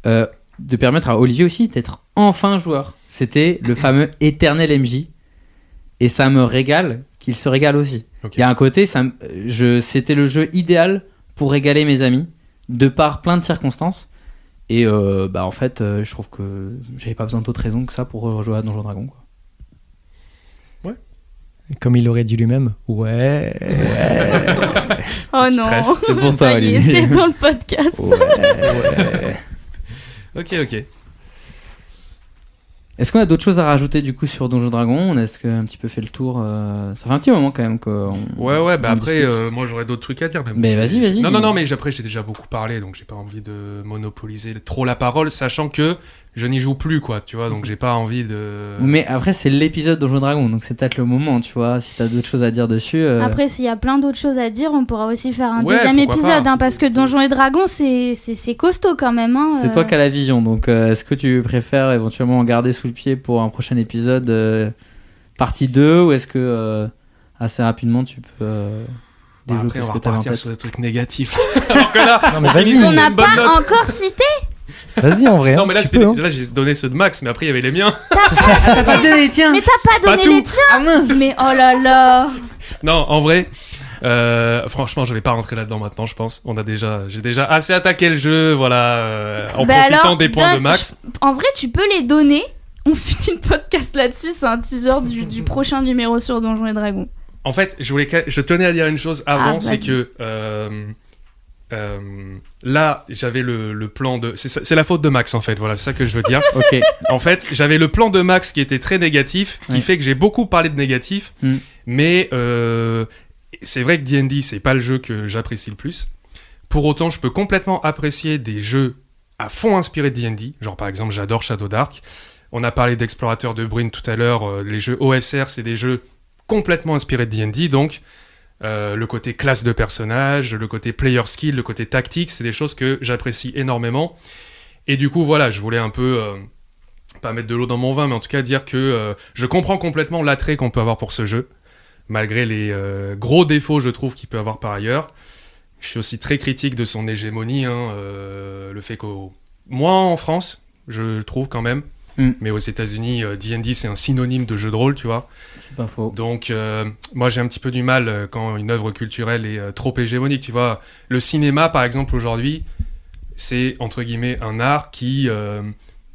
de permettre à Olivier aussi d'être enfin joueur. C'était le fameux éternel MJ. Et ça me régale qu'il se régale aussi. Okay. Il y a un côté, c'était le jeu idéal pour régaler mes amis, de par plein de circonstances. Et en fait, je trouve que j'avais pas besoin d'autres raisons que ça pour rejouer à Donjons Dragons, quoi. Ouais. Et comme il aurait dit lui-même, ouais. Oh non, c'est pour ça toi, y est, Olivier. c'est dans le podcast. Ouais. Ok. Est-ce qu'on a d'autres choses à rajouter du coup sur Donjons Dragons ? Est-ce qu'on a un petit peu fait le tour Ça fait un petit moment quand même qu'on. Ouais, bah on après, discute. moi j'aurais d'autres trucs à dire. Mais vas-y. Non, mais après j'ai déjà beaucoup parlé, donc j'ai pas envie de monopoliser trop la parole, sachant que je n'y joue plus, quoi, tu vois, donc j'ai pas envie de. Mais après, c'est l'épisode Donjons Dragons, donc c'est peut-être le moment, tu vois, si t'as d'autres choses à dire dessus. Après, s'il y a plein d'autres choses à dire, on pourra aussi faire un Ouais, deuxième pourquoi épisode, pas. hein, parce que Donjons et Dragons, c'est costaud quand même. Hein, C'est toi qui as la vision, donc est-ce que tu préfères éventuellement en garder sous le pied pour un prochain épisode partie 2, ou est-ce que assez rapidement tu peux développer Après, on ce va que t'avais en repartir tête ? sur des trucs négatifs. Alors que là, Non, mais on vas-y. finit sur On une n'a bonne pas note. encore cité. Vas-y, en vrai. Non, hein, mais là, tu peux, hein. là j'ai donné ceux de Max, mais après il y avait les miens. T'as pas donné, tiens. Mais t'as pas Pas donné tout. les tiens. Ah mince. Mais oh là là. Non, en vrai, franchement, je vais pas rentrer là-dedans maintenant, je pense. J'ai déjà assez attaqué le jeu, voilà, en Bah profitant alors, des points de Max. En vrai, tu peux les donner. On finit le podcast là-dessus. C'est un teaser du prochain numéro sur Donjons et Dragons. En fait, je tenais à dire une chose avant, Ah, c'est vas-y. que là, j'avais le plan de. C'est la faute de Max, en fait, voilà, c'est ça que je veux dire. Ok. En fait, j'avais le plan de Max qui était très négatif, qui Ouais. fait que j'ai beaucoup parlé de négatif, mais c'est vrai que D&D, c'est pas le jeu que j'apprécie le plus. Pour autant, je peux complètement apprécier des jeux à fond inspirés de D&D, genre par exemple, j'adore Shadow Dark. On a parlé d'Explorateur de Bruine tout à l'heure, les jeux OSR, c'est des jeux complètement inspirés de D&D, donc le côté classe de personnage, le côté player skill, le côté tactique, c'est des choses que j'apprécie énormément. Et du coup, voilà, je voulais un peu, pas mettre de l'eau dans mon vin, mais en tout cas dire que je comprends complètement l'attrait qu'on peut avoir pour ce jeu, malgré les gros défauts, je trouve, qu'il peut avoir par ailleurs. Je suis aussi très critique de son hégémonie, hein, le fait qu'au moins en France, je trouve quand même, mais aux États-Unis, D&D c'est un synonyme de jeu de rôle, tu vois. C'est pas faux. Donc, moi j'ai un petit peu du mal quand une œuvre culturelle est trop hégémonique, tu vois. Le cinéma, par exemple, aujourd'hui, c'est entre guillemets un art qui.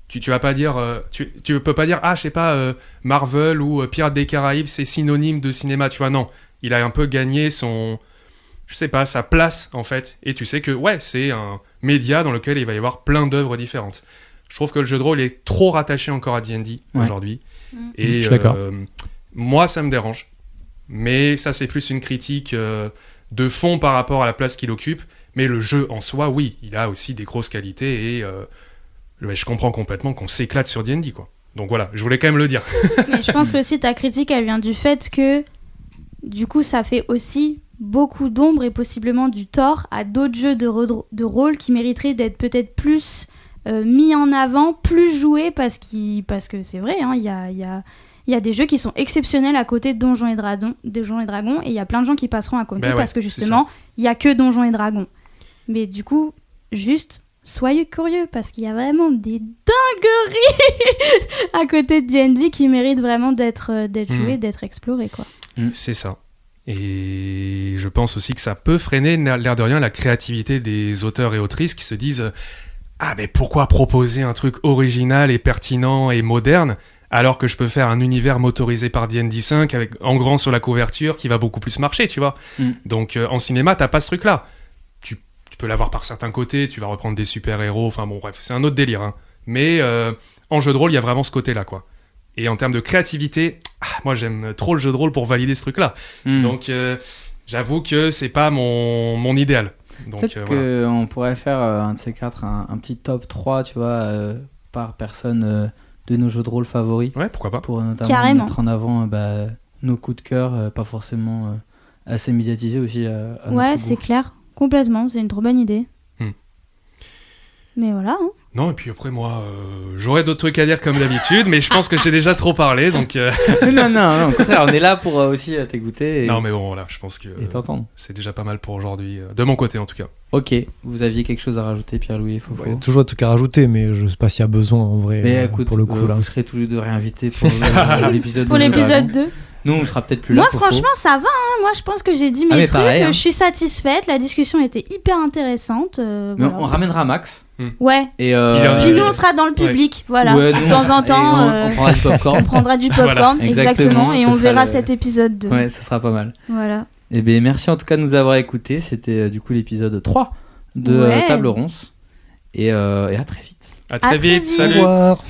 Tu vas pas dire. Tu peux pas dire, je sais pas, Marvel ou Pirates des Caraïbes, c'est synonyme de cinéma, tu vois. Non. Il a un peu gagné son. Je sais pas, sa place, en fait. Et tu sais que, ouais, c'est un média dans lequel il va y avoir plein d'œuvres différentes. Je trouve que le jeu de rôle est trop rattaché encore à D&D aujourd'hui. Et Je suis d'accord. moi, ça me dérange. Mais ça, c'est plus une critique de fond par rapport à la place qu'il occupe. Mais le jeu en soi, oui, il a aussi des grosses qualités. Et je comprends complètement qu'on s'éclate sur D&D, quoi. Donc voilà, je voulais quand même le dire. Mais je pense que aussi ta critique, elle vient du fait que, du coup, ça fait aussi beaucoup d'ombre et possiblement du tort à d'autres jeux de rôle qui mériteraient d'être peut-être plus mis en avant, plus joués, parce que c'est vrai, hein, il y a des jeux qui sont exceptionnels à côté de Donjons et Dragons, et il y a plein de gens qui passeront à côté parce que justement, il y a que Donjons et Dragons. Mais du coup, juste soyez curieux, parce qu'il y a vraiment des dingueries à côté de D&D qui méritent vraiment d'être joués, d'être explorés, quoi. C'est ça. Et je pense aussi que ça peut freiner, l'air de rien, la créativité des auteurs et autrices qui se disent mais pourquoi proposer un truc original et pertinent et moderne alors que je peux faire un univers motorisé par D&D 5 avec en grand sur la couverture qui va beaucoup plus marcher, tu vois. Donc en cinéma, t'as pas ce truc-là. Tu peux l'avoir par certains côtés, tu vas reprendre des super-héros, enfin bon bref, c'est un autre délire, hein. Mais en jeu de rôle, il y a vraiment ce côté-là, quoi. Et en termes de créativité, moi j'aime trop le jeu de rôle pour valider ce truc-là. Donc j'avoue que c'est pas mon idéal. Donc, peut-être voilà. qu'on pourrait faire un de ces quatre, un petit top 3, tu vois, par personne de nos jeux de rôle favoris. Ouais, pourquoi pas. Pour notamment Carrément. mettre en avant nos coups de cœur, pas forcément assez médiatisés aussi. À Ouais, notre c'est goût. clair. Complètement. C'est une trop bonne idée. Mais voilà. Hein. Non, et puis après, moi, j'aurais d'autres trucs à dire comme d'habitude, mais je pense que j'ai déjà trop parlé, donc... non, au contraire, on est là pour aussi t'écouter Non, mais bon, voilà, je pense que et t'entendre. c'est déjà pas mal pour aujourd'hui, de mon côté en tout cas. Ok, vous aviez quelque chose à rajouter, Pierre-Louis et Fofo? Il y a toujours un truc à rajouter, mais je sais pas s'il y a besoin en vrai. Mais écoute, pour le coup, là. vous serez tous les deux réinvités pour l'épisode Pour de l'épisode Dragon. 2. Nous, on sera peut-être plus là. Moi, Fofo. franchement, ça va. Hein. Moi, je pense que j'ai dit Ah, mes mais trucs. pareil, hein. Je suis satisfaite. La discussion était hyper intéressante. Mais Voilà. on ramènera Max. Ouais. Et Puis nous, on sera dans le public. Voilà. Ouais, de nous, temps en et temps, on prendra du popcorn. on prendra du popcorn. Voilà. Exactement. Exactement, Et ce on sera verra le- cet épisode 2. Ouais, ça sera pas mal. Voilà. Et bien, merci en tout cas de nous avoir écoutés. C'était du coup l'épisode 3 de Ouais. Table Ronce. Et à très vite. À très À très vite, vite. salut. Au revoir.